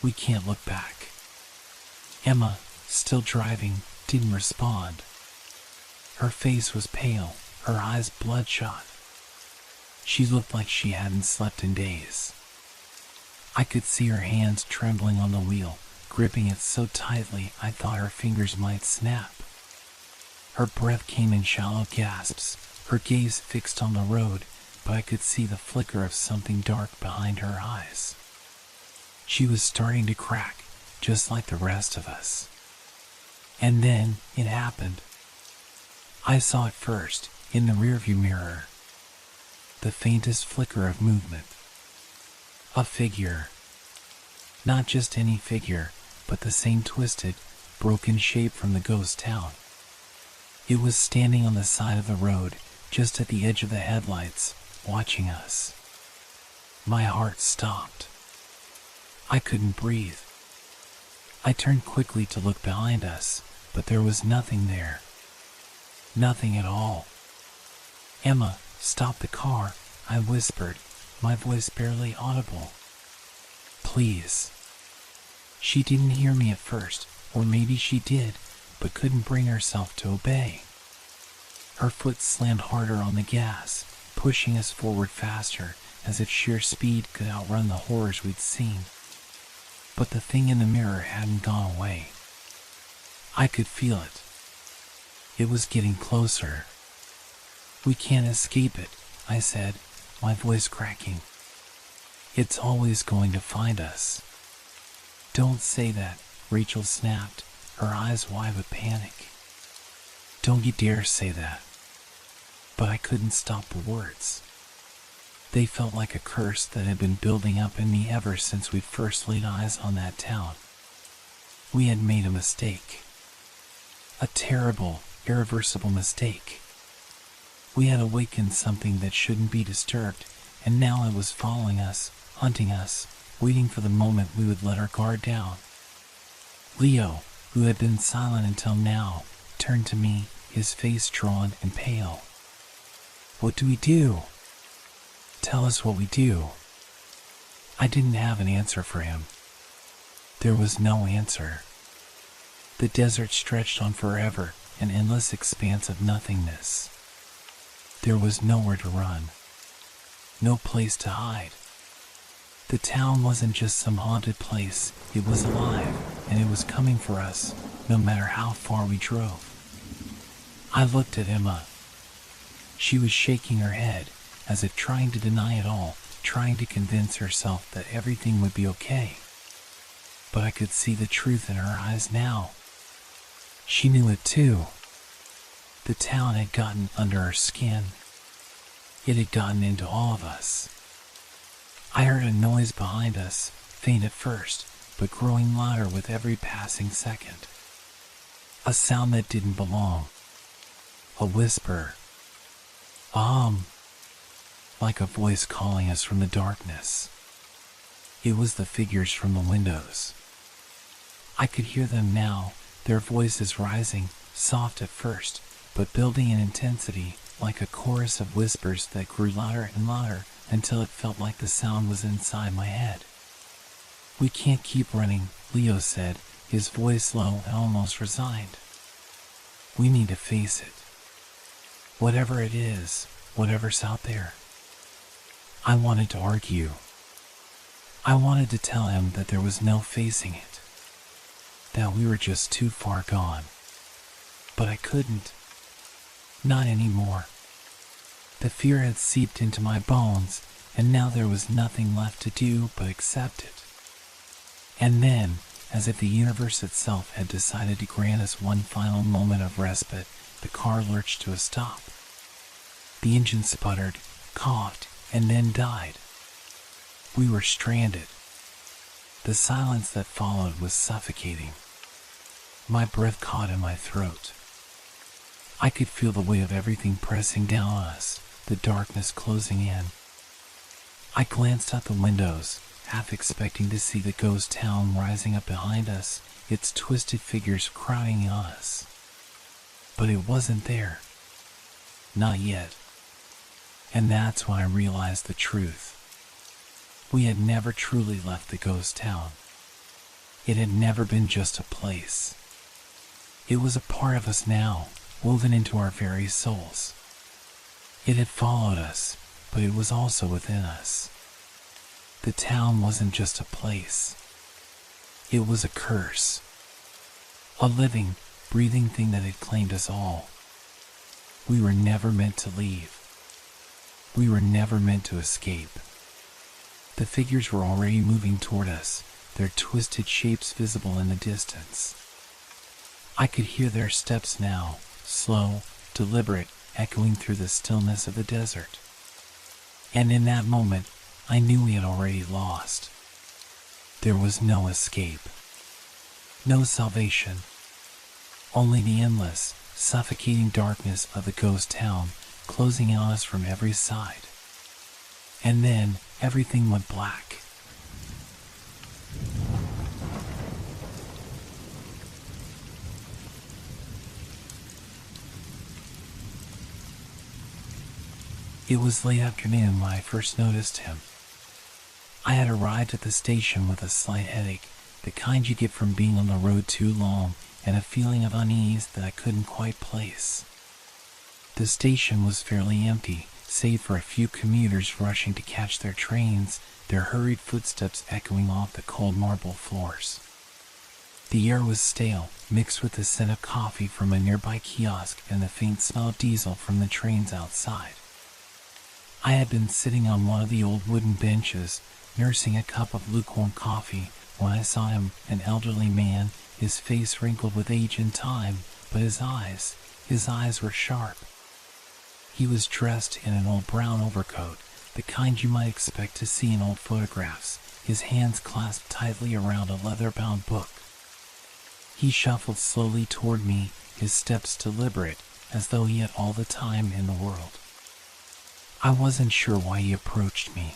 We can't look back. Emma, still driving, didn't respond. Her face was pale, her eyes bloodshot. She looked like she hadn't slept in days. I could see her hands trembling on the wheel, gripping it so tightly I thought her fingers might snap. Her breath came in shallow gasps, her gaze fixed on the road, but I could see the flicker of something dark behind her eyes. She was starting to crack, just like the rest of us. And then it happened. I saw it first, in the rearview mirror. The faintest flicker of movement. A figure. Not just any figure, but the same twisted, broken shape from the ghost town. It was standing on the side of the road, just at the edge of the headlights, watching us. My heart stopped. I couldn't breathe. I turned quickly to look behind us, but there was nothing there. Nothing at all. "Emma, stop the car," I whispered, my voice barely audible. "Please." She didn't hear me at first, or maybe she did, but couldn't bring herself to obey. Her foot slammed harder on the gas, pushing us forward faster, as if sheer speed could outrun the horrors we'd seen. But the thing in the mirror hadn't gone away. I could feel it. It was getting closer. "We can't escape it," I said, my voice cracking. "It's always going to find us." "Don't say that," Rachel snapped, her eyes wide with panic. "Don't you dare say that." But I couldn't stop the words. They felt like a curse that had been building up in me ever since we'd first laid eyes on that town. We had made a mistake. A terrible, irreversible mistake. We had awakened something that shouldn't be disturbed, and now it was following us, hunting us, waiting for the moment we would let our guard down. Leo, who had been silent until now, turned to me, his face drawn and pale. "What do we do? Tell us what we do." I didn't have an answer for him. There was no answer. The desert stretched on forever, an endless expanse of nothingness. There was nowhere to run. No place to hide. The town wasn't just some haunted place, it was alive, and it was coming for us, no matter how far we drove. I looked at Emma. She was shaking her head, as if trying to deny it all, trying to convince herself that everything would be okay. But I could see the truth in her eyes now. She knew it too. The town had gotten under our skin. It had gotten into all of us. I heard a noise behind us, faint at first, but growing louder with every passing second. A sound that didn't belong. A whisper. A hum. Like a voice calling us from the darkness. It was the figures from the windows. I could hear them now, their voices rising, soft at first, but building in intensity, like a chorus of whispers that grew louder and louder until it felt like the sound was inside my head. "We can't keep running," Leo said, his voice low and almost resigned. "We need to face it. Whatever it is, whatever's out there." I wanted to argue. I wanted to tell him that there was no facing it, that we were just too far gone. But I couldn't. Not anymore. The fear had seeped into my bones, and now there was nothing left to do but accept it. And then, as if the universe itself had decided to grant us one final moment of respite, the car lurched to a stop. The engine sputtered, coughed, and then died. We were stranded. The silence that followed was suffocating. My breath caught in my throat. I could feel the weight of everything pressing down on us, the darkness closing in. I glanced out the windows, half expecting to see the ghost town rising up behind us, its twisted figures crowding on us. But it wasn't there. Not yet. And that's when I realized the truth. We had never truly left the ghost town. It had never been just a place. It was a part of us now, woven into our very souls. It had followed us, but it was also within us. The town wasn't just a place. It was a curse. A living, breathing thing that had claimed us all. We were never meant to leave. We were never meant to escape. The figures were already moving toward us, their twisted shapes visible in the distance. I could hear their steps now, slow, deliberate, echoing through the stillness of the desert. And in that moment, I knew we had already lost. There was no escape. No salvation. Only the endless, suffocating darkness of the ghost town closing on us from every side. And then everything went black. It was late afternoon when I first noticed him. I had arrived at the station with a slight headache, the kind you get from being on the road too long, and a feeling of unease that I couldn't quite place. The station was fairly empty, save for a few commuters rushing to catch their trains, their hurried footsteps echoing off the cold marble floors. The air was stale, mixed with the scent of coffee from a nearby kiosk and the faint smell of diesel from the trains outside. I had been sitting on one of the old wooden benches, nursing a cup of lukewarm coffee, when I saw him, an elderly man, his face wrinkled with age and time, but his eyes were sharp. He was dressed in an old brown overcoat, the kind you might expect to see in old photographs, his hands clasped tightly around a leather-bound book. He shuffled slowly toward me, his steps deliberate, as though he had all the time in the world. I wasn't sure why he approached me.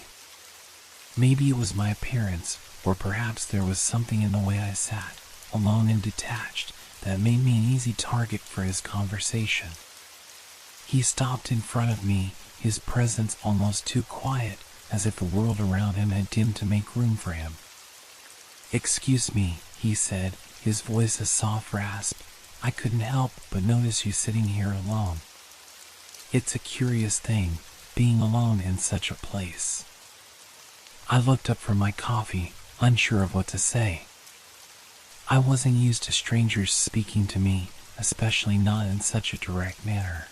Maybe it was my appearance, or perhaps there was something in the way I sat, alone and detached, that made me an easy target for his conversation. He stopped in front of me, his presence almost too quiet, as if the world around him had dimmed to make room for him. "Excuse me," he said, his voice a soft rasp. "I couldn't help but notice you sitting here alone. It's a curious thing, being alone in such a place." I looked up from my coffee, unsure of what to say. I wasn't used to strangers speaking to me, especially not in such a direct manner.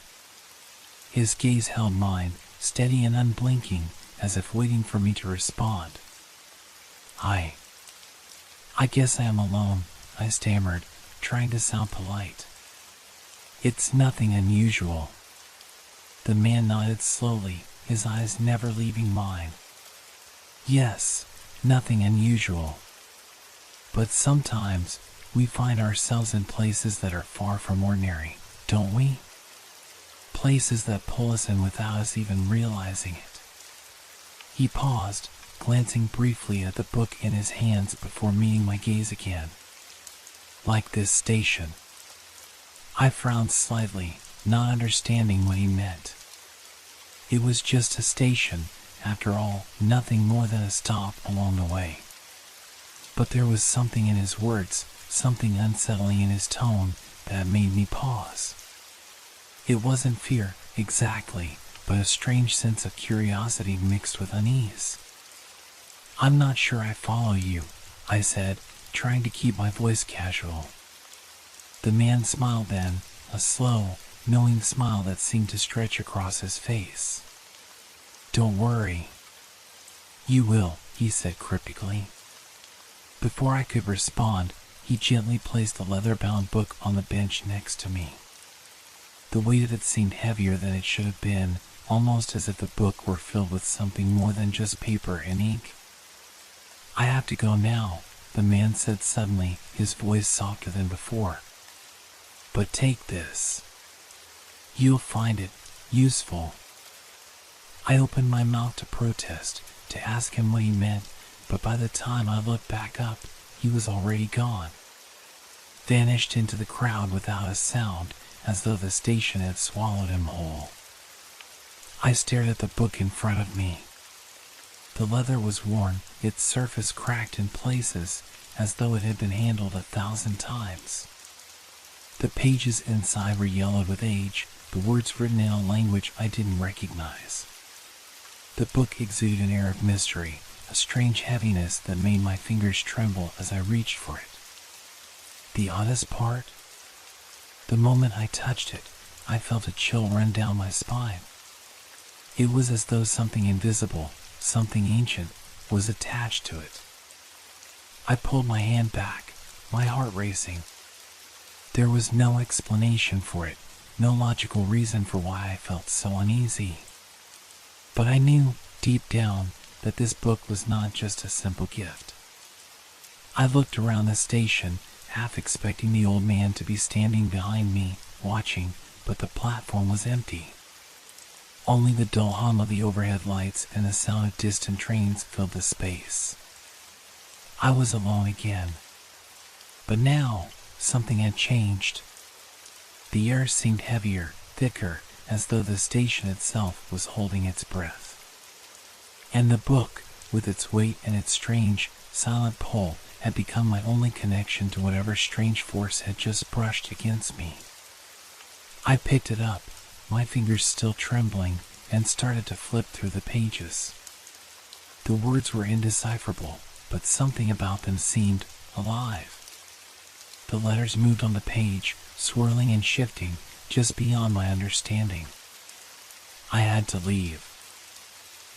His gaze held mine, steady and unblinking, as if waiting for me to respond. I guess I am alone," I stammered, trying to sound polite. "It's nothing unusual." The man nodded slowly, his eyes never leaving mine. "Yes, nothing unusual. But sometimes we find ourselves in places that are far from ordinary, don't we? Places that pull us in without us even realizing it." He paused, glancing briefly at the book in his hands before meeting my gaze again. "Like this station." I frowned slightly, not understanding what he meant. It was just a station, after all, nothing more than a stop along the way. But there was something in his words, something unsettling in his tone, that made me pause. It wasn't fear, exactly, but a strange sense of curiosity mixed with unease. "I'm not sure I follow you," I said, trying to keep my voice casual. The man smiled then, a slow, knowing smile that seemed to stretch across his face. "Don't worry." "You will," he said cryptically. Before I could respond, he gently placed the leather-bound book on the bench next to me. The weight of it seemed heavier than it should have been, almost as if the book were filled with something more than just paper and ink. "I have to go now," the man said suddenly, his voice softer than before. "But take this. You'll find it useful." I opened my mouth to protest, to ask him what he meant, but by the time I looked back up, he was already gone. Vanished into the crowd without a sound, as though the station had swallowed him whole. I stared at the book in front of me. The leather was worn, its surface cracked in places, as though it had been handled 1,000 times. The pages inside were yellowed with age, the words written in a language I didn't recognize. The book exuded an air of mystery, a strange heaviness that made my fingers tremble as I reached for it. The oddest part? The moment I touched it, I felt a chill run down my spine. It was as though something invisible, something ancient, was attached to it. I pulled my hand back, my heart racing. There was no explanation for it, no logical reason for why I felt so uneasy. But I knew, deep down, that this book was not just a simple gift. I looked around the station, half expecting the old man to be standing behind me, watching, but the platform was empty. Only the dull hum of the overhead lights and the sound of distant trains filled the space. I was alone again. But now, something had changed. The air seemed heavier, thicker, as though the station itself was holding its breath. And the book, with its weight and its strange, silent pull, had become my only connection to whatever strange force had just brushed against me. I picked it up, my fingers still trembling, and started to flip through the pages. The words were indecipherable, but something about them seemed alive. The letters moved on the page, swirling and shifting, just beyond my understanding. I had to leave.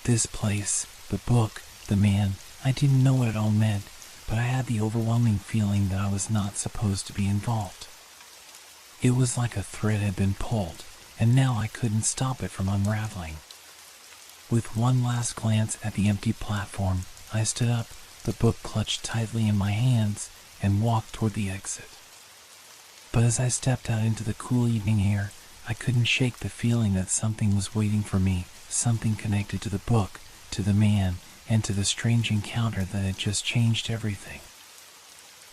This place, the book, the man, I didn't know what it all meant, but I had the overwhelming feeling that I was not supposed to be involved. It was like a thread had been pulled, and now I couldn't stop it from unraveling. With one last glance at the empty platform, I stood up, the book clutched tightly in my hands, and walked toward the exit. But as I stepped out into the cool evening air, I couldn't shake the feeling that something was waiting for me, something connected to the book, to the man, and to the strange encounter that had just changed everything.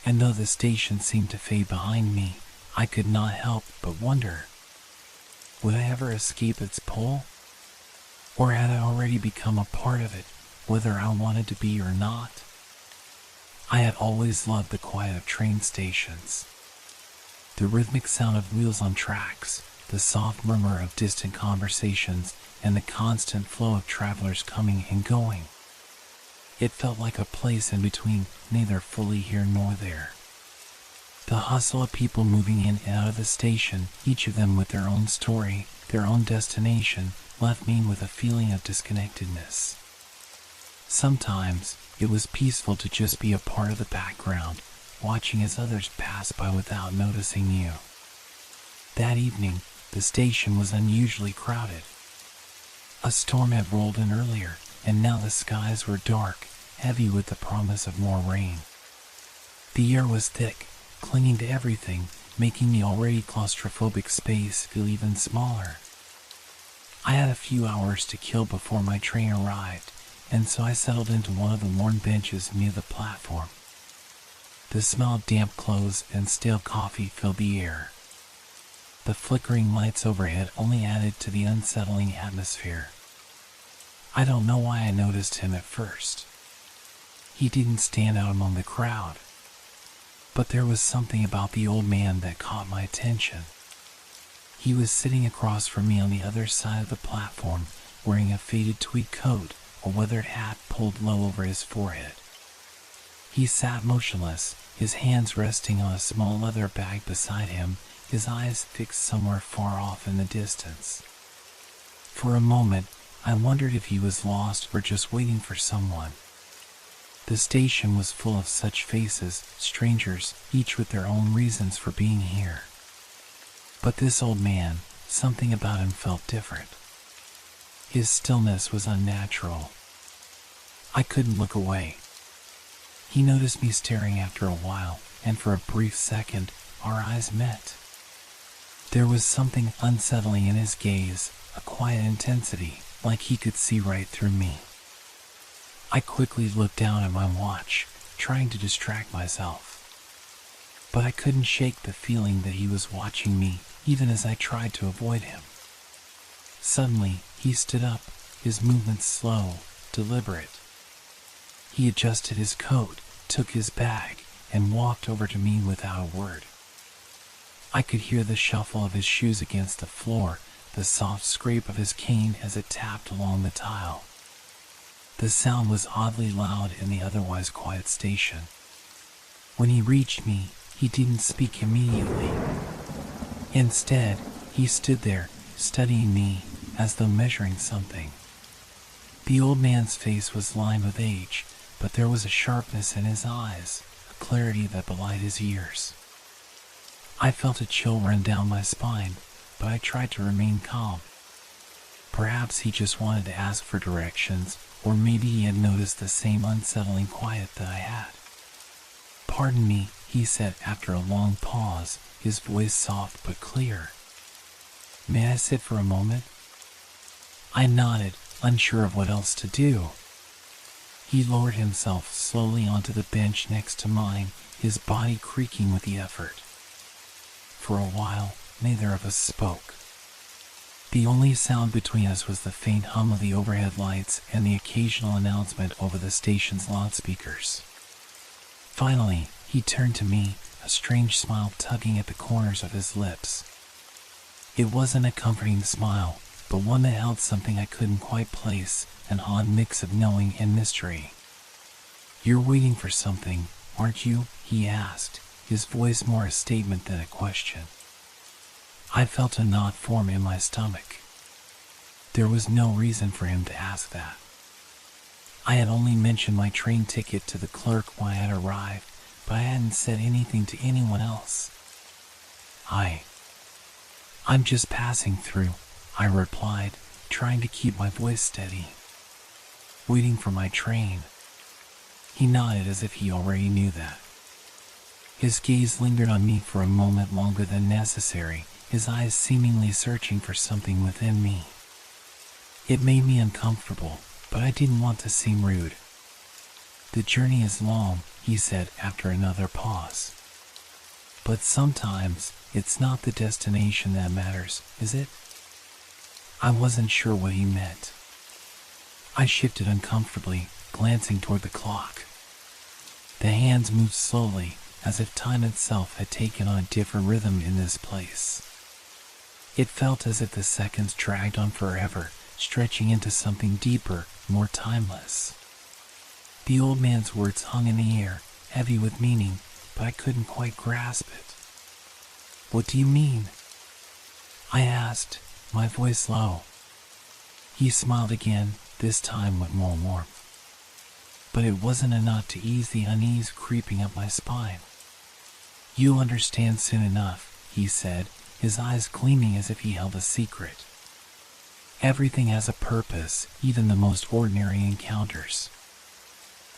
And though the station seemed to fade behind me, I could not help but wonder, would I ever escape its pull? Or had I already become a part of it, whether I wanted to be or not? I had always loved the quiet of train stations. The rhythmic sound of wheels on tracks, the soft murmur of distant conversations, and the constant flow of travelers coming and going. It felt like a place in between, neither fully here nor there. The hustle of people moving in and out of the station, each of them with their own story, their own destination, left me with a feeling of disconnectedness. Sometimes, it was peaceful to just be a part of the background, watching as others passed by without noticing you. That evening, the station was unusually crowded. A storm had rolled in earlier, and now the skies were dark, heavy with the promise of more rain. The air was thick, clinging to everything, making the already claustrophobic space feel even smaller. I had a few hours to kill before my train arrived, and so I settled into one of the worn benches near the platform. The smell of damp clothes and stale coffee filled the air. The flickering lights overhead only added to the unsettling atmosphere. I don't know why I noticed him at first. He didn't stand out among the crowd. But there was something about the old man that caught my attention. He was sitting across from me on the other side of the platform, wearing a faded tweed coat, a weathered hat pulled low over his forehead. He sat motionless, his hands resting on a small leather bag beside him, his eyes fixed somewhere far off in the distance. For a moment, I wondered if he was lost or just waiting for someone. The station was full of such faces, strangers, each with their own reasons for being here. But this old man, something about him felt different. His stillness was unnatural. I couldn't look away. He noticed me staring after a while, and for a brief second, our eyes met. There was something unsettling in his gaze, a quiet intensity, like he could see right through me. I quickly looked down at my watch, trying to distract myself. But I couldn't shake the feeling that he was watching me, even as I tried to avoid him. Suddenly, he stood up, his movements slow, deliberate. He adjusted his coat, took his bag, and walked over to me without a word. I could hear the shuffle of his shoes against the floor, the soft scrape of his cane as it tapped along the tile. The sound was oddly loud in the otherwise quiet station. When he reached me, he didn't speak immediately. Instead, he stood there, studying me, as though measuring something. The old man's face was lined with age, but there was a sharpness in his eyes, a clarity that belied his years. I felt a chill run down my spine, but I tried to remain calm. Perhaps he just wanted to ask for directions, or maybe he had noticed the same unsettling quiet that I had. "Pardon me," he said after a long pause, his voice soft but clear. "May I sit for a moment?" I nodded, unsure of what else to do. He lowered himself slowly onto the bench next to mine, his body creaking with the effort. For a while, neither of us spoke. The only sound between us was the faint hum of the overhead lights and the occasional announcement over the station's loudspeakers. Finally, he turned to me, a strange smile tugging at the corners of his lips. It wasn't a comforting smile, but one that held something I couldn't quite place, an odd mix of knowing and mystery. "You're waiting for something, aren't you?" he asked, his voice more a statement than a question. I felt a knot form in my stomach. There was no reason for him to ask that. I had only mentioned my train ticket to the clerk when I had arrived, but I hadn't said anything to anyone else. I'm just passing through," I replied, trying to keep my voice steady. "Waiting for my train." He nodded as if he already knew that. His gaze lingered on me for a moment longer than necessary, his eyes seemingly searching for something within me. It made me uncomfortable, but I didn't want to seem rude. "The journey is long," he said after another pause. "But sometimes it's not the destination that matters, is it?" I wasn't sure what he meant. I shifted uncomfortably, glancing toward the clock. The hands moved slowly, as if time itself had taken on a different rhythm in this place. It felt as if the seconds dragged on forever, stretching into something deeper, more timeless. The old man's words hung in the air, heavy with meaning, but I couldn't quite grasp it. "What do you mean?" I asked, my voice low. He smiled again, this time with more warmth. But it wasn't enough to ease the unease creeping up my spine. "You'll understand soon enough," he said, his eyes gleaming as if he held a secret. "Everything has a purpose, even the most ordinary encounters.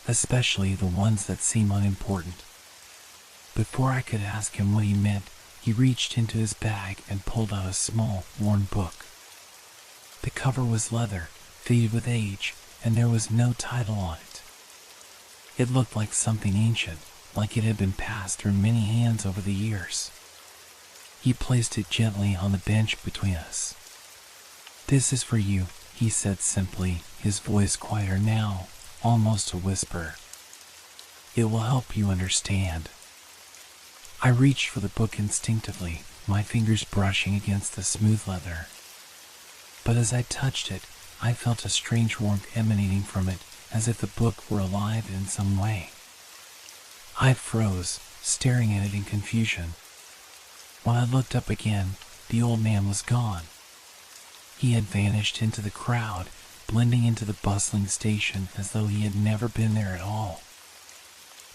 Especially the ones that seem unimportant." Before I could ask him what he meant, he reached into his bag and pulled out a small, worn book. The cover was leather, faded with age, and there was no title on it. It looked like something ancient, like it had been passed through many hands over the years. He placed it gently on the bench between us. "This is for you," he said simply, his voice quieter now, almost a whisper. "It will help you understand." I reached for the book instinctively, my fingers brushing against the smooth leather. But as I touched it, I felt a strange warmth emanating from it, as if the book were alive in some way. I froze, staring at it in confusion. When I looked up again, the old man was gone. He had vanished into the crowd, blending into the bustling station as though he had never been there at all.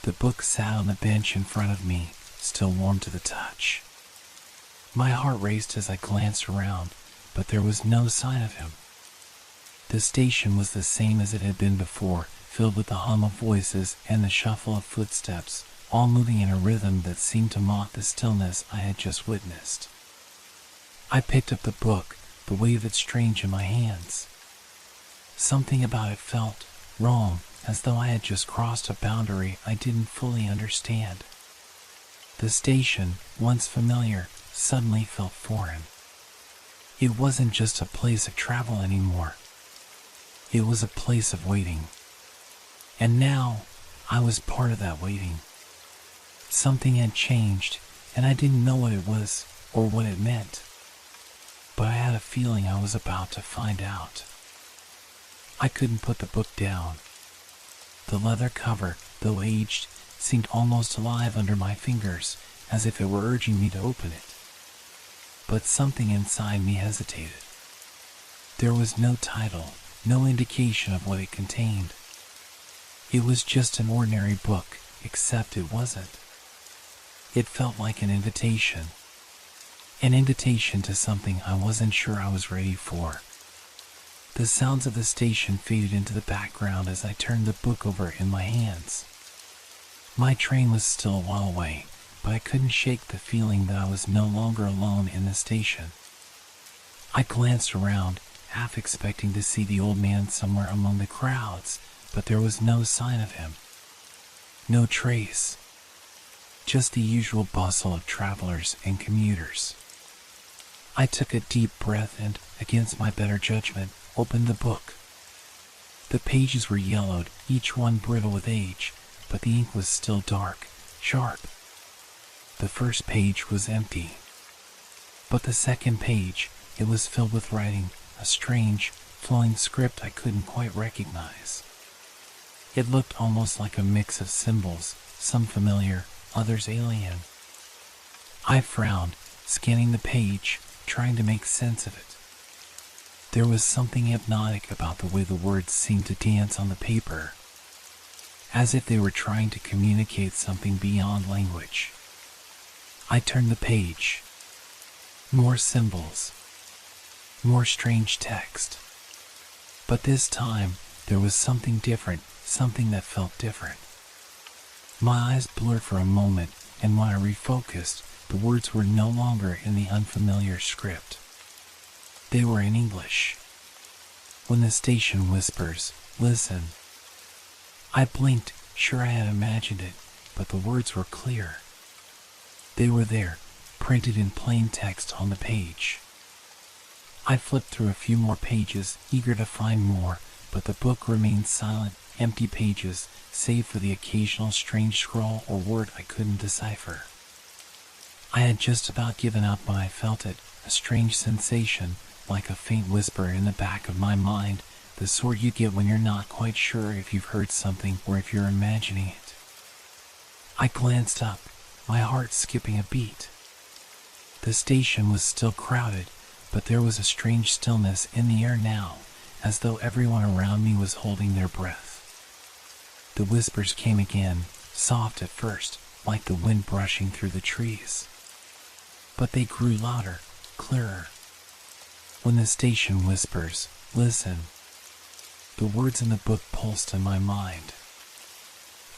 The book sat on the bench in front of me, still warm to the touch. My heart raced as I glanced around, but there was no sign of him. The station was the same as it had been before, filled with the hum of voices and the shuffle of footsteps, all moving in a rhythm that seemed to mock the stillness I had just witnessed. I picked up the book, the weight of it strange in my hands. Something about it felt wrong, as though I had just crossed a boundary I didn't fully understand. The station, once familiar, suddenly felt foreign. It wasn't just a place of travel anymore. It was a place of waiting. And now, I was part of that waiting. Something had changed, and I didn't know what it was or what it meant. But I had a feeling I was about to find out. I couldn't put the book down. The leather cover, though aged, seemed almost alive under my fingers, as if it were urging me to open it. But something inside me hesitated. There was no title, no indication of what it contained. It was just an ordinary book, except it wasn't. It felt like an invitation. An invitation to something I wasn't sure I was ready for. The sounds of the station faded into the background as I turned the book over in my hands. My train was still a while away, but I couldn't shake the feeling that I was no longer alone in the station. I glanced around, half expecting to see the old man somewhere among the crowds, but there was no sign of him. No trace. Just the usual bustle of travelers and commuters. I took a deep breath and, against my better judgment, opened the book. The pages were yellowed, each one brittle with age, but the ink was still dark, sharp. The first page was empty. But the second page, it was filled with writing, a strange, flowing script I couldn't quite recognize. It looked almost like a mix of symbols, some familiar, others alien. I frowned, scanning the page, trying to make sense of it. There was something hypnotic about the way the words seemed to dance on the paper, as if they were trying to communicate something beyond language. I turned the page. More symbols. More strange text. But this time, there was something different, something that felt different. My eyes blurred for a moment, and when I refocused, the words were no longer in the unfamiliar script. They were in English. When the station whispers, listen. I blinked, sure I had imagined it, but the words were clear. They were there, printed in plain text on the page. I flipped through a few more pages, eager to find more, but the book remained silent, empty pages, save for the occasional strange scrawl or word I couldn't decipher. I had just about given up when I felt it, a strange sensation, like a faint whisper in the back of my mind, the sort you get when you're not quite sure if you've heard something or if you're imagining it. I glanced up, my heart skipping a beat. The station was still crowded, but there was a strange stillness in the air now, as though everyone around me was holding their breath. The whispers came again, soft at first, like the wind brushing through the trees. But they grew louder, clearer. When the station whispers, listen, the words in the book pulsed in my mind.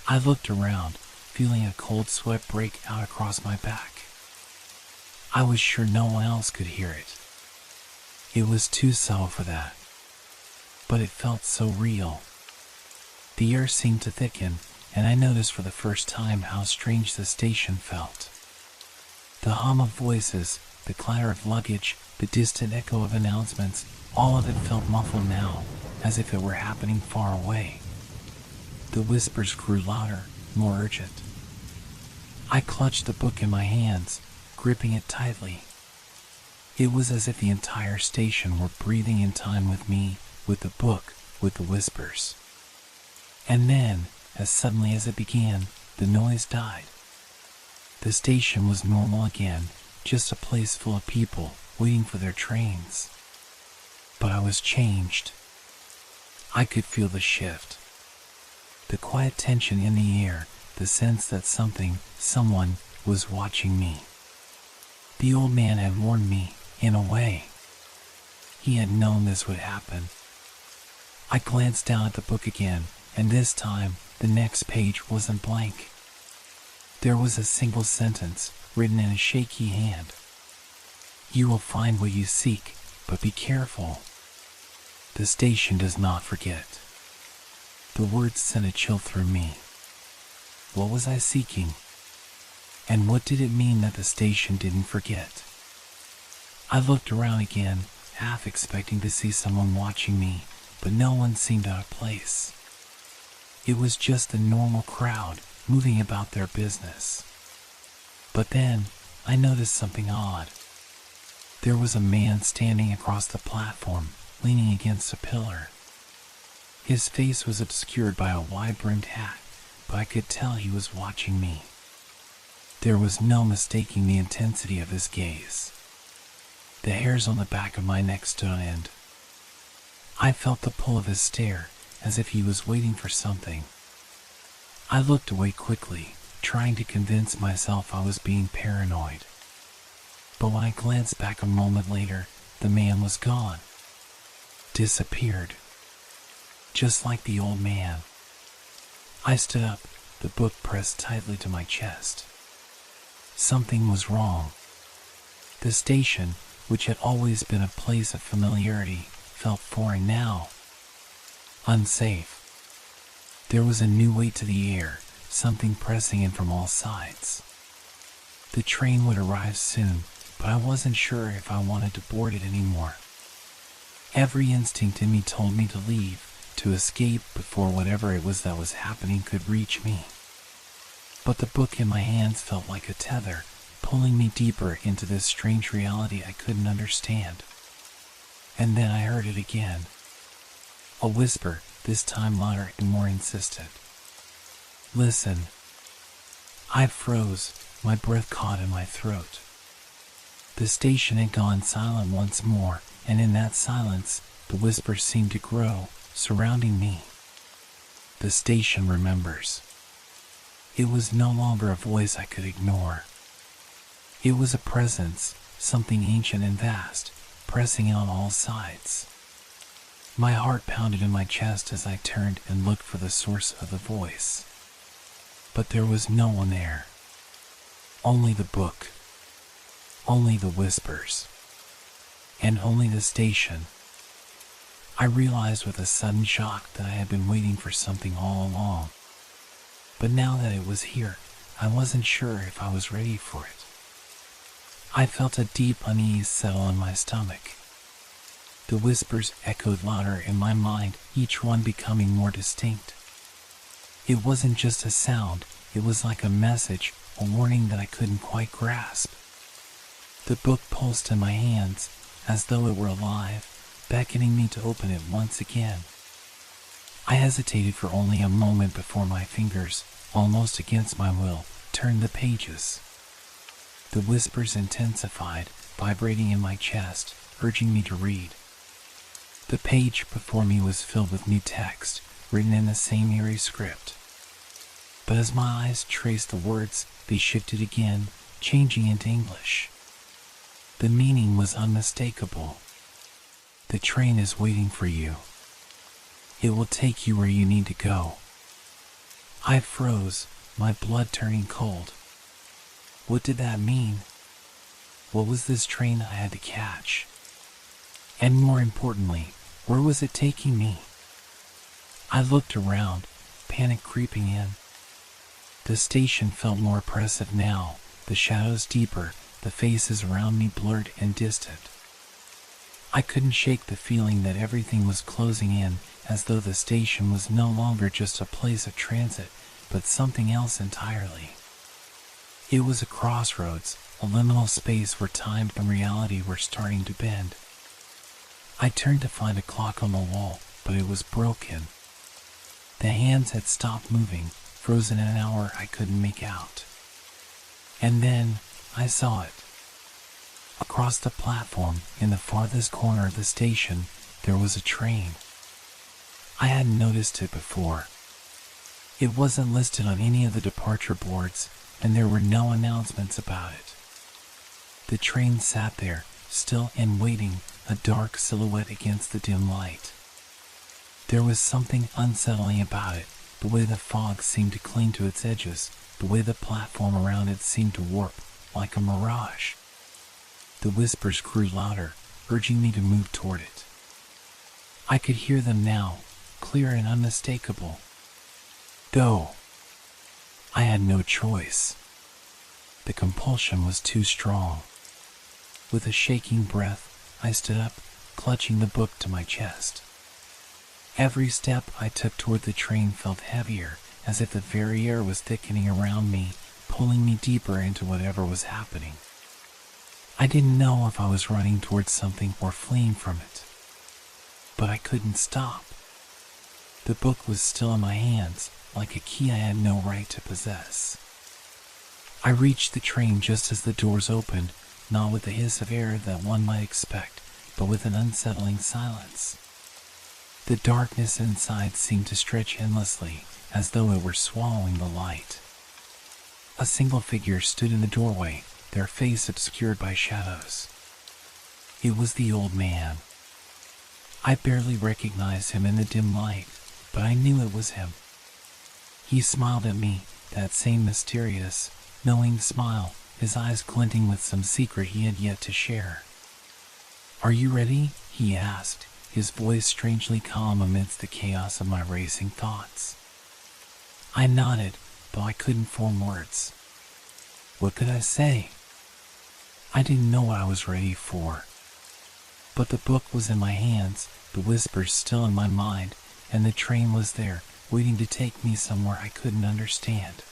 I looked around, feeling a cold sweat break out across my back. I was sure no one else could hear it. It was too subtle for that. But it felt so real. The air seemed to thicken, and I noticed for the first time how strange the station felt. The hum of voices, the clatter of luggage, the distant echo of announcements, all of it felt muffled now, as if it were happening far away. The whispers grew louder, more urgent. I clutched the book in my hands, gripping it tightly. It was as if the entire station were breathing in time with me, with the book, with the whispers. And then, as suddenly as it began, the noise died. The station was normal again, just a place full of people, waiting for their trains. But I was changed. I could feel the shift. The quiet tension in the air, the sense that someone, was watching me. The old man had warned me, in a way. He had known this would happen. I glanced down at the book again, and this time, the next page wasn't blank. There was a single sentence, written in a shaky hand. You will find what you seek, but be careful. The station does not forget. The words sent a chill through me. What was I seeking? And what did it mean that the station didn't forget? I looked around again, half expecting to see someone watching me, but no one seemed out of place. It was just the normal crowd, moving about their business. But then, I noticed something odd. There was a man standing across the platform, leaning against a pillar. His face was obscured by a wide-brimmed hat, but I could tell he was watching me. There was no mistaking the intensity of his gaze. The hairs on the back of my neck stood on end. I felt the pull of his stare, as if he was waiting for something. I looked away quickly, trying to convince myself I was being paranoid. But when I glanced back a moment later, the man was gone. Disappeared. Just like the old man. I stood up, the book pressed tightly to my chest. Something was wrong. The station, which had always been a place of familiarity, felt foreign now. Unsafe. There was a new weight to the air, something pressing in from all sides. The train would arrive soon, but I wasn't sure if I wanted to board it anymore. Every instinct in me told me to leave, to escape before whatever it was that was happening could reach me. But the book in my hands felt like a tether, pulling me deeper into this strange reality I couldn't understand. And then I heard it again. A whisper, this time louder and more insistent. Listen. I froze, my breath caught in my throat. The station had gone silent once more, and in that silence, the whisper seemed to grow, surrounding me. The station remembers. It was no longer a voice I could ignore. It was a presence, something ancient and vast, pressing on all sides. My heart pounded in my chest as I turned and looked for the source of the voice. But there was no one there. Only the book. Only the whispers. And only the station. I realized with a sudden shock that I had been waiting for something all along. But now that it was here, I wasn't sure if I was ready for it. I felt a deep unease settle in my stomach. The whispers echoed louder in my mind, each one becoming more distinct. It wasn't just a sound, it was like a message, a warning that I couldn't quite grasp. The book pulsed in my hands, as though it were alive, beckoning me to open it once again. I hesitated for only a moment before my fingers, almost against my will, turned the pages. The whispers intensified, vibrating in my chest, urging me to read. The page before me was filled with new text, written in the same eerie script. But as my eyes traced the words, they shifted again, changing into English. The meaning was unmistakable. The train is waiting for you. It will take you where you need to go. I froze, my blood turning cold. What did that mean? What was this train I had to catch? And more importantly, where was it taking me? I looked around, panic creeping in. The station felt more oppressive now, the shadows deeper, the faces around me blurred and distant. I couldn't shake the feeling that everything was closing in, as though the station was no longer just a place of transit, but something else entirely. It was a crossroads, a liminal space where time and reality were starting to bend. I turned to find a clock on the wall, but it was broken. The hands had stopped moving, frozen in an hour I couldn't make out. And then I saw it. Across the platform, in the farthest corner of the station, there was a train. I hadn't noticed it before. It wasn't listed on any of the departure boards, and there were no announcements about it. The train sat there, still and waiting, a dark silhouette against the dim light. There was something unsettling about it, the way the fog seemed to cling to its edges, the way the platform around it seemed to warp, like a mirage. The whispers grew louder, urging me to move toward it. I could hear them now, clear and unmistakable. Go. I had no choice. The compulsion was too strong. With a shaking breath, I stood up, clutching the book to my chest. Every step I took toward the train felt heavier, as if the very air was thickening around me, pulling me deeper into whatever was happening. I didn't know if I was running towards something or fleeing from it. But I couldn't stop. The book was still in my hands, like a key I had no right to possess. I reached the train just as the doors opened, not with the hiss of air that one might expect, but with an unsettling silence. The darkness inside seemed to stretch endlessly, as though it were swallowing the light. A single figure stood in the doorway, their face obscured by shadows. It was the old man. I barely recognized him in the dim light, but I knew it was him. He smiled at me, that same mysterious, knowing smile, his eyes glinting with some secret he had yet to share. "Are you ready?" he asked, his voice strangely calm amidst the chaos of my racing thoughts. I nodded, though I couldn't form words. What could I say? I didn't know what I was ready for. But the book was in my hands, the whispers still in my mind, and the train was there, waiting to take me somewhere I couldn't understand.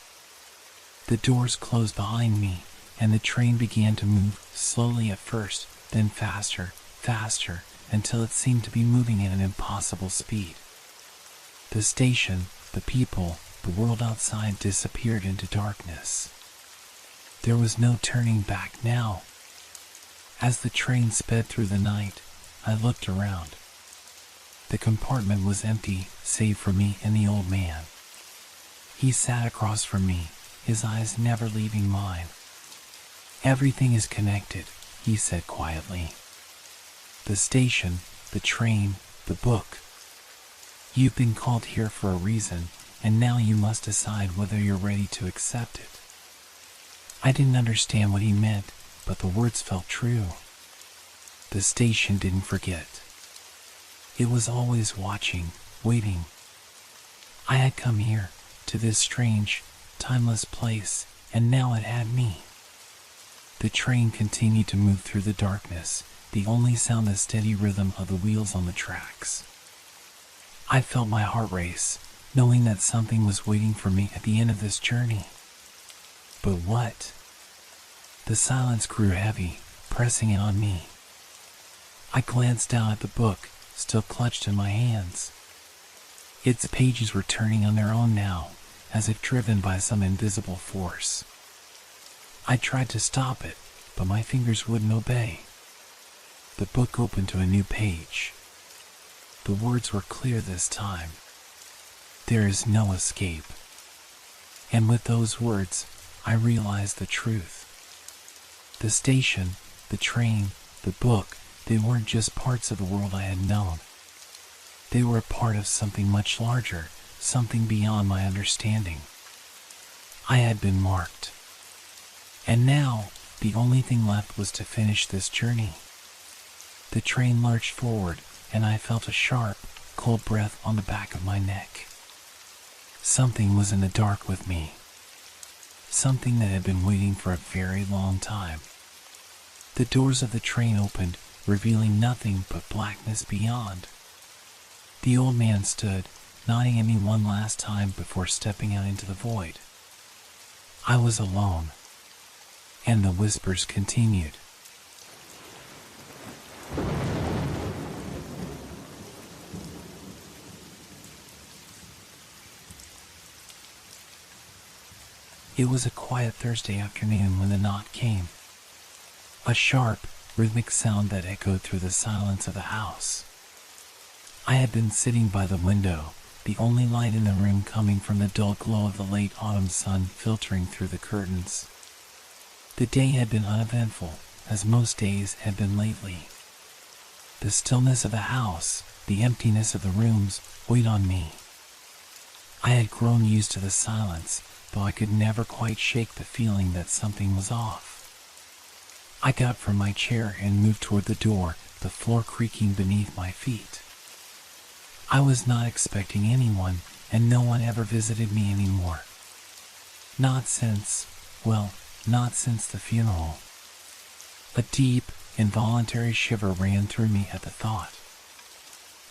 The doors closed behind me, and the train began to move, slowly at first, then faster, faster, until it seemed to be moving at an impossible speed. The station, the people, the world outside disappeared into darkness. There was no turning back now. As the train sped through the night, I looked around. The compartment was empty, save for me and the old man. He sat across from me, his eyes never leaving mine. "Everything is connected," he said quietly. "The station, the train, the book. You've been called here for a reason, and now you must decide whether you're ready to accept it." I didn't understand what he meant, but the words felt true. The station didn't forget. It was always watching, waiting. I had come here, to this strange, timeless place, and now it had me. The train continued to move through the darkness, the only sound the steady rhythm of the wheels on the tracks. I felt my heart race, knowing that something was waiting for me at the end of this journey. But what? The silence grew heavy, pressing in on me. I glanced down at the book, still clutched in my hands. Its pages were turning on their own now, as if driven by some invisible force. I tried to stop it, but my fingers wouldn't obey. The book opened to a new page. The words were clear this time. "There is no escape." And with those words, I realized the truth. The station, the train, the book, they weren't just parts of the world I had known. They were a part of something much larger, something beyond my understanding. I had been marked. And now, the only thing left was to finish this journey. The train lurched forward, and I felt a sharp, cold breath on the back of my neck. Something was in the dark with me. Something that had been waiting for a very long time. The doors of the train opened, revealing nothing but blackness beyond. The old man stood, nodding at me one last time before stepping out into the void. I was alone, and the whispers continued. It was a quiet Thursday afternoon when the knock came. A sharp, rhythmic sound that echoed through the silence of the house. I had been sitting by the window, the only light in the room coming from the dull glow of the late autumn sun filtering through the curtains. The day had been uneventful, as most days had been lately. The stillness of the house, the emptiness of the rooms, weighed on me. I had grown used to the silence, though I could never quite shake the feeling that something was off. I got from my chair and moved toward the door, the floor creaking beneath my feet. I was not expecting anyone, and no one ever visited me anymore. Not since the funeral. A deep, involuntary shiver ran through me at the thought.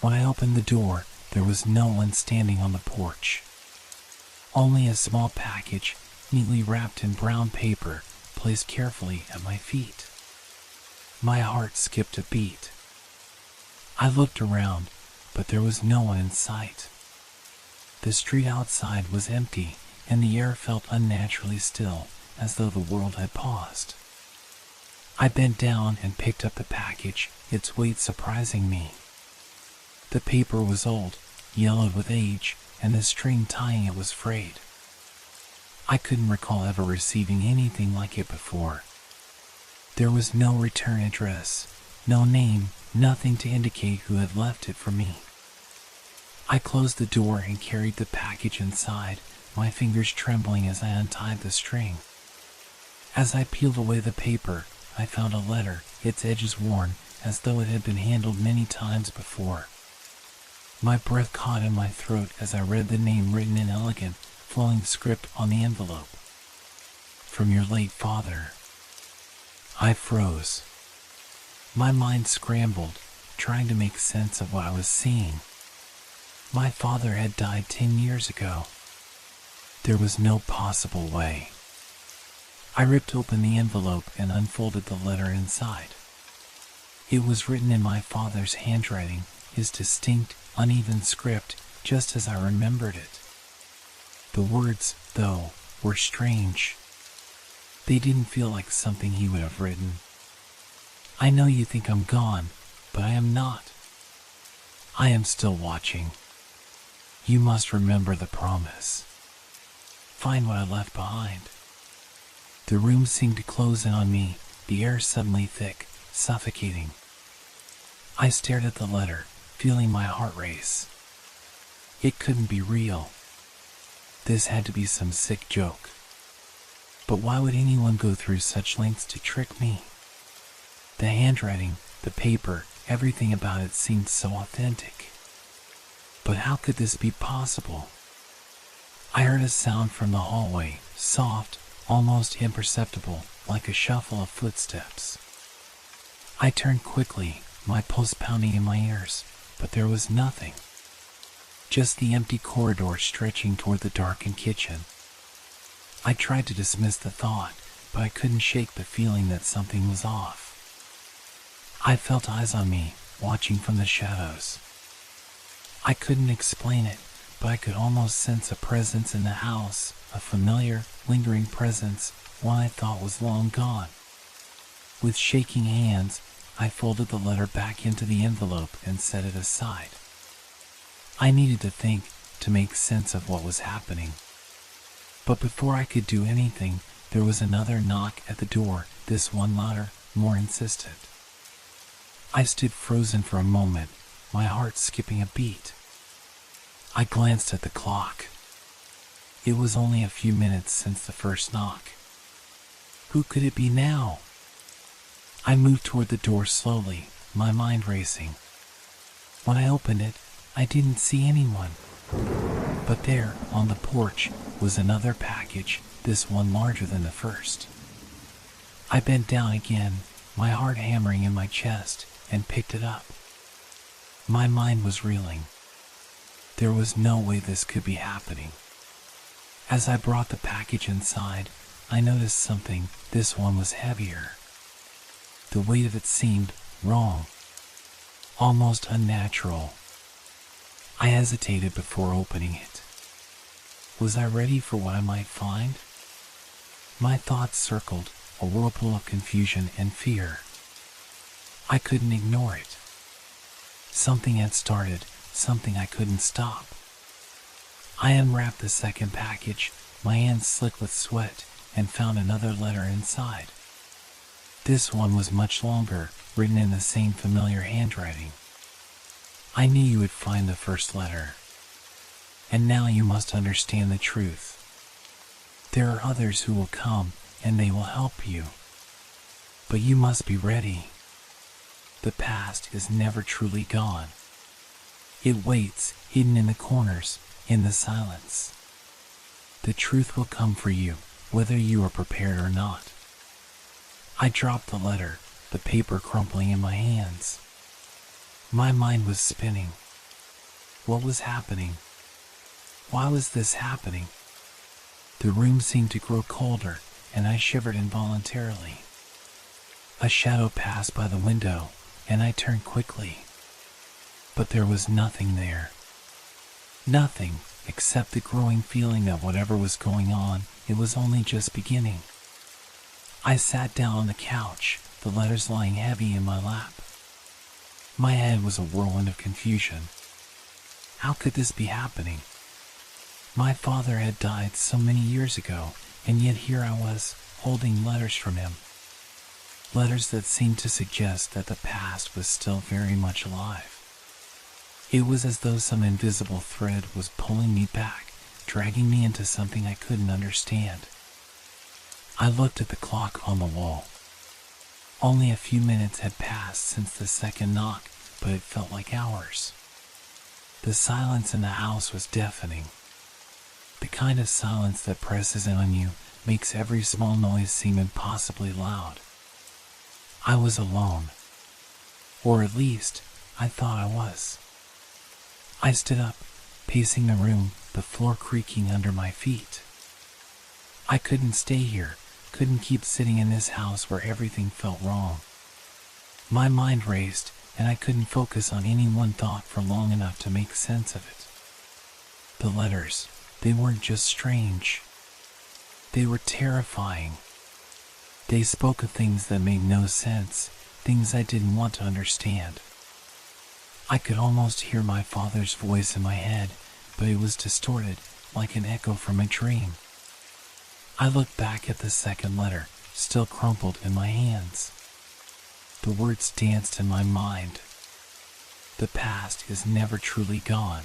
When I opened the door, there was no one standing on the porch. Only a small package, neatly wrapped in brown paper, placed carefully at my feet. My heart skipped a beat. I looked around, but there was no one in sight. The street outside was empty, and the air felt unnaturally still, as though the world had paused. I bent down and picked up the package, its weight surprising me. The paper was old, yellowed with age, and the string tying it was frayed. I couldn't recall ever receiving anything like it before. There was no return address, no name, nothing to indicate who had left it for me. I closed the door and carried the package inside, my fingers trembling as I untied the string. As I peeled away the paper, I found a letter, its edges worn, as though it had been handled many times before. My breath caught in my throat as I read the name written in elegant, flowing script on the envelope. "From your late father." I froze. My mind scrambled, trying to make sense of what I was seeing. My father had died 10 years ago. There was no possible way. I ripped open the envelope and unfolded the letter inside. It was written in my father's handwriting, his distinct, uneven script, just as I remembered it. The words, though, were strange. They didn't feel like something he would have written. I know you think I'm gone, but I am not. I am still watching. You must remember the promise. Find what I left behind. The room seemed to close in on me, the air suddenly thick, suffocating. I stared at the letter, feeling my heart race. It couldn't be real. This had to be some sick joke. But why would anyone go through such lengths to trick me? The handwriting, the paper, everything about it seemed so authentic. But how could this be possible? I heard a sound from the hallway, soft, almost imperceptible, like a shuffle of footsteps. I turned quickly, my pulse pounding in my ears, but there was nothing. Just the empty corridor stretching toward the darkened kitchen. I tried to dismiss the thought, but I couldn't shake the feeling that something was off. I felt eyes on me, watching from the shadows. I couldn't explain it, but I could almost sense a presence in the house, a familiar, lingering presence, one I thought was long gone. With shaking hands, I folded the letter back into the envelope and set it aside. I needed to think, to make sense of what was happening. But before I could do anything, there was another knock at the door, this one louder, more insistent. I stood frozen for a moment, my heart skipping a beat. I glanced at the clock. It was only a few minutes since the first knock. Who could it be now? I moved toward the door slowly, my mind racing. When I opened it, I didn't see anyone. But there, on the porch, was another package, this one larger than the first. I bent down again, my heart hammering in my chest, and picked it up. My mind was reeling. There was no way this could be happening. As I brought the package inside, I noticed something. This one was heavier. The weight of it seemed wrong, almost unnatural. I hesitated before opening it. Was I ready for what I might find? My thoughts circled, a whirlpool of confusion and fear. I couldn't ignore it. Something had started, something I couldn't stop. I unwrapped the second package, my hands slick with sweat, and found another letter inside. This one was much longer, written in the same familiar handwriting. I knew you would find the first letter. And now you must understand the truth. There are others who will come, and they will help you. But you must be ready. The past is never truly gone. It waits, hidden in the corners, in the silence. The truth will come for you, whether you are prepared or not. I dropped the letter, the paper crumpling in my hands. My mind was spinning. What was happening? Why was this happening? The room seemed to grow colder, and I shivered involuntarily. A shadow passed by the window, and I turned quickly. But there was nothing there. Nothing, except the growing feeling that whatever was going on, it was only just beginning. I sat down on the couch, the letters lying heavy in my lap. My head was a whirlwind of confusion. How could this be happening? My father had died so many years ago, and yet here I was, holding letters from him. Letters that seemed to suggest that the past was still very much alive. It was as though some invisible thread was pulling me back, dragging me into something I couldn't understand. I looked at the clock on the wall. Only a few minutes had passed since the second knock, but it felt like hours. The silence in the house was deafening. The kind of silence that presses in on you, makes every small noise seem impossibly loud. I was alone. Or at least, I thought I was. I stood up, pacing the room, the floor creaking under my feet. I couldn't stay here, couldn't keep sitting in this house where everything felt wrong. My mind raced, and I couldn't focus on any one thought for long enough to make sense of it. The letters, they weren't just strange. They were terrifying. They spoke of things that made no sense, things I didn't want to understand. I could almost hear my father's voice in my head, but it was distorted, like an echo from a dream. I looked back at the second letter, still crumpled in my hands. The words danced in my mind. The past is never truly gone.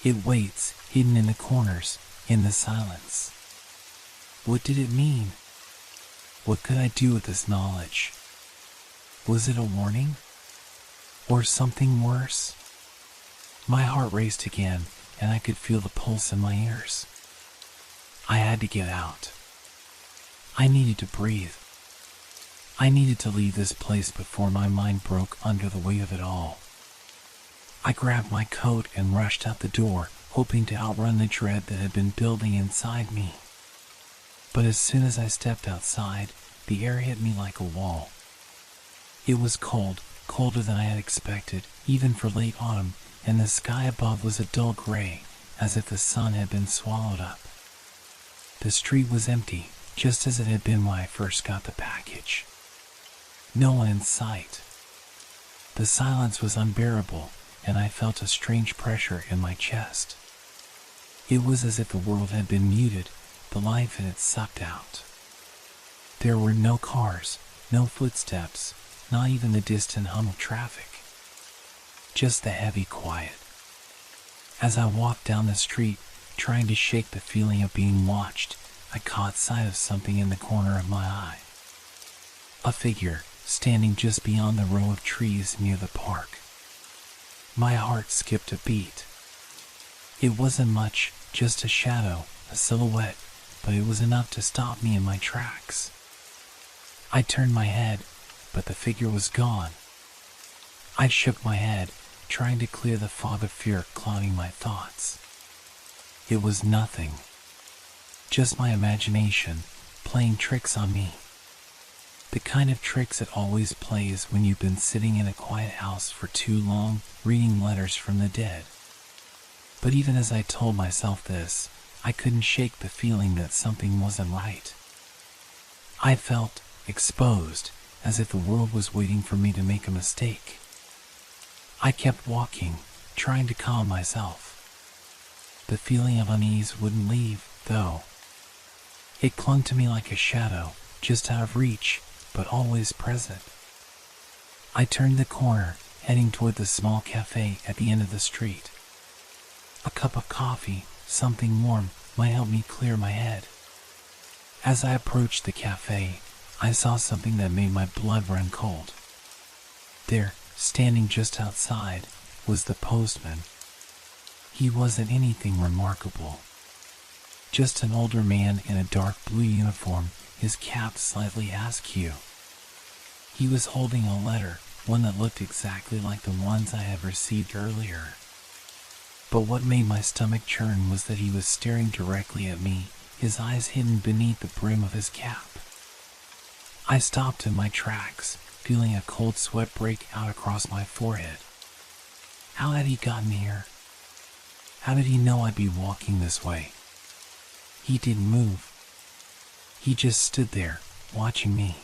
It waits, hidden in the corners, in the silence. What did it mean? What could I do with this knowledge? Was it a warning? Or something worse? My heart raced again, and I could feel the pulse in my ears. I had to get out. I needed to breathe. I needed to leave this place before my mind broke under the weight of it all. I grabbed my coat and rushed out the door, hoping to outrun the dread that had been building inside me. But as soon as I stepped outside, the air hit me like a wall. It was cold, colder than I had expected, even for late autumn, and the sky above was a dull gray, as if the sun had been swallowed up. The street was empty, just as it had been when I first got the package. No one in sight. The silence was unbearable, and I felt a strange pressure in my chest. It was as if the world had been muted, the life in it sucked out. There were no cars, no footsteps, not even the distant hum of traffic. Just the heavy quiet. As I walked down the street, trying to shake the feeling of being watched, I caught sight of something in the corner of my eye. A figure, standing just beyond the row of trees near the park. My heart skipped a beat. It wasn't much, just a shadow, a silhouette, but it was enough to stop me in my tracks. I turned my head, but the figure was gone. I shook my head, trying to clear the fog of fear clouding my thoughts. It was nothing. Just my imagination, playing tricks on me. The kind of tricks it always plays when you've been sitting in a quiet house for too long, reading letters from the dead. But even as I told myself this, I couldn't shake the feeling that something wasn't right. I felt exposed, as if the world was waiting for me to make a mistake. I kept walking, trying to calm myself. The feeling of unease wouldn't leave, though. It clung to me like a shadow, just out of reach, but always present. I turned the corner, heading toward the small cafe at the end of the street. A cup of coffee, something warm, might help me clear my head. As I approached the cafe, I saw something that made my blood run cold. There, standing just outside, was the postman. He wasn't anything remarkable. Just an older man in a dark blue uniform, his cap slightly askew. He was holding a letter, one that looked exactly like the ones I had received earlier. But what made my stomach churn was that he was staring directly at me, his eyes hidden beneath the brim of his cap. I stopped in my tracks, feeling a cold sweat break out across my forehead. How had he gotten here? How did he know I'd be walking this way? He didn't move. He just stood there, watching me.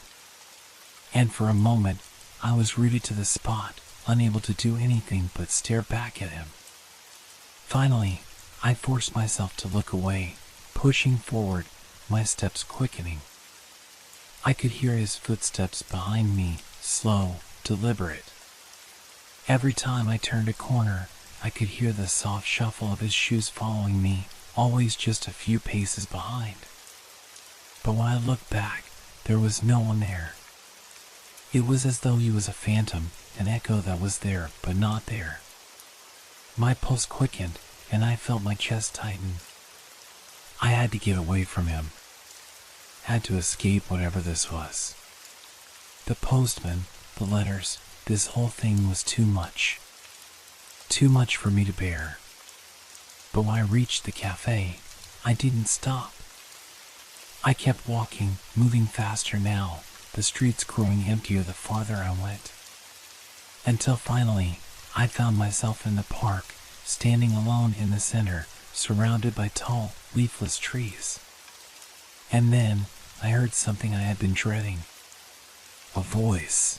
And for a moment, I was rooted to the spot, unable to do anything but stare back at him. Finally, I forced myself to look away, pushing forward, my steps quickening. I could hear his footsteps behind me, slow, deliberate. Every time I turned a corner, I could hear the soft shuffle of his shoes following me, always just a few paces behind. But when I looked back, there was no one there. It was as though he was a phantom, an echo that was there but not there. My pulse quickened, and I felt my chest tighten. I had to get away from him. Had to escape whatever this was. The postman, the letters, this whole thing was too much. Too much for me to bear. But when I reached the cafe, I didn't stop. I kept walking, moving faster now, the streets growing emptier the farther I went. Until finally, I found myself in the park, standing alone in the center, surrounded by tall, leafless trees. And then, I heard something I had been dreading. A voice.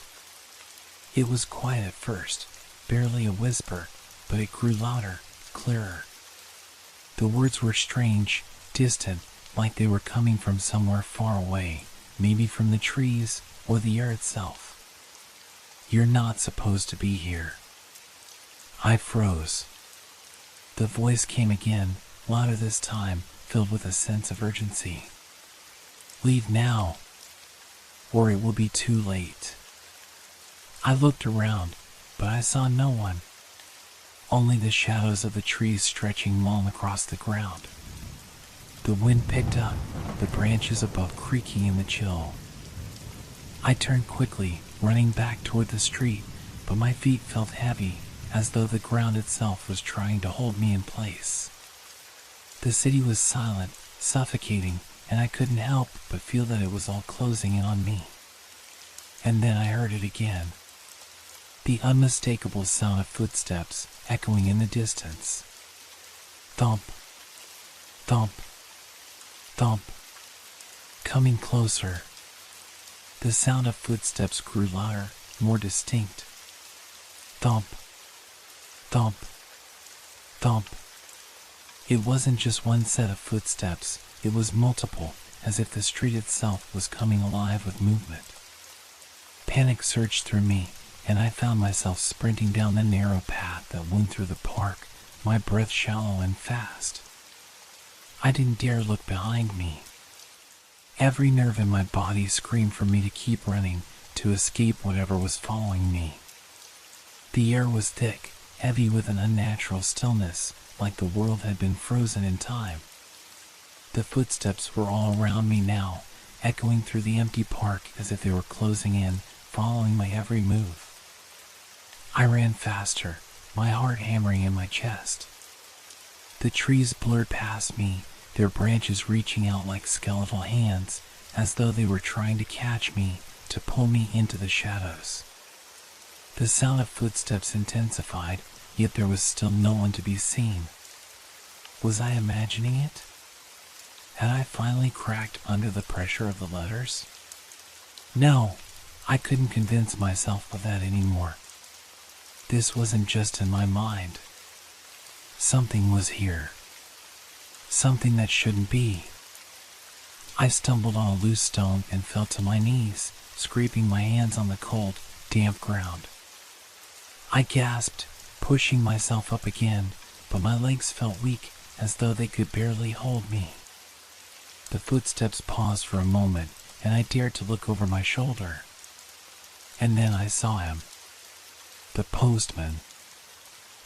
It was quiet at first, barely a whisper, but it grew louder, clearer. The words were strange, distant, like they were coming from somewhere far away, maybe from the trees or the air itself. You're not supposed to be here. I froze. The voice came again, louder this time, filled with a sense of urgency. Leave now, or it will be too late. I looked around, but I saw no one. Only the shadows of the trees stretching long across the ground. The wind picked up, the branches above creaking in the chill. I turned quickly, running back toward the street, but my feet felt heavy, as though the ground itself was trying to hold me in place. The city was silent, suffocating, and I couldn't help but feel that it was all closing in on me. And then I heard it again. The unmistakable sound of footsteps echoing in the distance. Thump, thump, thump, coming closer. The sound of footsteps grew louder, more distinct. Thump, thump, thump. It wasn't just one set of footsteps, it was multiple, as if the street itself was coming alive with movement. Panic surged through me, and I found myself sprinting down the narrow path that wound through the park, my breath shallow and fast. I didn't dare look behind me. Every nerve in my body screamed for me to keep running, to escape whatever was following me. The air was thick, heavy with an unnatural stillness, like the world had been frozen in time. The footsteps were all around me now, echoing through the empty park as if they were closing in, following my every move. I ran faster, my heart hammering in my chest. The trees blurred past me, their branches reaching out like skeletal hands, as though they were trying to catch me, to pull me into the shadows. The sound of footsteps intensified, yet there was still no one to be seen. Was I imagining it? Had I finally cracked under the pressure of the letters? No, I couldn't convince myself of that anymore. This wasn't just in my mind. Something was here. Something that shouldn't be. I stumbled on a loose stone and fell to my knees, scraping my hands on the cold, damp ground. I gasped, pushing myself up again, but my legs felt weak, as though they could barely hold me. The footsteps paused for a moment, and I dared to look over my shoulder. And then I saw him. The postman.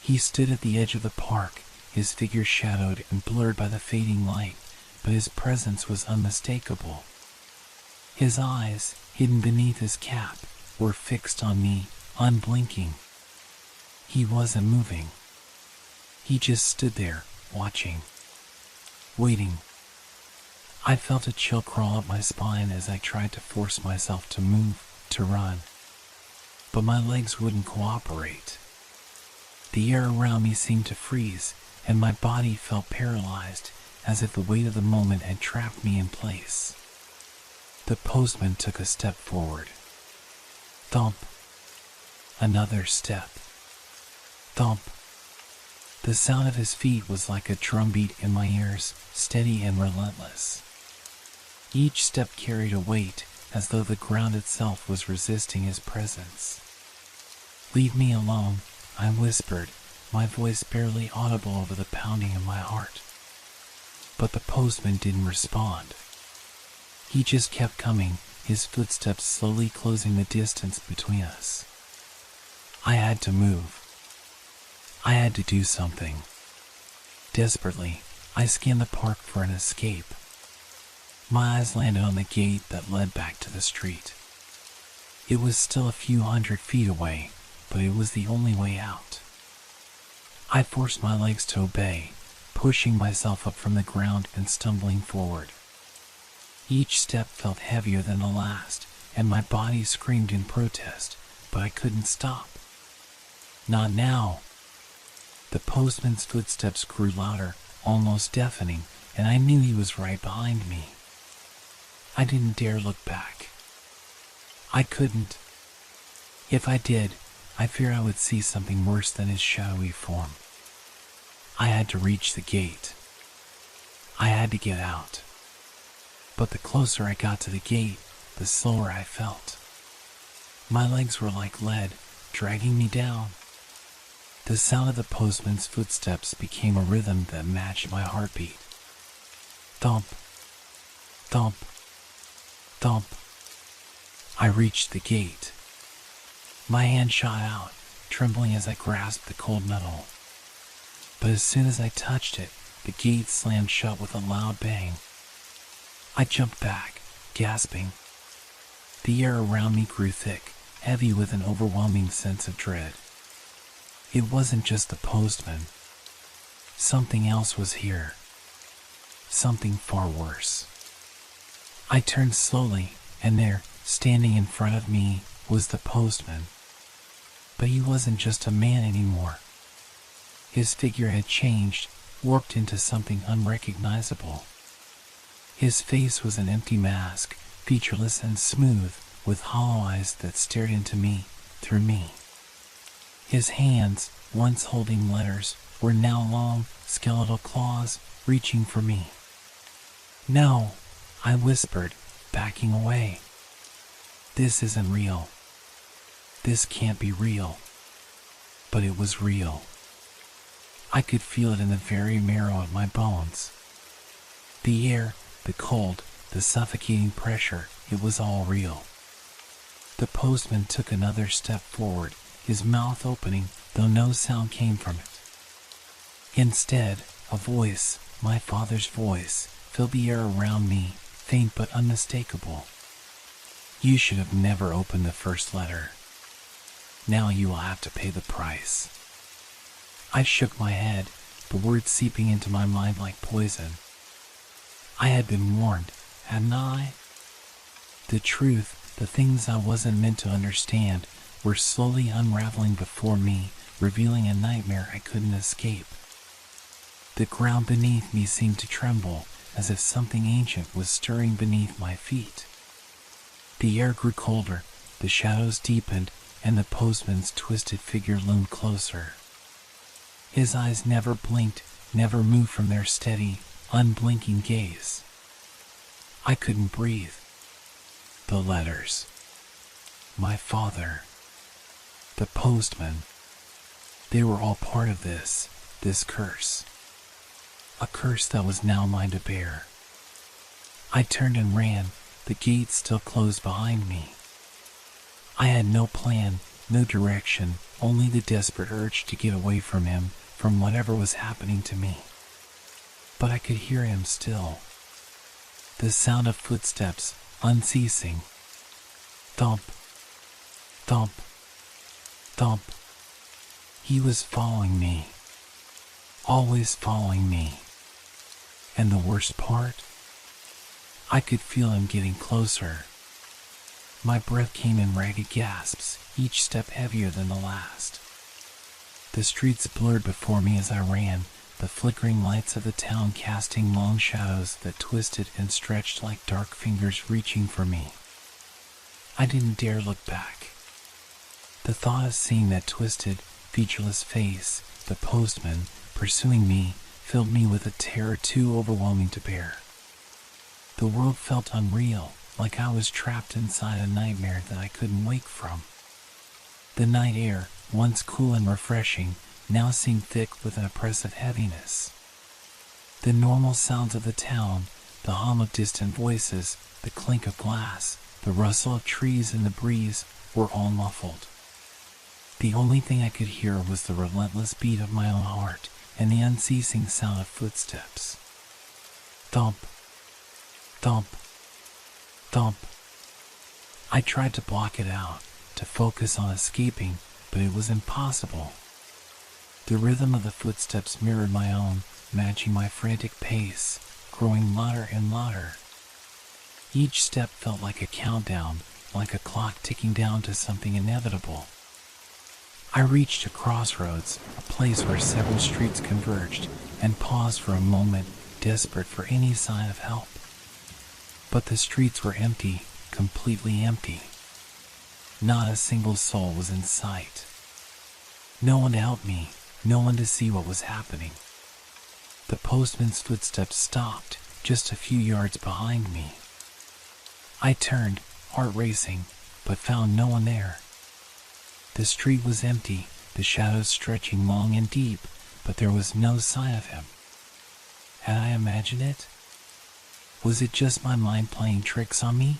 He stood at the edge of the park, his figure shadowed and blurred by the fading light, but his presence was unmistakable. His eyes, hidden beneath his cap, were fixed on me, unblinking. He wasn't moving. He just stood there, watching. Waiting. I felt a chill crawl up my spine as I tried to force myself to move, to run. But my legs wouldn't cooperate. The air around me seemed to freeze, and my body felt paralyzed, as if the weight of the moment had trapped me in place. The postman took a step forward. Thump. Another step. Thump. The sound of his feet was like a drumbeat in my ears, steady and relentless. Each step carried a weight, as though the ground itself was resisting his presence. "Leave me alone," I whispered, my voice barely audible over the pounding of my heart. But the postman didn't respond. He just kept coming, his footsteps slowly closing the distance between us. I had to move. I had to do something. Desperately, I scanned the park for an escape. My eyes landed on the gate that led back to the street. It was still a few hundred feet away, but it was the only way out. I forced my legs to obey, pushing myself up from the ground and stumbling forward. Each step felt heavier than the last, and my body screamed in protest, but I couldn't stop. Not now. The postman's footsteps grew louder, almost deafening, and I knew he was right behind me. I didn't dare look back. I couldn't. If I did, I fear I would see something worse than his shadowy form. I had to reach the gate. I had to get out. But the closer I got to the gate, the slower I felt. My legs were like lead, dragging me down. The sound of the postman's footsteps became a rhythm that matched my heartbeat. Thump, thump, thump. I reached the gate. My hand shot out, trembling as I grasped the cold metal. But as soon as I touched it, the gate slammed shut with a loud bang. I jumped back, gasping. The air around me grew thick, heavy with an overwhelming sense of dread. It wasn't just the postman. Something else was here. Something far worse. I turned slowly, and there, standing in front of me, was the postman. But he wasn't just a man anymore. His figure had changed, warped into something unrecognizable. His face was an empty mask, featureless and smooth, with hollow eyes that stared into me, through me. His hands, once holding letters, were now long, skeletal claws, reaching for me. "No," I whispered, backing away. "This isn't real. This can't be real." But it was real. I could feel it in the very marrow of my bones. The air, the cold, the suffocating pressure, it was all real. The postman took another step forward, his mouth opening, though no sound came from it. Instead, a voice, my father's voice, filled the air around me, faint but unmistakable. "You should have never opened the first letter. Now you will have to pay the price." I shook my head, the words seeping into my mind like poison. I had been warned, hadn't I? The truth, the things I wasn't meant to understand, were slowly unraveling before me, revealing a nightmare I couldn't escape. The ground beneath me seemed to tremble, as if something ancient was stirring beneath my feet. The air grew colder, the shadows deepened, and the postman's twisted figure loomed closer. His eyes never blinked, never moved from their steady, unblinking gaze. I couldn't breathe. The letters. My father. The postman. They were all part of this curse. A curse that was now mine to bear. I turned and ran, the gate still closed behind me. I had no plan, no direction, only the desperate urge to get away from him, from whatever was happening to me. But I could hear him still. The sound of footsteps, unceasing. Thump, thump, thump. He was following me. Always following me. And the worst part? I could feel him getting closer. My breath came in ragged gasps, each step heavier than the last. The streets blurred before me as I ran, the flickering lights of the town casting long shadows that twisted and stretched like dark fingers reaching for me. I didn't dare look back. The thought of seeing that twisted, featureless face, the postman, pursuing me, filled me with a terror too overwhelming to bear. The world felt unreal, like I was trapped inside a nightmare that I couldn't wake from. The night air, once cool and refreshing, now seemed thick with an oppressive heaviness. The normal sounds of the town, the hum of distant voices, the clink of glass, the rustle of trees in the breeze, were all muffled. The only thing I could hear was the relentless beat of my own heart and the unceasing sound of footsteps. Thump, thump, thump. I tried to block it out, to focus on escaping, but it was impossible. The rhythm of the footsteps mirrored my own, matching my frantic pace, growing louder and louder. Each step felt like a countdown, like a clock ticking down to something inevitable. I reached a crossroads, a place where several streets converged, and paused for a moment, desperate for any sign of help. But the streets were empty, completely empty. Not a single soul was in sight. No one to help me, no one to see what was happening. The postman's footsteps stopped just a few yards behind me. I turned, heart racing, but found no one there. The street was empty, the shadows stretching long and deep, but there was no sign of him. Had I imagined it? Was it just my mind playing tricks on me?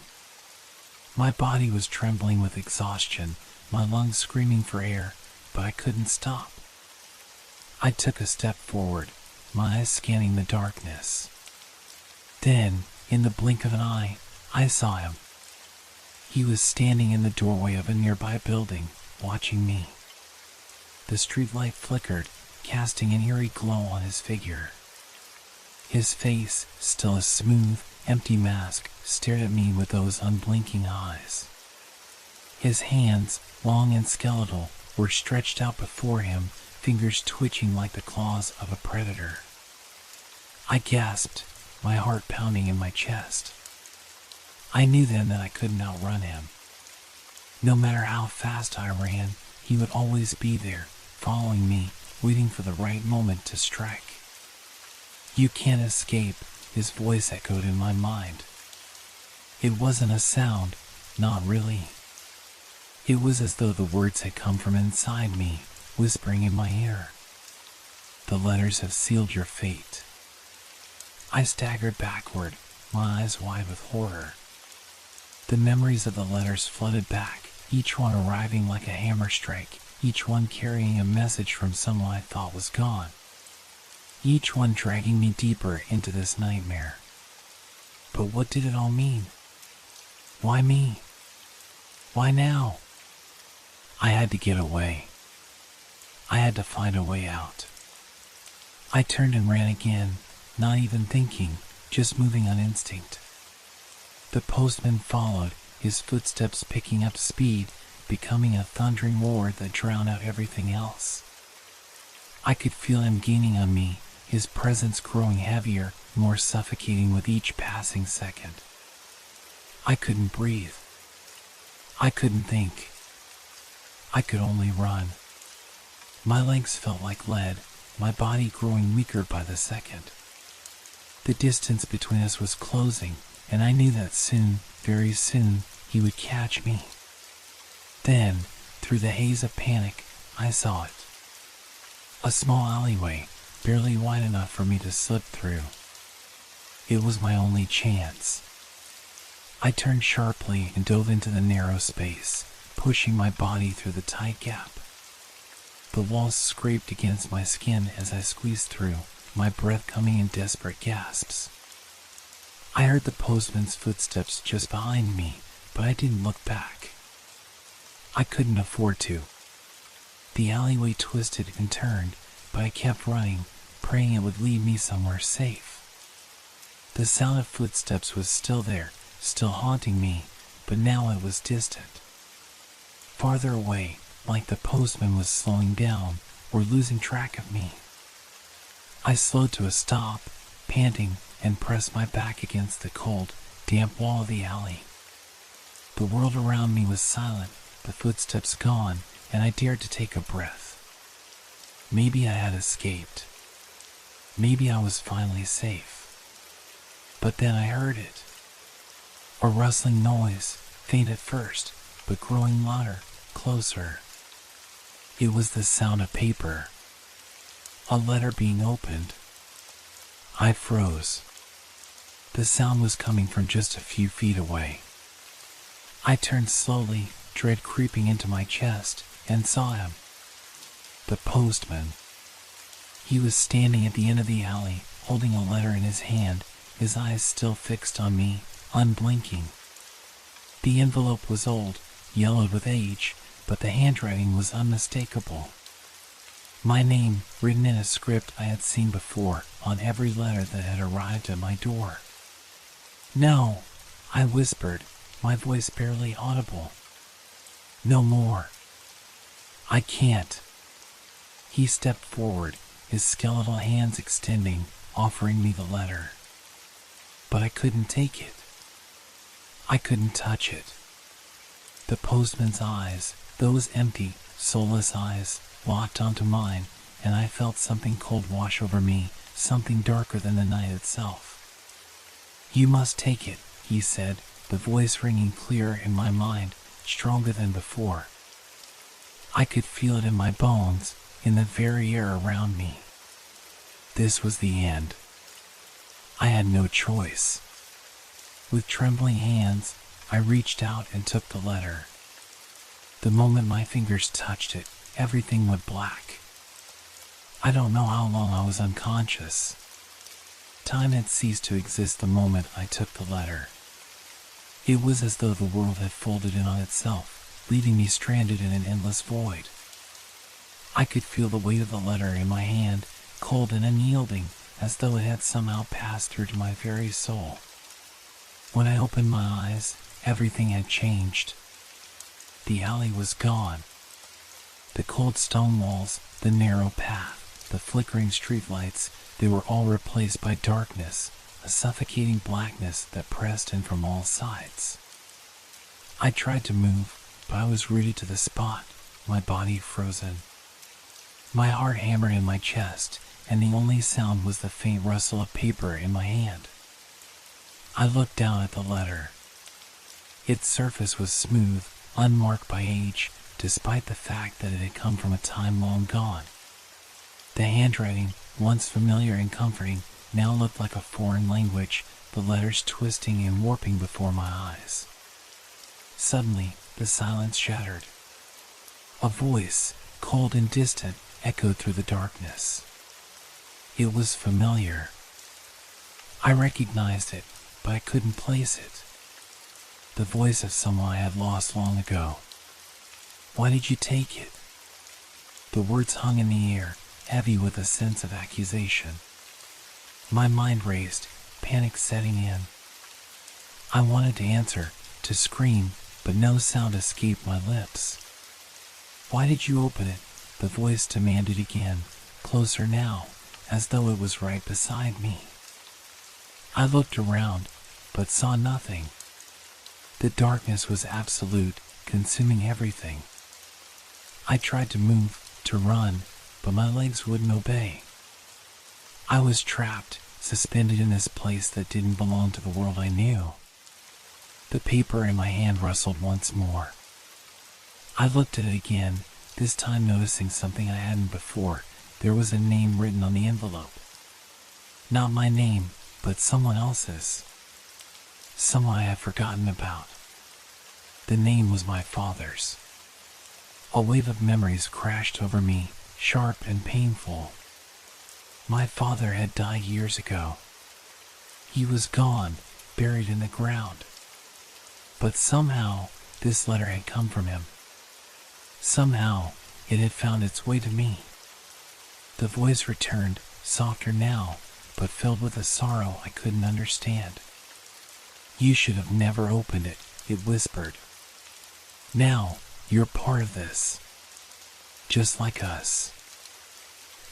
My body was trembling with exhaustion, my lungs screaming for air, but I couldn't stop. I took a step forward, my eyes scanning the darkness. Then, in the blink of an eye, I saw him. He was standing in the doorway of a nearby building, watching me. The streetlight flickered, casting an eerie glow on his figure. His face, still a smooth, empty mask, stared at me with those unblinking eyes. His hands, long and skeletal, were stretched out before him, fingers twitching like the claws of a predator. I gasped, my heart pounding in my chest. I knew then that I couldn't outrun him. No matter how fast I ran, he would always be there, following me, waiting for the right moment to strike. "You can't escape," his voice echoed in my mind. It wasn't a sound, not really. It was as though the words had come from inside me, whispering in my ear. "The letters have sealed your fate." I staggered backward, my eyes wide with horror. The memories of the letters flooded back, each one arriving like a hammer strike, each one carrying a message from someone I thought was gone. Each one dragging me deeper into this nightmare. But what did it all mean? Why me? Why now? I had to get away. I had to find a way out. I turned and ran again, not even thinking, just moving on instinct. The postman followed, his footsteps picking up speed, becoming a thundering roar that drowned out everything else. I could feel him gaining on me, his presence growing heavier, more suffocating with each passing second. I couldn't breathe. I couldn't think. I could only run. My legs felt like lead, my body growing weaker by the second. The distance between us was closing, and I knew that soon, very soon, he would catch me. Then, through the haze of panic, I saw it. A small alleyway, barely wide enough for me to slip through. It was my only chance. I turned sharply and dove into the narrow space, pushing my body through the tight gap. The walls scraped against my skin as I squeezed through, my breath coming in desperate gasps. I heard the postman's footsteps just behind me, but I didn't look back. I couldn't afford to. The alleyway twisted and turned, but I kept running, praying it would lead me somewhere safe. The sound of footsteps was still there, still haunting me, but now it was distant. Farther away, like the postman was slowing down or losing track of me. I slowed to a stop, panting, and pressed my back against the cold, damp wall of the alley. The world around me was silent, the footsteps gone, and I dared to take a breath. Maybe I had escaped. Maybe I was finally safe. But then I heard it. A rustling noise, faint at first, but growing louder, closer. It was the sound of paper. A letter being opened. I froze. The sound was coming from just a few feet away. I turned slowly, dread creeping into my chest, and saw him. The postman. He was standing at the end of the alley, holding a letter in his hand, his eyes still fixed on me, unblinking. The envelope was old, yellowed with age, but the handwriting was unmistakable. My name, written in a script I had seen before on every letter that had arrived at my door. "No," I whispered, my voice barely audible. "No more. I can't." He stepped forward, his skeletal hands extending, offering me the letter. But I couldn't take it. I couldn't touch it. The postman's eyes, those empty, soulless eyes, locked onto mine, and I felt something cold wash over me, something darker than the night itself. "You must take it," he said, the voice ringing clearer in my mind, stronger than before. I could feel it in my bones, in the very air around me. This was the end. I had no choice. With trembling hands, I reached out and took the letter. The moment my fingers touched it, everything went black. I don't know how long I was unconscious. Time had ceased to exist the moment I took the letter. It was as though the world had folded in on itself, leaving me stranded in an endless void. I could feel the weight of the letter in my hand, cold and unyielding, as though it had somehow passed through to my very soul. When I opened my eyes, everything had changed. The alley was gone. The cold stone walls, the narrow path, the flickering streetlights, they were all replaced by darkness, a suffocating blackness that pressed in from all sides. I tried to move, but I was rooted to the spot, my body frozen. My heart hammered in my chest, and the only sound was the faint rustle of paper in my hand. I looked down at the letter. Its surface was smooth, unmarked by age, despite the fact that it had come from a time long gone. The handwriting, once familiar and comforting, now looked like a foreign language, the letters twisting and warping before my eyes. Suddenly, the silence shattered. A voice, cold and distant, echoed through the darkness. It was familiar. I recognized it, but I couldn't place it. The voice of someone I had lost long ago. "Why did you take it?" The words hung in the air, heavy with a sense of accusation. My mind raced, panic setting in. I wanted to answer, to scream, but no sound escaped my lips. "Why did you open it?" the voice demanded again, closer now, as though it was right beside me. I looked around, but saw nothing. The darkness was absolute, consuming everything. I tried to move, to run, but my legs wouldn't obey. I was trapped, suspended in this place that didn't belong to the world I knew. The paper in my hand rustled once more. I looked at it again, this time noticing something I hadn't before. There was a name written on the envelope. Not my name, but someone else's. Someone I had forgotten about. The name was my father's. A wave of memories crashed over me, sharp and painful. My father had died years ago. He was gone, buried in the ground. But somehow, this letter had come from him. Somehow, it had found its way to me. The voice returned, softer now, but filled with a sorrow I couldn't understand. "You should have never opened it," it whispered. "Now, you're part of this. Just like us."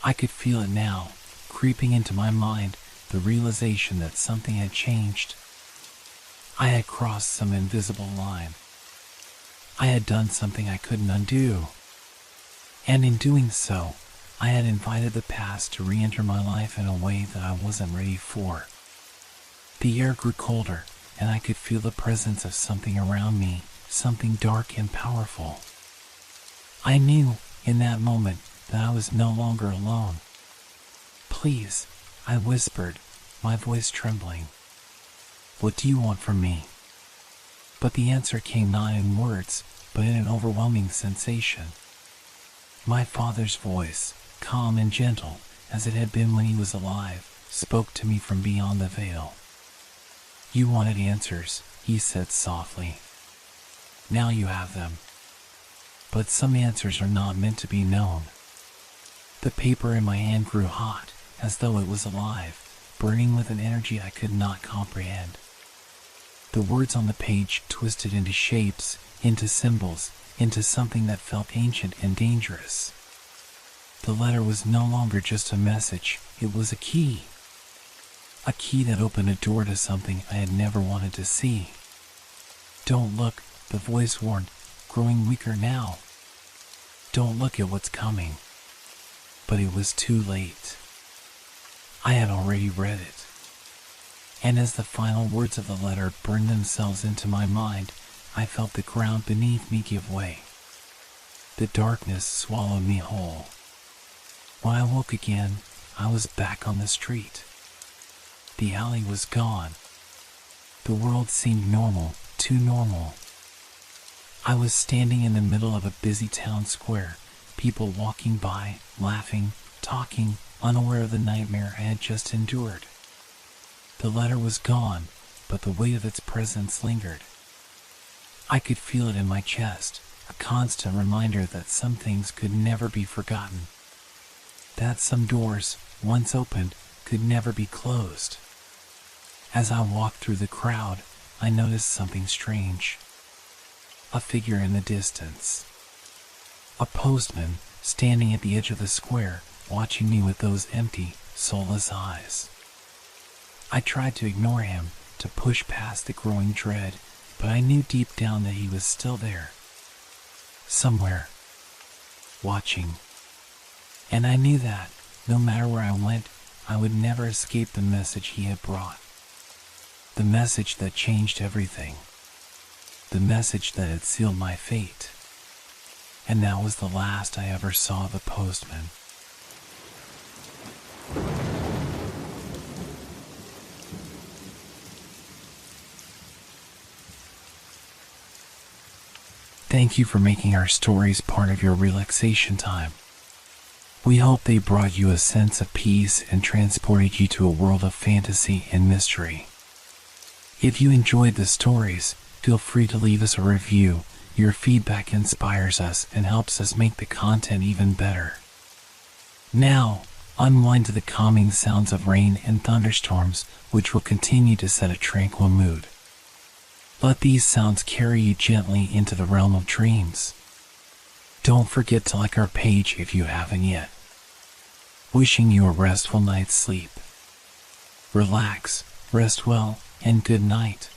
I could feel it now, creeping into my mind, the realization that something had changed. I had crossed some invisible line. I had done something I couldn't undo. And in doing so, I had invited the past to re-enter my life in a way that I wasn't ready for. The air grew colder, and I could feel the presence of something around me, something dark and powerful. I knew, in that moment, that I was no longer alone. "Please," I whispered, my voice trembling. "What do you want from me?" But the answer came not in words, but in an overwhelming sensation. My father's voice, calm and gentle, as it had been when he was alive, spoke to me from beyond the veil. "You wanted answers," he said softly. Now you have them. But some answers are not meant to be known. The paper in my hand grew hot, as though it was alive, burning with an energy I could not comprehend. The words on the page twisted into shapes, into symbols, into something that felt ancient and dangerous. The letter was no longer just a message, it was a key. A key that opened a door to something I had never wanted to see. Don't look, the voice warned, growing weaker now. Don't look at what's coming. But it was too late. I had already read it. And as the final words of the letter burned themselves into my mind, I felt the ground beneath me give way. The darkness swallowed me whole. When I woke again, I was back on the street. The alley was gone. The world seemed normal, too normal. I was standing in the middle of a busy town square, people walking by, laughing, talking, unaware of the nightmare I had just endured. The letter was gone, but the weight of its presence lingered. I could feel it in my chest, a constant reminder that some things could never be forgotten. That some doors, once opened, could never be closed. As I walked through the crowd, I noticed something strange. A figure in the distance. A postman, standing at the edge of the square, watching me with those empty, soulless eyes. I tried to ignore him, to push past the growing dread, but I knew deep down that he was still there. Somewhere. Watching. And I knew that, no matter where I went, I would never escape the message he had brought. The message that changed everything. The message that had sealed my fate. And that was the last I ever saw of the postman. Thank you for making our stories part of your relaxation time. We hope they brought you a sense of peace and transported you to a world of fantasy and mystery. If you enjoyed the stories, feel free to leave us a review. Your feedback inspires us and helps us make the content even better. Now, unwind to the calming sounds of rain and thunderstorms, which will continue to set a tranquil mood. Let these sounds carry you gently into the realm of dreams. Don't forget to like our page if you haven't yet. Wishing you a restful night's sleep. Relax, rest well, and good night.